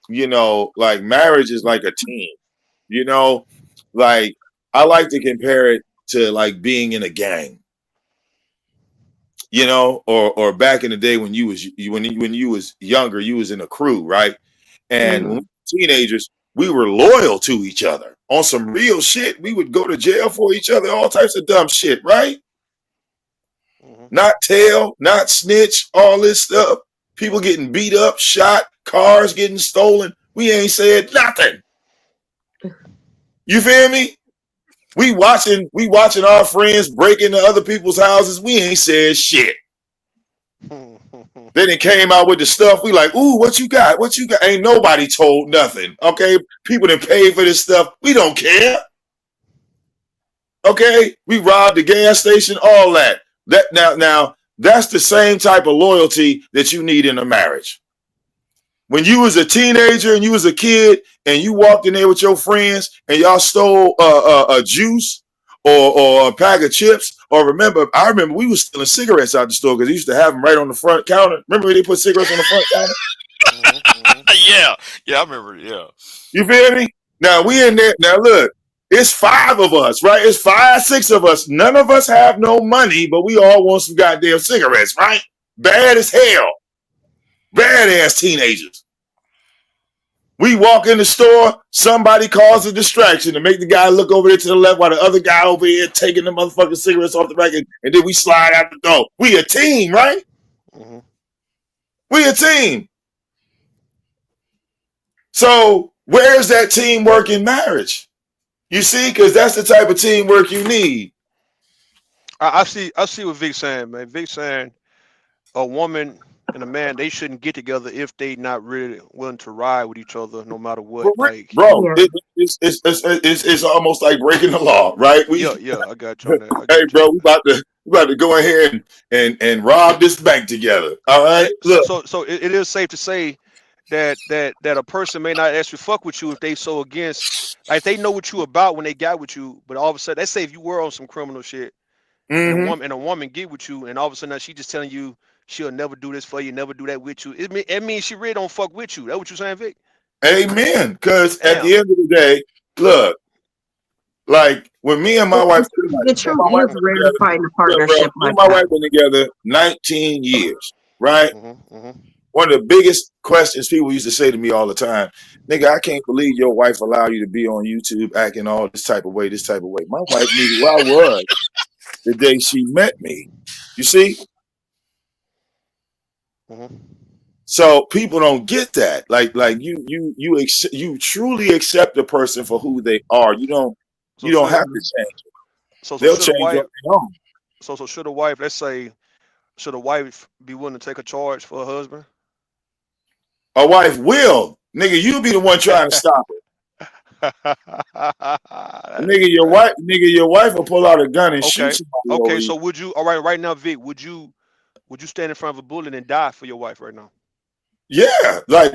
You know, like marriage is like a team. You know, like I like to compare it to like being in a gang. You know, or back in the day when you was younger, you was in a crew, right? And when we were teenagers, we were loyal to each other on some real shit. We would go to jail for each other, all types of dumb shit, right? Not tell, not snitch, all this stuff. People getting beat up, shot, cars getting stolen. We ain't said nothing. You feel me? We watching our friends break into other people's houses. We ain't said shit. Then it came out with the stuff. We like, ooh, what you got? What you got? Ain't nobody told nothing. Okay, people that paid for this stuff. We don't care. Okay, we robbed the gas station, all that. Now that's the same type of loyalty that you need in a marriage. When you was a teenager and you was a kid and you walked in there with your friends and y'all stole a juice or a pack of chips, or I remember we was stealing cigarettes out the store because they used to have them right on the front counter. Remember when they put cigarettes on the front counter? Yeah, I remember. Yeah, you feel me? Now we in there. Now look, it's 5 of us, right? It's 5, 6 of us. None of us have no money, but we all want some goddamn cigarettes, right? Bad as hell. Badass teenagers. We walk in the store, somebody calls a distraction to make the guy look over there to the left while the other guy over here taking the motherfucking cigarettes off the rack, and then we slide out the door. We a team, right? Mm-hmm. We a team. So where's that teamwork in marriage? You see, because that's the type of teamwork you need. I see what Vic's saying, man. Vic's saying a woman and a man, they shouldn't get together if they not really willing to ride with each other no matter what. Like, bro, Yeah. it's almost like breaking the law, right? yeah, I got you on that. Hey, bro, we about to go ahead and rob this bank together. All right, look. So it is safe to say that a person may not actually fuck with you if they so against, like they know what you about when they got with you, but all of a sudden, let's say if you were on some criminal shit, Mhm. and a woman get with you, and all of a sudden now she just telling you she'll never do this for you, never do that with you. It means she really don't fuck with you. That what you saying, Vic? Amen. Because at Damn. the end of the day, look, like when me and my wife, The truth is rare to find a look, bro, partnership me like and my that. wife been together 19 years, right? Mm-hmm. One of the biggest questions people used to say to me all the time, nigga, I can't believe your wife allowed you to be on YouTube acting all this type of way. My wife knew who I was the day she met me. You see? Mm-hmm. So people don't get that. Like you truly accept a person for who they are. You don't have to change. So They'll should a change on wife? their own. So should a wife? Let's say, should a wife be willing to take a charge for her husband? A wife will, nigga. You be the one trying to stop it. Your wife will pull out a gun and shoot somebody over you. So would you? All right now, Vic, would you stand in front of a bullet and die for your wife right now? Yeah, like,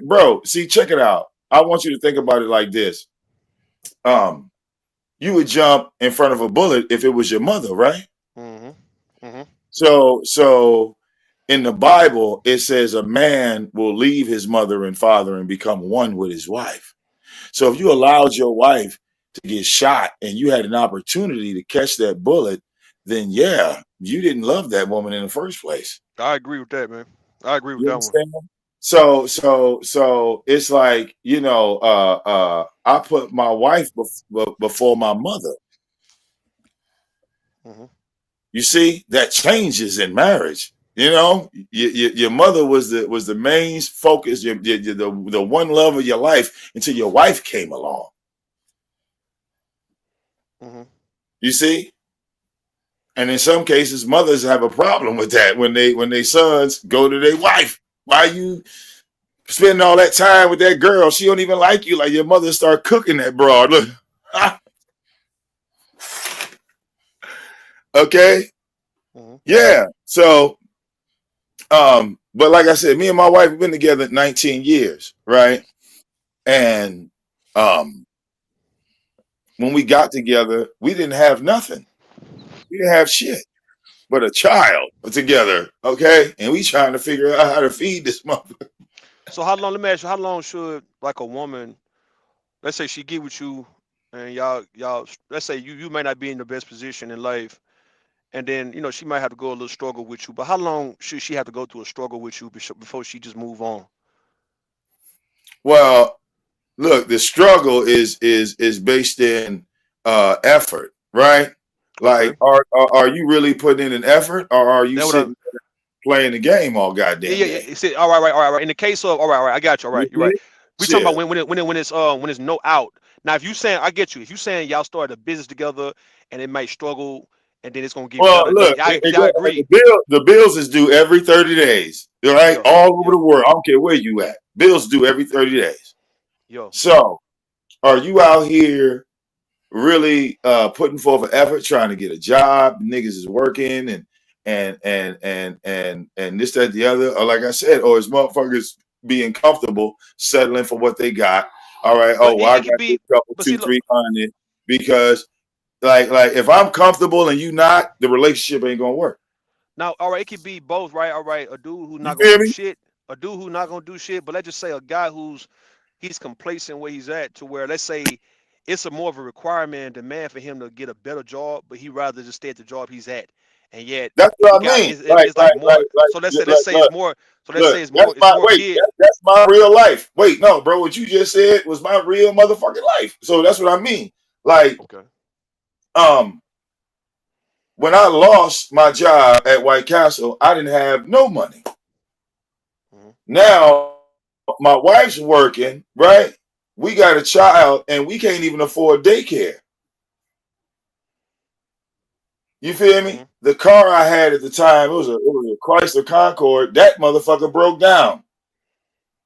bro. See, check it out. I want you to think about it like this. You would jump in front of a bullet if it was your mother, right? Mm-hmm. Mm-hmm. So in the Bible, it says a man will leave his mother and father and become one with his wife. So if you allowed your wife to get shot and you had an opportunity to catch that bullet, then yeah, you didn't love that woman in the first place. I agree with that, man. I agree with You that understand? one. So it's like, I put my wife before my mother. Mm-hmm. You see, that changes in marriage. You know, your mother was the main focus, the one love of your life until your wife came along. Mm-hmm. You see, and in some cases, mothers have a problem with that when they sons go to their wife. Why you spending all that time with that girl? She don't even like you. Like your mother start cooking that broad. Look, okay, Mm-hmm. yeah. So, but like I said, me and my wife have been together 19 years, right? And when we got together, we didn't have nothing. We didn't have shit but a child together, okay? And we trying to figure out how to feed this mother. So how long? Let me ask you. How long should like a woman? Let's say she get with you, and y'all. Let's say you may not be in the best position in life, and then she might have to go a little struggle with you. But how long should she have to go through a struggle with you before she just move on? Well, look, the struggle is based in effort, right? Like, are you really putting in an effort, or are you sitting playing the game all goddamn day? Yeah. See, all right. In the case of all right, I got you. All right, you're right. We talking about when it's no out. Now, if you saying, I get you. If you saying y'all started a business together and it might struggle and then it's gonna get Well, better, look, then I agree. the bills is due every 30 days. All right, Yeah, all over yeah, the world. I don't care where you at. Bills due every 30 days. yeah. So, are you out here really putting forth an effort trying to get a job? Niggas is working and this, that, the other. Or like I said, or is motherfuckers being comfortable settling for what they got? All right. But Oh, well, I it could got this be. couple But see, two, look. 300 because like if I'm comfortable and you not, the relationship ain't gonna work. Now, all right, it could be both, right? All right, a dude who's You not gonna feel do me? shit, but let's just say a guy he's complacent where he's at to where let's say it's a more of a requirement and demand for him to get a better job, but he rather just stay at the job he's at, and yet That's he what I got mean. Like, it's like more. So let's say it's look, more. So let's look. say That's it's my more wait. kid. That's my real life. Wait, no, bro. What you just said was my real motherfucking life. So that's what I mean. Like, Okay. when I lost my job at White Castle, I didn't have no money. Mm-hmm. Now my wife's working, right? We got a child and we can't even afford daycare. You feel me? Mm-hmm. The car I had at the time, it was a Chrysler Concorde. That motherfucker broke down.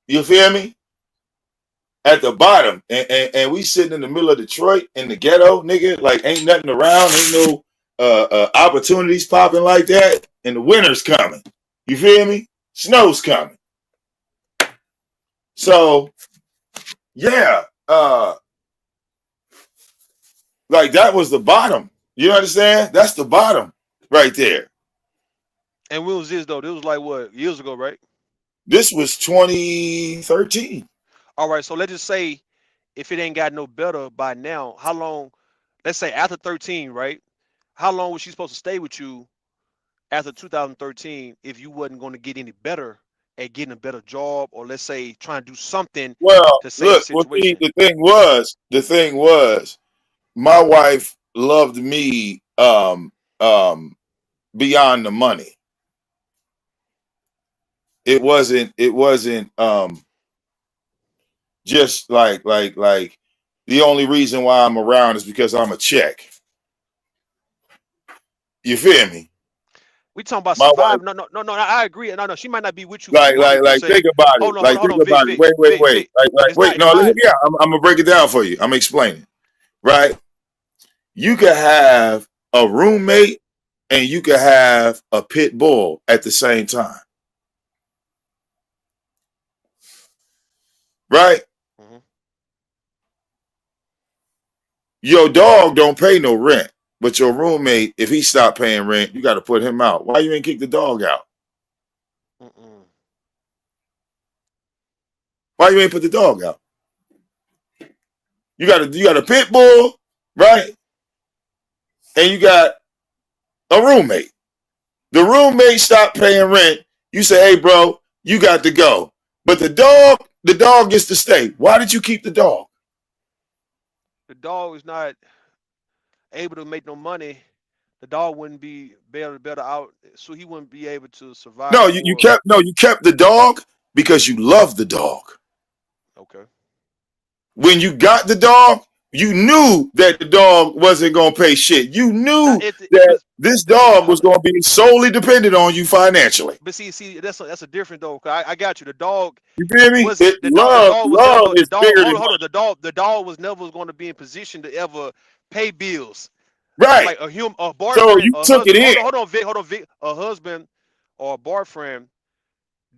You feel me? At the bottom. And we sitting in the middle of Detroit in the ghetto, nigga. Like ain't nothing around, ain't no opportunities popping like that. And the winter's coming. You feel me? Snow's coming. So yeah, like that was the bottom. You understand? That's the bottom right there. And when was this though? This was like what, years ago, right? This was 2013. All right. So let's just say if it ain't got no better by now, how long? Let's say after 13, right? How long was she supposed to stay with you after 2013 if you wasn't going to get any better at getting a better job, or let's say trying to do something Well, to save the look, well, see, situation? the thing was, my wife loved me beyond the money. It wasn't just like the only reason why I'm around is because I'm a check. You feel me? We talking about My wife, survive. No. I agree. No. She might not be with you for money per se. think about it. Like, Hold think on, Vic, about it. Vic, Wait, Vic, Vic. It's wait. not. No, yeah, I'm gonna break it down for you. I'm explaining. Right? You could have a roommate and you could have a pit bull at the same time. Right? Mhm. Your dog don't pay no rent, but your roommate, if he stopped paying rent, you got to put him out. Why you ain't kick the dog out? Mm-mm. Why you ain't put the dog out? You got a pit bull, right? And you got a roommate. The roommate stopped paying rent. You say, hey, bro, you got to go. But the dog gets to stay. Why did you keep the dog? The dog is not able to make no money. The dog wouldn't be better out, so he wouldn't be able to No, survive you for. kept the dog because you love the dog. Okay. When you got the dog, you knew that the dog wasn't gonna pay shit. You Now, knew that this dog was hold, gonna be solely dependent on you financially. but see, that's a different though. 'Cause I got you. The dog You feel me? was the dog was Love never is bigger than hold on. money. The dog was never going to be in position to ever pay bills. Right. Like a So boyfriend, you a took it husband. in. Hold on, Vic. A husband or a boyfriend,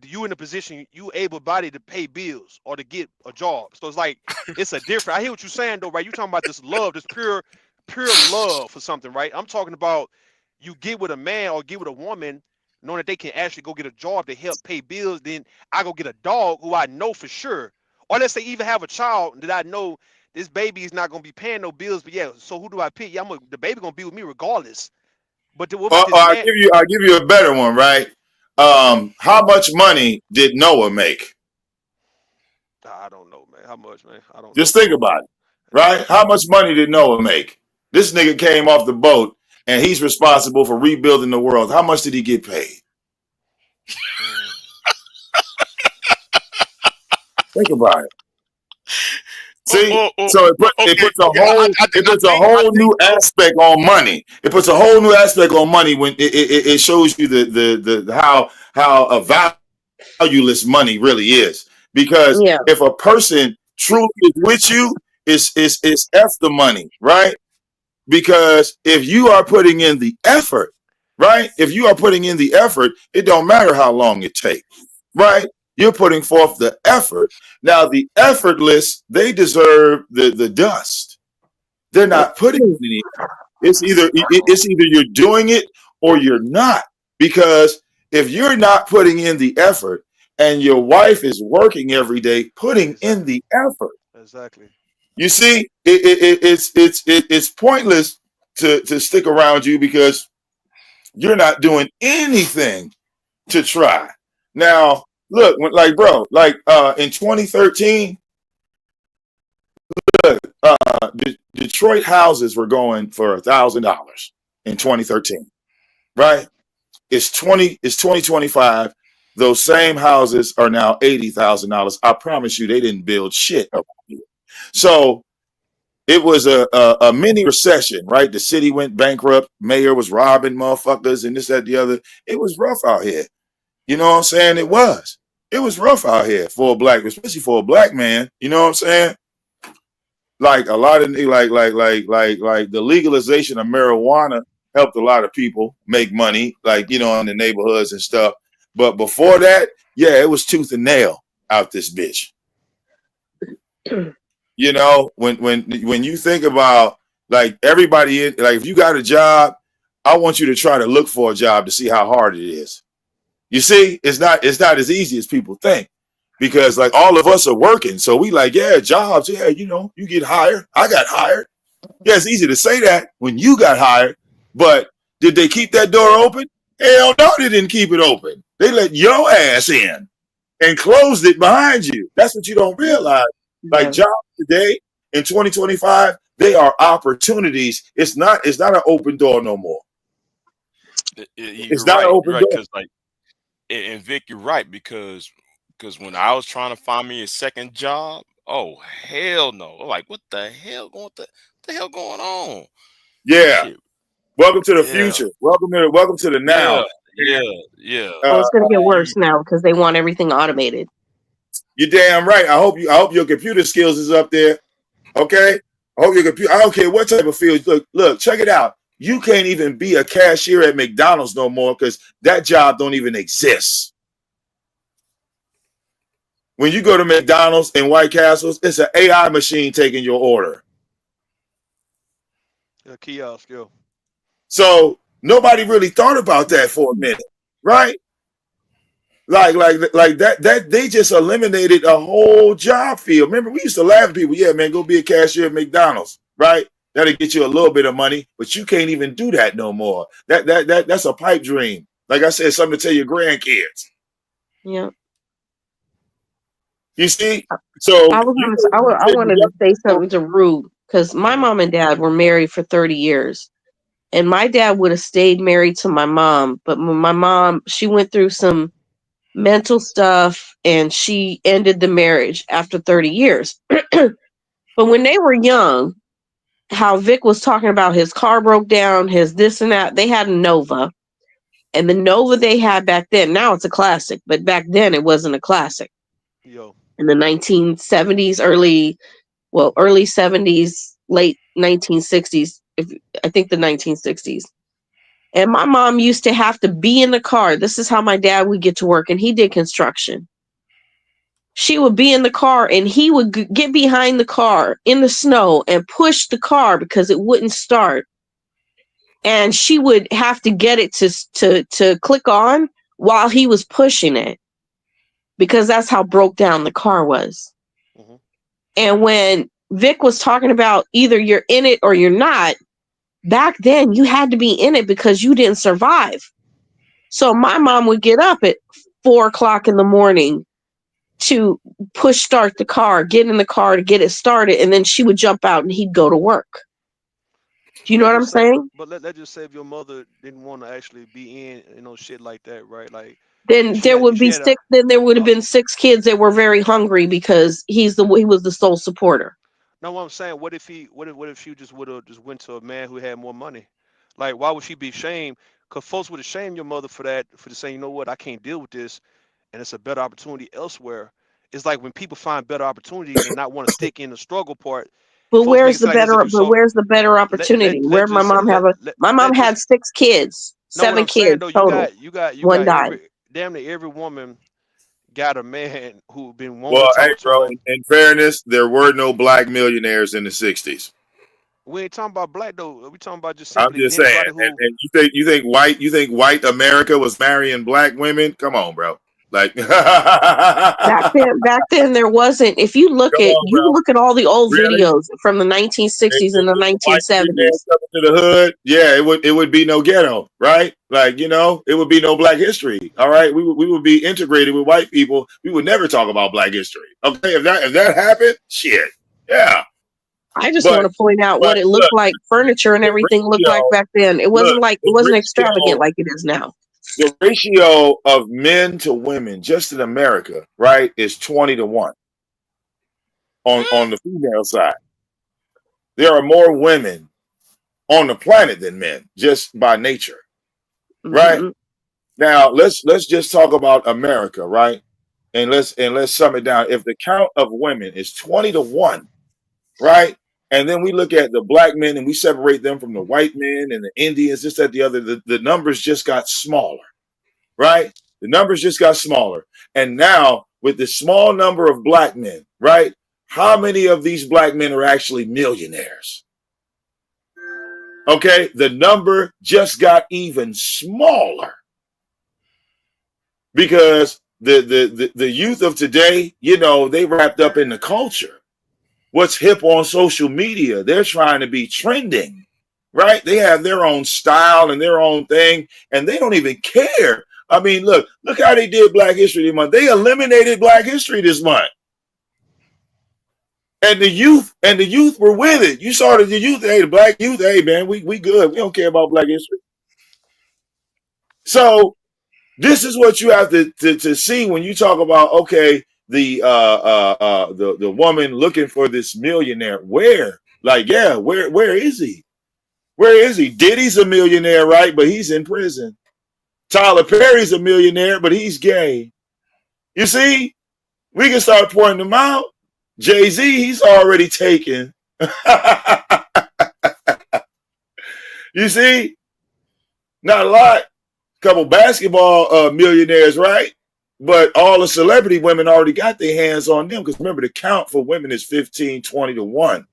you in a position you able body to pay bills or to get a job. So it's like it's a different. I hear what you're saying though, right? You talking about this love, this pure love for something, right? I'm talking about you get with a man or get with a woman knowing that they can actually go get a job to help pay bills. Then I go get a dog who I know for sure, or let's say even have a child that I know this baby is not gonna be paying no bills. But yeah, so who do I pick? Yeah, the baby gonna be with me regardless. But what about Or this man? I'll give you a better one, right? How much money did Noah make? I don't know, man. How much, man? I don't know, Just man. think about it, right? How much money did Noah make? This nigga came off the boat and he's responsible for rebuilding the world. How much did he get paid? Mm. Think about it. See, oh, so it okay, puts a okay. whole I whole think new so. aspect on money. It puts a whole new aspect on money when it shows you the how a valueless money really is. Because Yeah. if a person truly is with you, it's F the money, right? Because if you are putting in the effort, right? If you are putting in the effort, it don't matter how long it takes, right? You're putting forth the effort. Now, the effortless, they deserve the dust. They're not putting in any. It's either you're doing it or you're not. Because if you're not putting in the effort and your wife is working every day, putting in Exactly. the effort, Exactly. you see, it's pointless to stick around you because you're not doing anything to try. Now, look, like bro, like in 2013, Detroit houses were going for $1,000 in 2013, right? It's 2025. Those same houses are now $80,000. I promise you, they didn't build shit up here. So it was a mini recession, right? The city went bankrupt. Mayor was robbing motherfuckers and this, that, the other. It was rough out here. You know what I'm saying? It was. It was rough out here for a black, especially for a black man. You know what I'm saying? Like a lot of like the legalization of marijuana helped a lot of people make money, like in the neighborhoods and stuff. But before that, yeah, it was tooth and nail out this bitch. When you think about like everybody like if you got a job, I want you to try to look for a job to see how hard it is. You see, it's not as easy as people think because like all of us are working. So we like, yeah, jobs, yeah, you get hired. I got hired. Yeah, it's easy to say that when you got hired, but did they keep that door open? Hell no, they didn't keep it open. They let your ass in and closed it behind you. That's what you don't realize. Like Yeah. jobs today in 2025, they are opportunities. It's not an open door no more. You're It's not an right. You're open right. door. Because like, and Vic, you're right. Because when I was trying to find me a second job, oh hell no! Like, what the hell going on? Yeah. Shit. Welcome to the Yeah. future. Welcome to the now. Yeah. Yeah. Yeah. Oh, Uh, it's gonna get You. worse now because they want everything automated. you're damn right. I hope your computer skills is up there. Okay. I hope your computer. I don't care what type of field. Look. Check it out. You can't even be a cashier at McDonald's no more because that job don't even exist. When you go to McDonald's and White Castles, it's an AI machine taking your order. A kiosk, yo. So nobody really thought about that for a minute, right? Like that they just eliminated a whole job field. Remember, we used to laugh at people, yeah, man, go be a cashier at McDonald's, right? That'll get you a little bit of money, but you can't even do that no more. That's a pipe dream. Like I said, something to tell your grandkids. Yeah. You see? So I was you gonna. I wanted to say something to Rube because my mom and dad were married for 30 years, and my dad would have stayed married to my mom, but my mom, she went through some mental stuff and she ended the marriage after 30 years. But when they were young, how Vic was talking about his car broke down, his this and that, they had a Nova. And the Nova they had back then, now it's a classic, but back then it wasn't a classic. Yo. In the 1970s, early 70s, late 1960s, I think the 1960s. And my mom used to have to be in the car. This is how my dad would get to work, and he did construction. She would be in the car, and he would get behind the car in the snow and push the car because it wouldn't start. And she would have to get it to click on while he was pushing it because that's how broke down the car was. Mm-hmm. And when Vic was talking about either you're in it or you're not, back then you had to be in it because you didn't survive. So my mom would get up at 4:00 in the morning to push start the car, get in the car to get it started, and then she would jump out and he'd go to work. Do you know what I'm saying? But let's just say if your mother didn't want to actually be in, shit like that, right? Like Then if she there had, would if she be had a, six. Then there would have been 6 kids that were very hungry because he was the sole supporter. No, what I'm saying, what if she just would have just went to a man who had more money? Like, why would she be shamed? Cause folks would have shamed your mother for that, for just saying, you know what, I can't deal with this, and it's a better opportunity elsewhere. It's like when people find better opportunities and not want to stick in the struggle part, But folks make it seem like as if you so. where's the better opportunity? Let Where my just say mom have my mom let had just 6 kids, know what 7 I'm saying kids though. total. You One got died. every damn near every woman got a man who been wanting Well, to hey, talk to bro. her. In fairness, there were no black millionaires in the '60s. We ain't talking about black though. We talking about just I'm simply just saying. anybody who. And you think white America was marrying black women? Come on, bro. Like, come Back then there wasn't. If you on, bro. look at all the old Really? videos from the 1960s and the If white millionaires 1970s. coming to the hood, yeah, it would be no ghetto, right? Like, it would be no black history. All right, we would be integrated with white people. We would never talk about black history. Okay, if that happened, shit, yeah. I just But want to point out but what it looked look, like, furniture and the everything looked like ratio, back then. It look, wasn't extravagant like it is now. the ratio of men to women just in America, right, is 20-1 on the female side. There are more women on the planet than men, just by nature, right? Hmm. Now let's just talk about America, right? And let's sum it down. If the count of women is 20-1, right? And then we look at the black men and we separate them from the white men and the Indians, this, that, the other, the numbers just got smaller, right? The numbers just got smaller. And now with the small number of black men, right? How many of these black men are actually millionaires? Okay, the number just got even smaller because the youth of today, they wrapped up in the culture. What's hip on social media? They're trying to be trending, right? They have their own style and their own thing, and they don't even care. I mean, look how they did Black History Month. They eliminated Black History this month. And the youth were with it. You saw the youth, hey, the black youth, hey man, we good. We don't care about Black history. So this is what you have to see when you talk about, okay, the woman looking for this millionaire. Where? Like, yeah, where is he? Where is he? Diddy's a millionaire, right? But he's in prison. Tyler Perry's a millionaire, but he's gay. You see, we can start pointing them out. Jay-Z, he's already taken. You see? Not a lot. Couple basketball millionaires, right? But all the celebrity women already got their hands on them because remember, the count for women is 15, 20-1.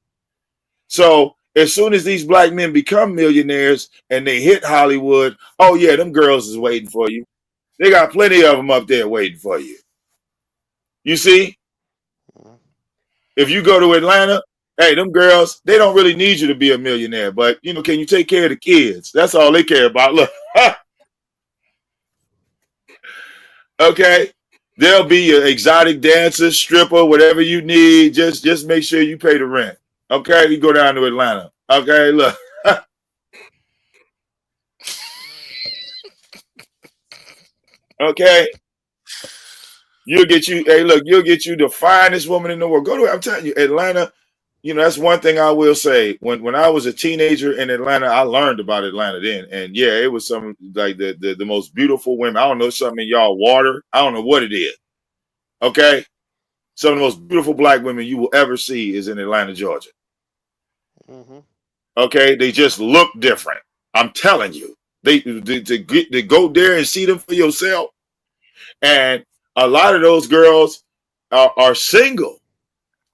So as soon as these black men become millionaires and they hit Hollywood, oh yeah, them girls is waiting for you. They got plenty of them up there waiting for you. You see? If you go to Atlanta, hey, them girls, they don't really need you to be a millionaire, but can you take care of the kids? That's all they care about. Look. Okay. There'll be your exotic dancer, stripper, whatever you need. Just make sure you pay the rent. Okay. You go down to Atlanta. Okay. Look. Okay. You'll get you the finest woman in the world. Go to, I'm telling you, Atlanta, that's one thing I will say. When I was a teenager in Atlanta, I learned about Atlanta then. And yeah, it was some like the most beautiful women. I don't know, something in y'all water. I don't know what it is. Okay. Some of the most beautiful black women you will ever see is in Atlanta, Georgia. Mm-hmm. Okay. They just look different. I'm telling you. To go there and see them for yourself. And a lot of those girls are single.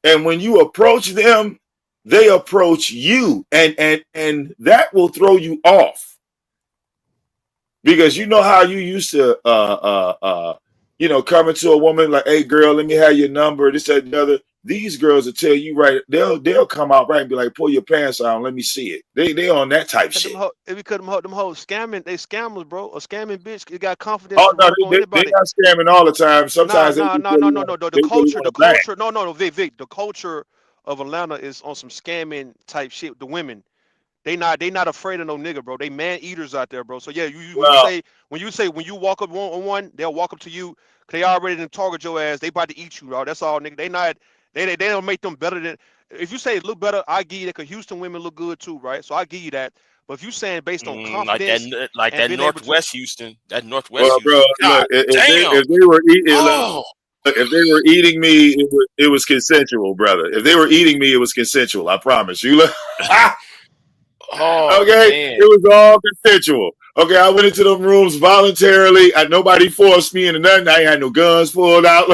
And when you approach them, they approach you. And that will throw you off. Because you know how you used to coming to a woman like, hey girl, let me have your number, this, that, the other. These girls will tell you right, they'll come out right and be like, pull your pants on, let me see it. They on that type shit. If we cut them hoes scamming, they scammers, bro. A scamming bitch, you got confidence Oh to no, run up on they're anybody. not scamming all the time. Sometimes No. The culture. No, Vic. The culture of Atlanta is on some scamming type shit. The women, they not afraid of no nigga, bro. They man eaters out there, bro. So yeah, Well, when you walk up one on one, they'll walk up to you. They already done target your ass. They about to eat you, bro. That's all, nigga. They don't make them better than. if you say look better, I give you that because Houston women look good too, right? So I give you that. But if you saying based on confidence like and that being able to, Northwest Houston, that Northwest Well, bro, Houston. God look, if they damn. if they were eating, Oh, if they were eating me, it was consensual, brother. If they were eating me, it was consensual. I promise you. Look, oh okay, man. it was all consensual. Okay, I went into them rooms voluntarily. Nobody forced me into nothing. I ain't had no guns pulled out.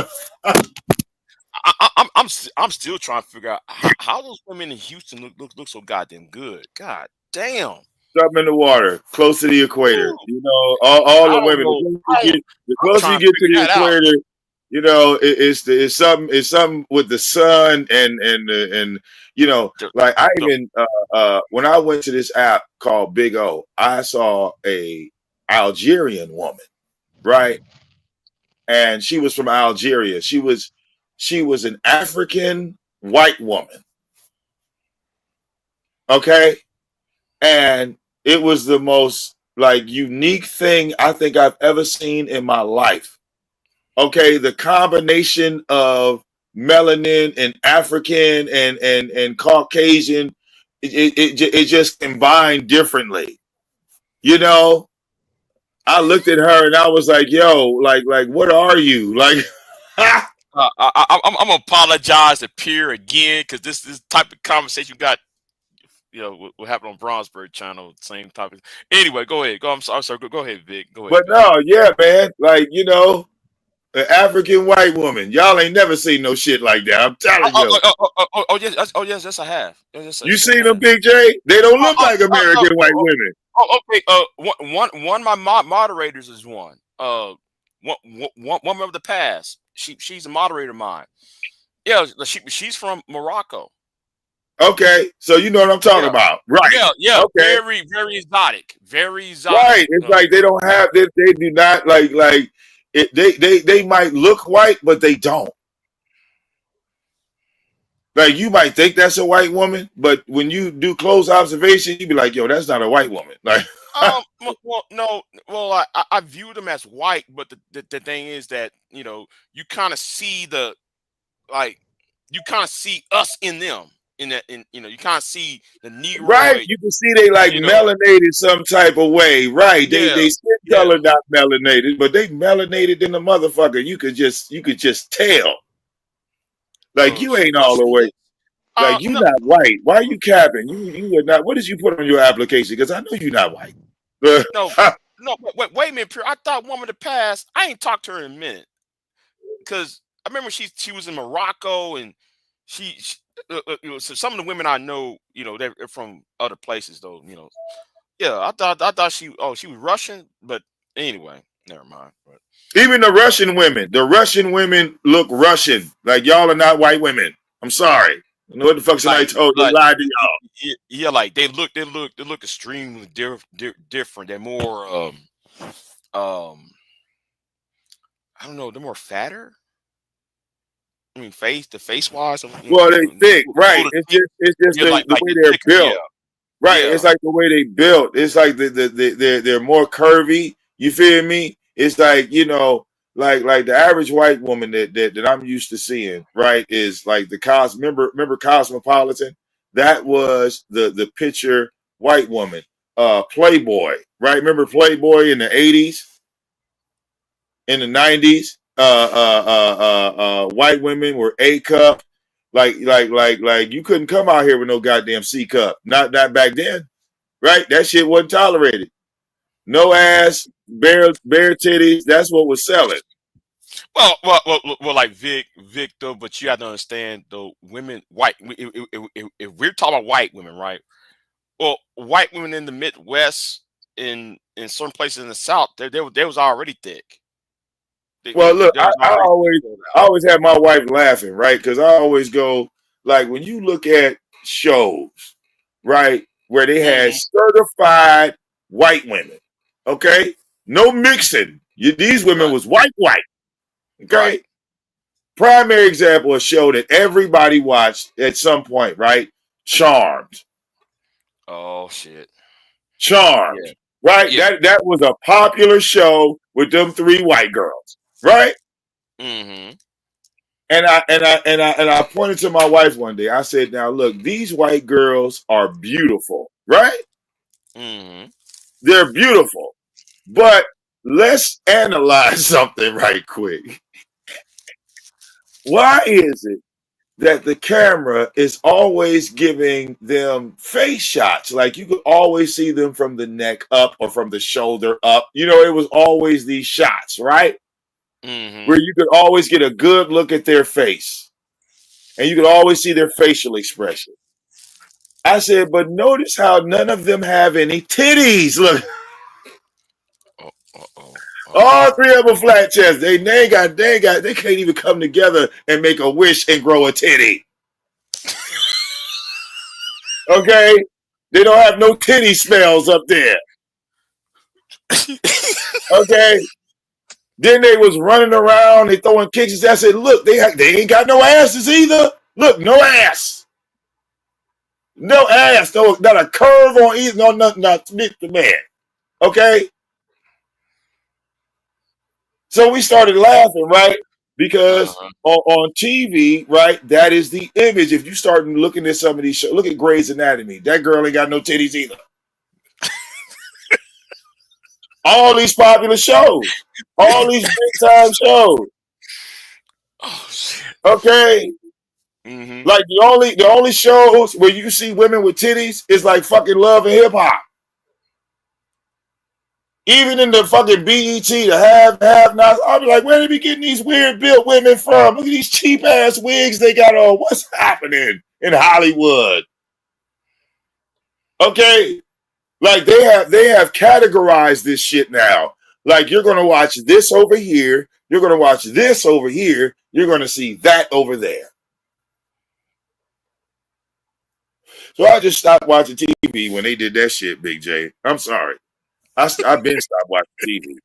I'm still trying to figure out how those women in Houston look so goddamn good. God damn. Something in the water, close to the equator. Ooh, You know, all I the don't women. know. The I'm closer you trying to get to figure the that out. equator, you know, it's something with the sun and you know, The- like I the- even when I went to this app called Big O, I saw a Algerian woman, right? And she was from Algeria. She was an African white woman, okay? And it was the most like unique thing I think I've ever seen in my life. Okay, the combination of melanin and African and Caucasian, it just combined differently. You know, I looked at her and I was like, "Yo, like, what are you like?" I'm gonna apologize to Pierre again because this type of conversation you got, what happened on Bronzeberg channel, same topic. Anyway, go ahead. I'm sorry. Go ahead, Vic. Go ahead, But Vic. no, yeah, man, like you know, an African white woman. Y'all ain't never seen no shit like that. I'm telling you. Yes, I have. You Yes, I seen them, have. Big J? They don't Oh, look oh, like oh, oh, American white oh, women. okay. One of my moderators is one. One member of the past. She's a moderator of mine. Yeah, she's from Morocco. Okay, so you know what I'm talking Yeah, about, right? yeah. Okay, Very exotic. Very exotic. right. It's like they don't have they do not like it. They might look white, but they don't. Like you might think that's a white woman, but when you do close observation, you be like, "Yo, that's not a white woman." Like, Well, no, well, I view them as white, but the thing is that you kind of see like you kind of see us in them in that you kind of see the right? Negroid, You can see they like you know, melanated some type of way, right? yeah, They skin yeah. color not melanated, but they melanated in the motherfucker. You could just tell. Like you ain't all the way. Shit. Like you No, not white. Why are you capping? You are not. What did you put on your application? Because I know you're not white. no, no. Wait a minute, Pierre. I thought woman of the past. I ain't talked to her in a minute because I remember she was in Morocco and she so some of the women I know, they're from other places though. Yeah, I thought she was Russian, but anyway, never mind. But Even the Russian women look Russian. Like y'all are not white women. I'm sorry. You know what the fuck somebody told they lied to y'all. yeah, like they look extremely different. They're more um I don't know, they're more fatter. I mean, the face wise, Well, they thick, right? It's just yeah, the like way they're they're thicker. Yeah, built. Right. It's yeah. like the way they built. It's like they're more curvy. You feel me? It's like, you know, like the average white woman that I'm used to seeing, right, is like the remember Cosmopolitan? That was the picture white woman. Playboy, right? Remember Playboy in the 80s, in the 90s? White women were A cup. Like you couldn't come out here with no goddamn C cup. Not back then. Right? That shit wasn't tolerated. No ass, bare titties. That's what was selling. Well, like Vic though, but you have to understand though, women, white. If we're talking about white women, right? Well, white women in the Midwest, in certain places in the South, they was already thick. Well, look, They was I already always filled I out. always have my wife laughing, right? Because I always go like when you look at shows, right, where they had Hmm. certified white women, okay, no mixing. These women Right, was white, right. okay. Primary example, a show that everybody watched at some point, right? Charmed. Oh shit. Charmed, Yeah, right? yeah. That was a popular show with them three white girls, right? Hmm. I pointed to my wife one day. I said, "Now look, these white girls are beautiful, right? Mm-hmm. They're beautiful, but let's analyze something right quick. Why is it that the camera is always giving them face shots? Like you could always see them from the neck up or from the shoulder up. You know, it was always these shots, right? Mm-hmm. Where you could always get a good look at their face and you could always see their facial expression. I said, but notice how none of them have any titties. Look, Uh-oh. all three of them flat chest. They can't even come together and make a wish and grow a titty. Okay? They don't have no titty smells up there. Okay? Then they was running around, they throwing kicks. I said, look, they ain't got no asses either. Look, no ass. No ass. No, not a curve on either. No, nothing, not the man. Okay? So we started laughing, right? Because on TV, right, that is the image. If you start looking at some of these shows, look at Grey's Anatomy. That girl ain't got no titties either. All these popular shows, all these big time shows. Oh shit. Okay, Mm-hmm. like the only shows where you see women with titties is like fucking Love and Hip Hop. Even in the fucking BET, the have nots, I'll be like, where they be getting these weird built women from? Look at these cheap ass wigs they got on. What's happening in Hollywood? Okay, like they have categorized this shit now. Like you're gonna watch this over here, you're gonna watch this over here, you're gonna see that over there. So I just stopped watching TV when they did that shit, Big J. I'm sorry. I've been stopped watching TV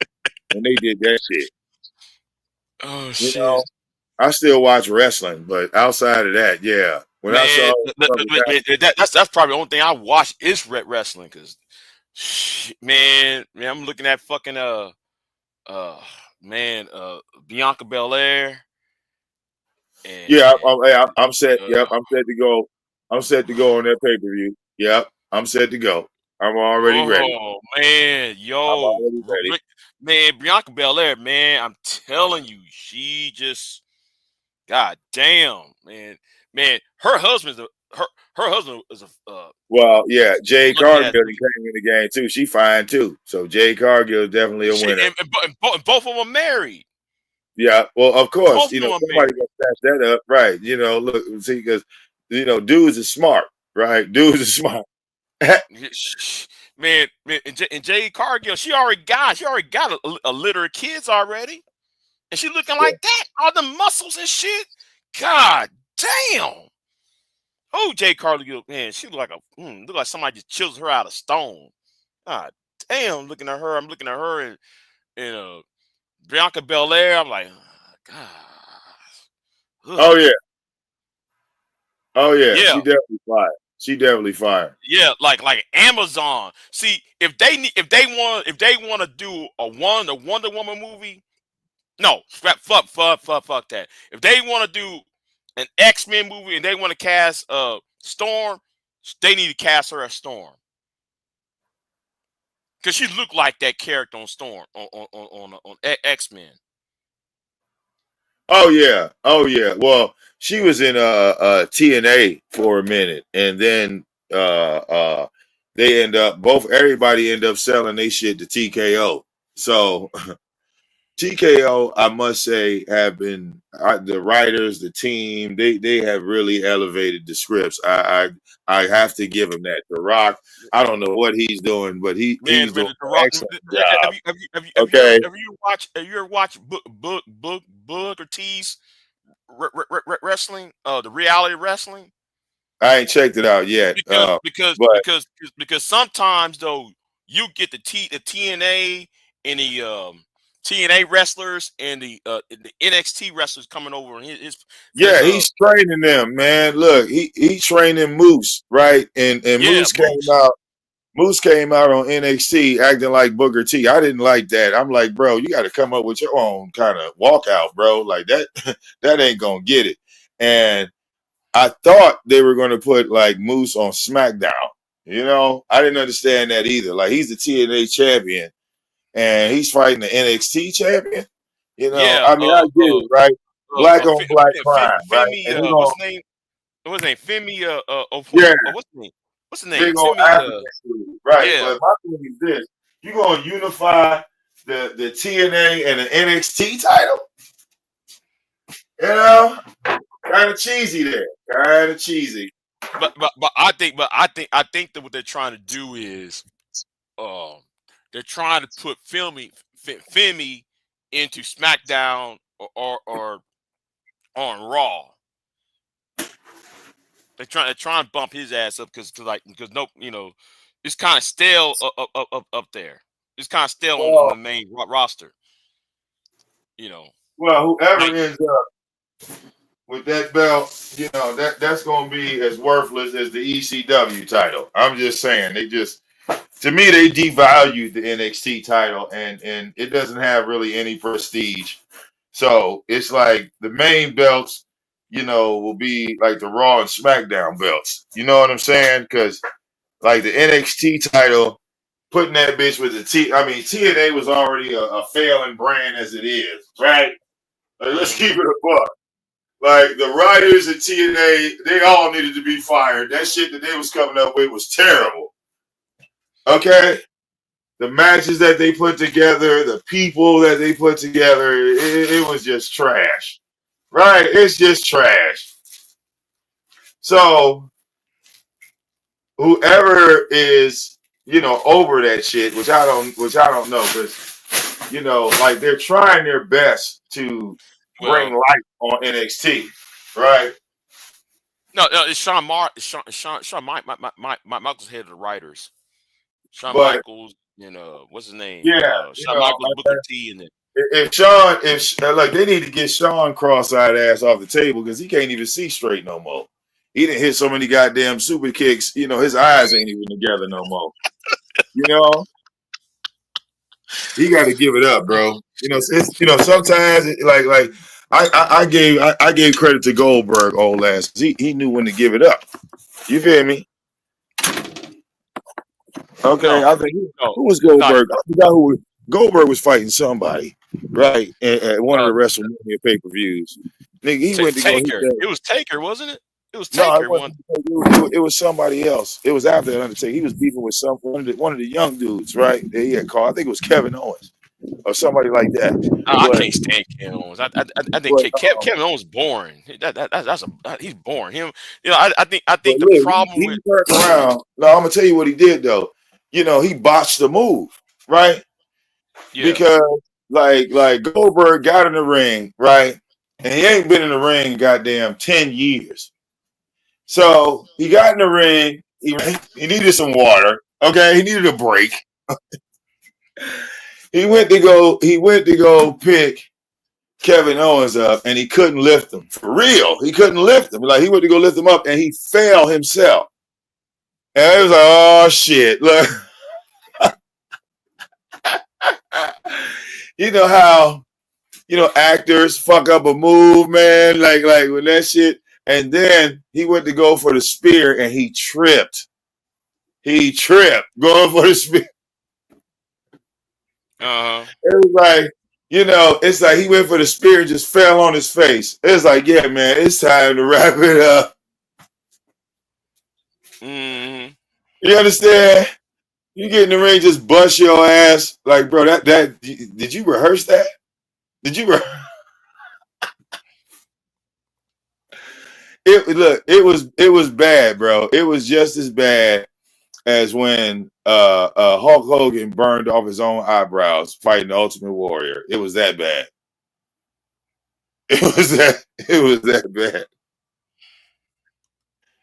when they did that shit. Oh You shit. know, I still watch wrestling, but outside of that, yeah. When I saw that's probably the only thing I watch is wrestling, because man, I'm looking at fucking Bianca Belair. And, yeah, I'm set. Yep, I'm set to go. I'm set to go on that pay per view. Yep, I'm set to go. I'm already ready. Oh man, I'm already ready. man, Bianca Belair, man, I'm telling you, she just, god damn, man, her husband is a Well, yeah, Jade lucky ass Cargill dude. came in the game too. She fine too. So Jade Cargill is definitely a winner. And both of them are married. Yeah, well, of course, Both you of know, them are somebody married. gonna snatch that up, right? You know, look, see, because you know, dudes is smart, right? Dudes is smart. Man, and Jade Cargill, she already got a litter of kids already, and she looking like that, all the muscles and shit. God damn. Oh, Jade Cargill, man, she look like somebody just chiseled her out of stone. God damn, looking at her, I'm looking at her and Bianca Belair. I'm like, God. Oh yeah, oh yeah, Yeah, she definitely fired. She definitely fired. yeah, like Amazon. See, if they want to do a Wonder Woman movie, no, fuck that. If they want to do an X-Men movie and they want to cast Storm, they need to cast her as Storm, because she looked like that character on Storm on X-Men. Oh yeah, oh yeah. Well, she was in TNA for a minute, and then they everybody end up selling they shit to TKO. So TKO, I must say, have been the writers, the team. They have really elevated the scripts. I have to give him that. The Rock, I don't know what he's doing, but he's doing The an Rock. excellent job. Have Okay, you ever watched Booker T's wrestling? The reality wrestling. I ain't checked it out yet. But Because sometimes though you get the TNA and the TNA wrestlers and the NXT wrestlers coming over and his yeah, he's training them, man. Look, he training Moose, right? And yeah, Moose came Moose. out. Moose came out on NXT acting like Booker T. I didn't like that. I'm like, bro, you got to come up with your own kind of walkout, bro. Like that, that ain't gonna get it. And I thought they were gonna put like Moose on SmackDown. You know, I didn't understand that either. Like he's the TNA champion and he's fighting the NXT champion. You know, Yeah. I mean, I get it, right? Black on black crime, right? Femi, And they what's gonna, his name? What's his name? Femi. yeah, What's the name? What's the big name? old Femi. African dude, right? Yeah. But my thing is this: you gonna unify the TNA and the NXT title? You know, kind of cheesy there, kind of cheesy. But I think that what they're trying to do is they're trying to put Femi into SmackDown or on Raw. They're trying to bump his ass up because no, you know, it's kind of stale up there. It's kind of stale on the main roster. You know. Well, whoever Like, ends up with that belt, you know, that's gonna be as worthless as the ECW title. I'm just saying, to me they devalued the NXT title and it doesn't have really any prestige. So it's like the main belts, you know, will be like the Raw and SmackDown belts. You know what I'm saying? Because like the NXT title, putting that bitch with TNA was already a failing brand as it is, right? Like, let's keep it a buck. Like the writers at TNA, they all needed to be fired. That shit that they was coming up with was terrible. Okay? The matches that they put together, the people that they put together, it was just trash. Right? It's just trash. So whoever is, you know, over that shit, which I don't know, because you know, like they're trying their best to bring light on NXT, right? No, it's Shawn Michaels head of the writers. Shawn But Michaels and what's his name? yeah, you Shawn know, Michaels, Booker T, and then if like they need to get Sean cross-eyed ass off the table because he can't even see straight no more. He didn't hit so many goddamn super kicks, you know, his eyes ain't even together no more. You know, he got to give it up, bro. You know, it's sometimes I gave credit to Goldberg old ass. He knew when to give it up. You feel me? Okay, no, I think who was Goldberg? I forgot who Goldberg was fighting somebody, right? At one of the WrestleMania pay-per-views. Nigga, he went to go hit Taker. that. It was Taker, wasn't it? It was No, Taker. it wasn't. It was somebody else. It was after the Undertaker. He was beefing with one of the young dudes, right? That he had called. I think it was Kevin Owens or somebody like that. I can't stand Kevin Owens. I think Kevin Owens is boring. He's boring. Him, you know. I think the look, problem he with turned around. No, I'm gonna tell you what he did though. You know, he botched the move, right? Because like Goldberg got in the ring, right? And he ain't been in the ring goddamn 10 years. So he got in the ring, he needed some water. Okay, he needed a break. he went to go pick Kevin Owens up and he couldn't lift him. For real. He couldn't lift him. Like he went to go lift him up and he fell himself. And it was like, oh shit. Look. You know how actors fuck up a move, man. Like when that shit, and then he went to go for the spear and he tripped. He tripped going for the spear. It was like, it's like he went for the spear and just fell on his face. It's like, yeah, man, it's time to wrap it up. Mm-hmm. You understand? You get in the ring, just bust your ass. Like, bro, that did you rehearse that? Did you? It was bad, bro. It was just as bad as when Hulk Hogan burned off his own eyebrows fighting the Ultimate Warrior. It was that bad. It was that bad.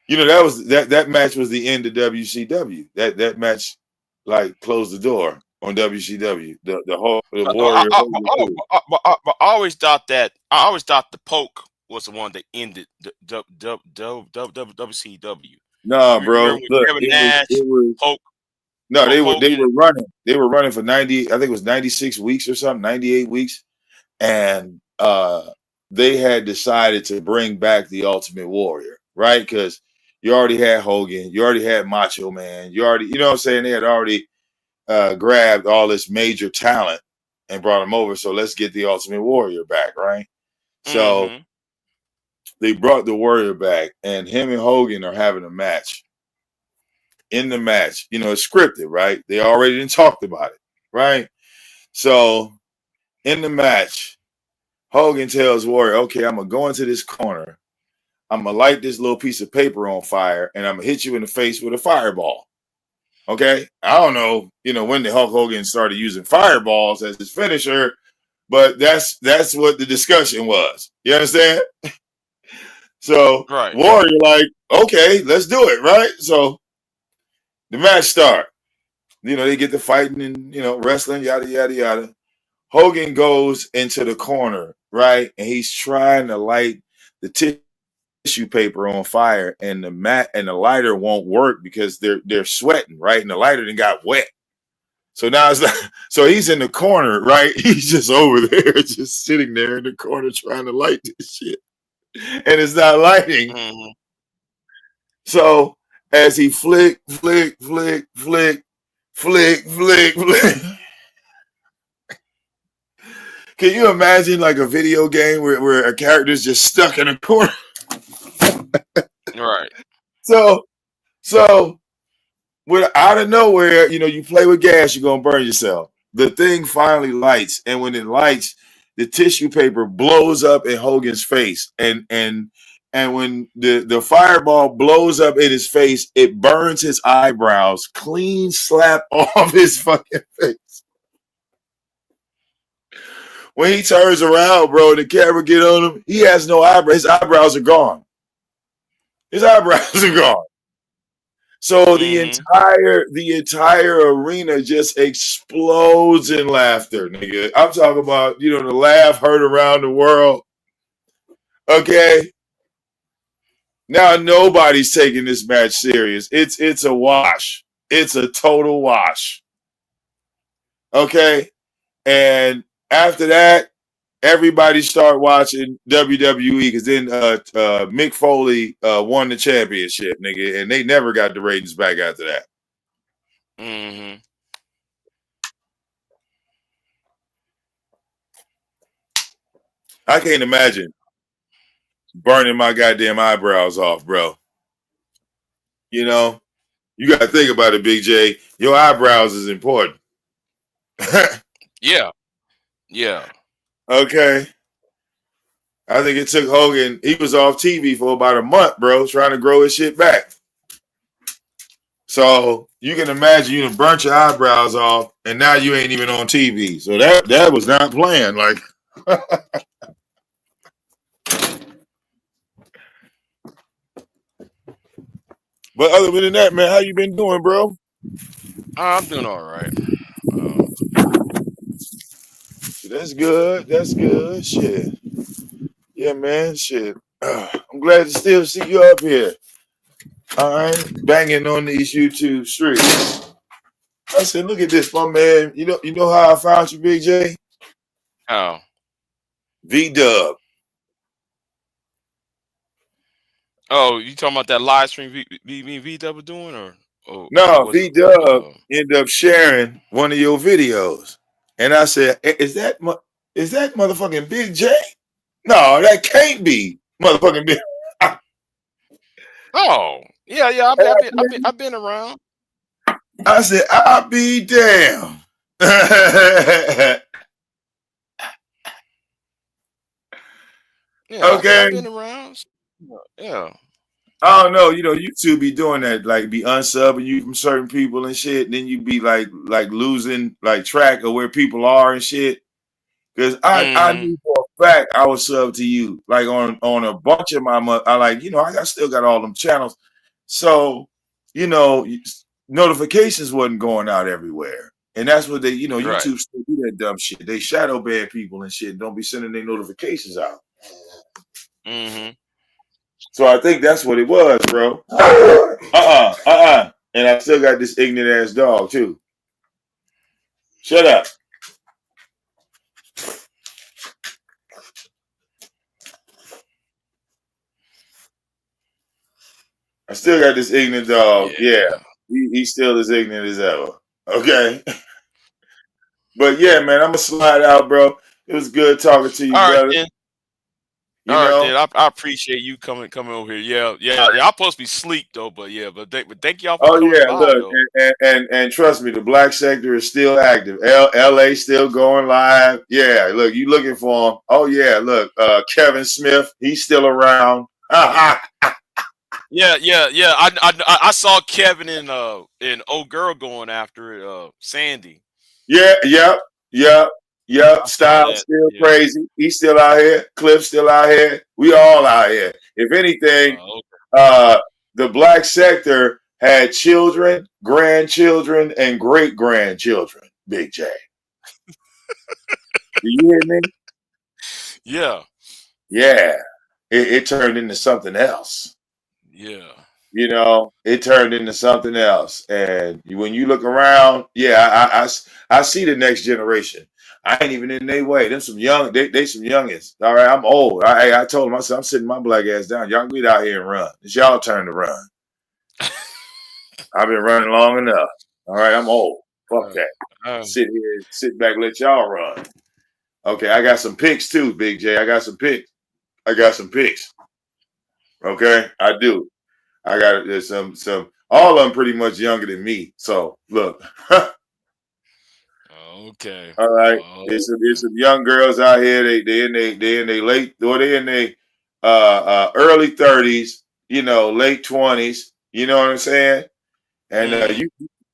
You know, that match was the end of WCW. That match like closed the door on WCW. The Warrior. I always thought the Poke was the one that ended the WCW. Nah, bro. Remember when Kevin Nash, it was Poke? No, Hulk they were Hogan. running. They were running for 90. I think it was 96 weeks or something, 98 weeks, and they had decided to bring back the Ultimate Warrior, right? Because you already had Hogan, you already had Macho Man, you already, you know what I'm saying? They had already grabbed all this major talent and brought him over. So let's get the Ultimate Warrior back, right? So Mm-hmm. they brought the Warrior back, and him and Hogan are having a match. In the match, you know, it's scripted, right? They already didn't talked about it, right? So in the match, Hogan tells Warrior, okay, I'm gonna go into this corner, I'm gonna light this little piece of paper on fire, and I'm gonna hit you in the face with a fireball. Okay. I don't know, you know, when the Hulk Hogan started using fireballs as his finisher, but that's what the discussion was. You understand? So Right. Warrior, like, okay, let's do it, right? So the match start. You know, they get to fighting and, you know, wrestling, yada, yada, yada. Hogan goes into the corner, right? And he's trying to light the tissue paper on fire, and the lighter won't work because they're sweating, right? And the lighter then got wet. So now it's like, so he's in the corner, right? He's just over there, just sitting there in the corner trying to light this shit. And it's not lighting. Mm-hmm. So as he flick, flick, flick, flick, flick, flick, flick. Can you imagine like a video game where a character's just stuck in a corner? Right. So with out of nowhere, you know, you play with gas, you're gonna burn yourself. The thing finally lights, and when it lights, the tissue paper blows up in Hogan's face, and when the fireball blows up in his face, it burns his eyebrows clean slap off his fucking face. When he turns around, bro, the camera get on him, he has no eyebrows. His eyebrows are gone. His eyebrows are gone. So the entire arena just explodes in laughter, nigga. I'm talking about, you know, the laugh heard around the world. Okay. Now nobody's taking this match serious. It's a wash. It's a total wash. Okay. And after that, everybody start watching WWE because then Mick Foley won the championship, nigga, and they never got the ratings back after that. Mm-hmm. I can't imagine burning my goddamn eyebrows off, bro. You know, you got to think about it, Big J. Your eyebrows is important. Yeah. Yeah. Okay. I think it took Hogan, he was off TV for about a month, bro, trying to grow his shit back. So you can imagine you done burnt your eyebrows off and now you ain't even on TV. So that was not planned. Like, but other than that, man, how you been doing, bro? I'm doing all right. That's good. That's good. Shit. Yeah, man. Shit. I'm glad to still see you up here. All right, banging on these YouTube streets. I said, look at this, my man. You know how I found you, Big J? How? V-Dub. Oh, you talking about that live stream VW doing, or No, was it? V-Dub ended up sharing one of your videos, and I said, is that motherfucking Big J? No, that can't be motherfucking Big. Oh, yeah. I've been around. I said, I'll be damn. Yeah, Okay. I've been around. Yeah. I don't know, you know, YouTube be doing that, like be unsubbing you from certain people and shit, and then you be like losing like track of where people are and shit. Because I knew for a fact I was sub to you, like on a bunch of my I like, you know, I still got all them channels, so you know, notifications wasn't going out everywhere, and that's what they, you know, Right. YouTube still do that dumb shit. They shadow ban people and shit. Don't be sending their notifications out. Mm-hmm. So I think that's what it was, bro. And I still got this ignorant ass dog too. Shut up. I still got this ignorant dog. Yeah. He's still as ignorant as ever. Okay. But yeah, man, I'm gonna slide out, bro. It was good talking to you, All right, brother. then. You All right, know? then. I appreciate you coming over here. Yeah. I'm supposed to be sleep though, but thank y'all for Oh coming yeah, by look, though. and trust me, the black sector is still active. LA still going live. Yeah, look, you looking for him. Oh yeah, look, Kevin Smith, he's still around. Yeah. I saw Kevin and old girl going after it. Sandy. Yeah, yep. I saw Styles that. still Yeah. crazy. He's still out here. Cliff's still out here. We all out here. If anything, Okay. the black sector had children, grandchildren, and great grandchildren. Big J. Do you hear me? Yeah. Yeah. It turned into something else. Yeah. You know, it turned into something else. And when you look around, yeah, I see the next generation. I ain't even in their way. Them some young, they some youngins. All right, I'm old. I told them, I said, I'm sitting my black ass down. Y'all get out here and run. It's y'all turn to run. I've been running long enough. All right, I'm old. Fuck that. Sit back, let y'all run. Okay, I got some picks too, Big J. I got some picks. Okay, I do. I got there's some all of them pretty much younger than me. So look, Okay. all right. There's some young girls out here. They in they late or they in they early 30s. You know, late 20s. You know what I'm saying? And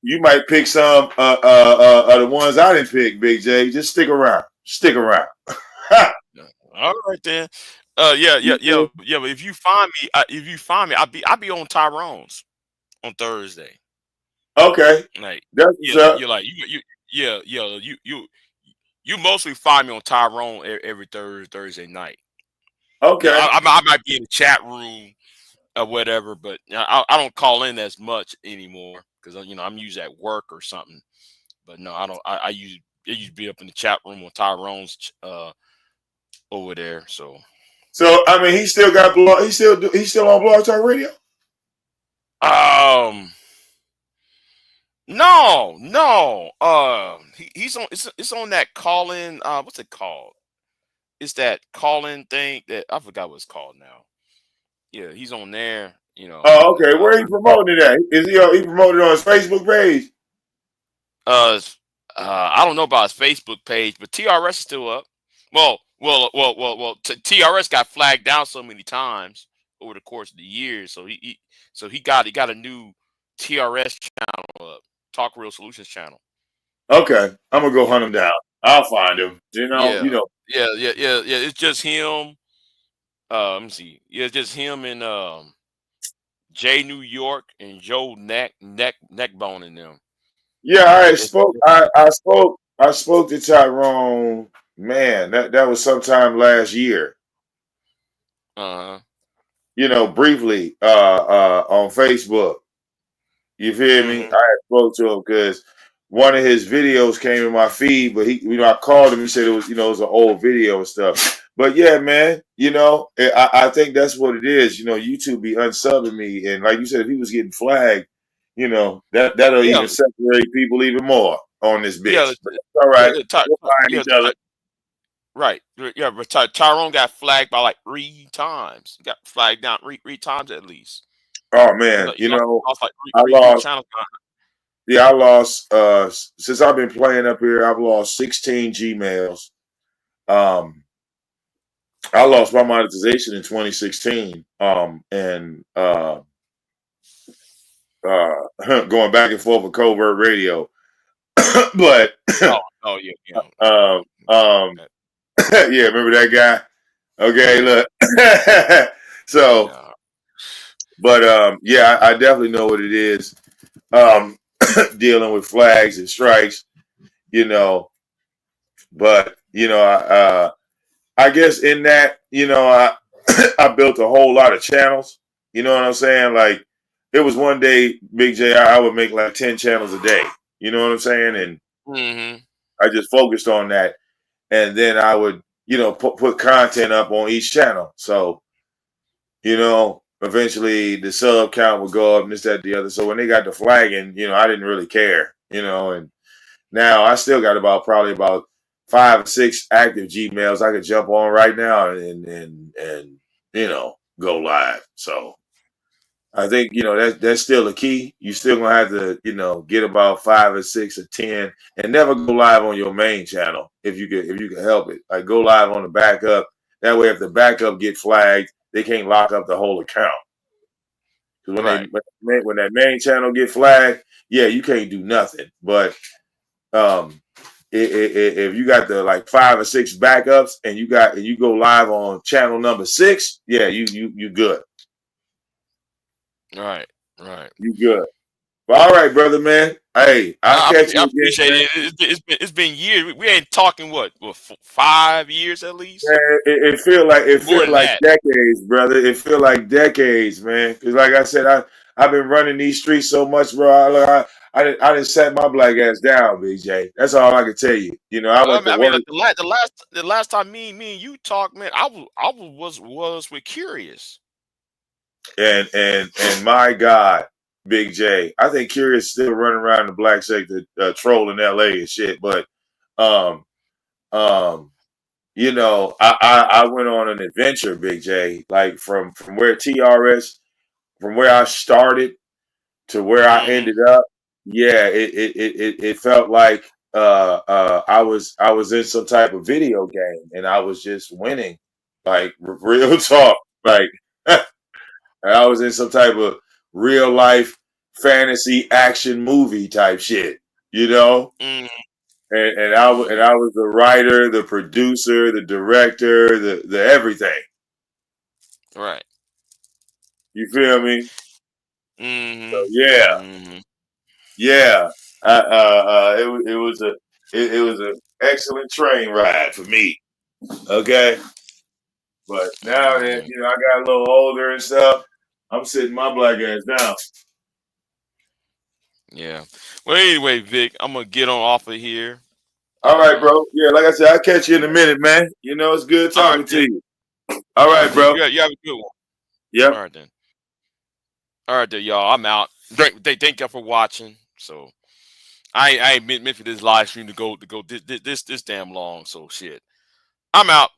you might pick some the ones I didn't pick, Big J. Just stick around. Stick around. All right then. But if you find me, I'll be on Tyrone's on Thursday. Okay, Like, that's what's up. you're like you mostly find me on Tyrone every Thursday night. Okay. I might be in the chat room or whatever, but I don't call in as much anymore because I'm usually at work or something. But no, I don't. I usually be up in the chat room on Tyrone's over there. So I mean, he still got blog. He's still on Blog Talk Radio. No. He's on. It's on that call in. What's it called? It's that call in thing that I forgot what it's called now. Yeah, he's on there. Oh, okay. Where he promoting it at? Is he promoted on his Facebook page? I don't know about his Facebook page, but TRS is still up. Well. TRS got flagged down so many times over the course of the years, so he got a new TRS channel up, Talk Real Solutions channel. Okay, I'm gonna go hunt him down. I'll find him. Yeah. It's just him. Let me see. Yeah, it's just him and Jay New York and Joe Neckbone and them. Yeah, I spoke to Tyrone. Man, that was sometime last year. Briefly on Facebook. You feel me? I had spoke to him because one of his videos came in my feed, but I called him. He said it was it was an old video and stuff. But yeah, man, I think that's what it is. YouTube be unsubbing me, and like you said, if he was getting flagged, that'll even separate people even more on this bitch. Yeah, but it's all right. We'll find each other. Right. Yeah, but Tyrone got flagged by like 3 times. He got flagged down 3 times at least. Oh man, lost like I three lost. channels. Yeah, I lost. Since I've been playing up here, I've lost 16 Gmails. I lost my monetization in 2016. And going back and forth with Covert Radio, but yeah. yeah, remember that guy? Okay, look. So, but yeah, I definitely know what it is. Dealing with flags and strikes, but I guess in that, I built a whole lot of channels. You know what I'm saying? Like it was one day, Big J, I would make like 10 channels a day. You know what I'm saying? And Mm-hmm. I just focused on that. And then I would, put content up on each channel. So, eventually the sub count would go up and this, that, the other. So when they got the flagging, I didn't really care, and now I still got probably about 5 or 6 active Gmails I could jump on right now and go live. So I think that's still the key. You still gonna have to get about 5 or 6 or 10, and never go live on your main channel if you can help it. Like go live on the backup. That way, if the backup get flagged, they can't lock up the whole account. Because when that main channel get flagged, yeah, you can't do nothing. But if you got the like 5 or 6 backups and you go live on channel number 6, yeah, you good. Right. You good. But all right, brother, man. Hey, I'll catch you I again. appreciate it. It's been years. We ain't talking what 5 years at least. Man, it feel like that. decades, brother. It feel like decades, man. Because like I said, I've been running these streets so much, bro. I didn't set my black ass down, BJ. That's all I can tell you. I went to work. The last time me and you talked, man, I was with Curious. And my God, Big J, I think Curious still running around the black sector trolling LA and shit. But I went on an adventure, Big J, like from where TRS, from where I started to where I ended up. Yeah, it felt like I was in some type of video game and I was just winning, like real talk, like I was in some type of real life fantasy action movie type shit, Mm. And I was the writer, the producer, the director, the everything. Right. You feel me? Mm-hmm. So yeah. Mm-hmm. Yeah, it was an excellent train ride for me. Okay, but now that I got a little older and stuff, I'm sitting my black ass down. Yeah. Well, anyway, Vic, I'm gonna get on off of here. All right, bro. Yeah, like I said, I'll catch you in a minute, man. It's good talking to you. All right, bro. You have a good one. Yep. All right, then, y'all. I'm out. Thank y'all for watching. So I ain't meant for this live stream to go this damn long. So shit. I'm out.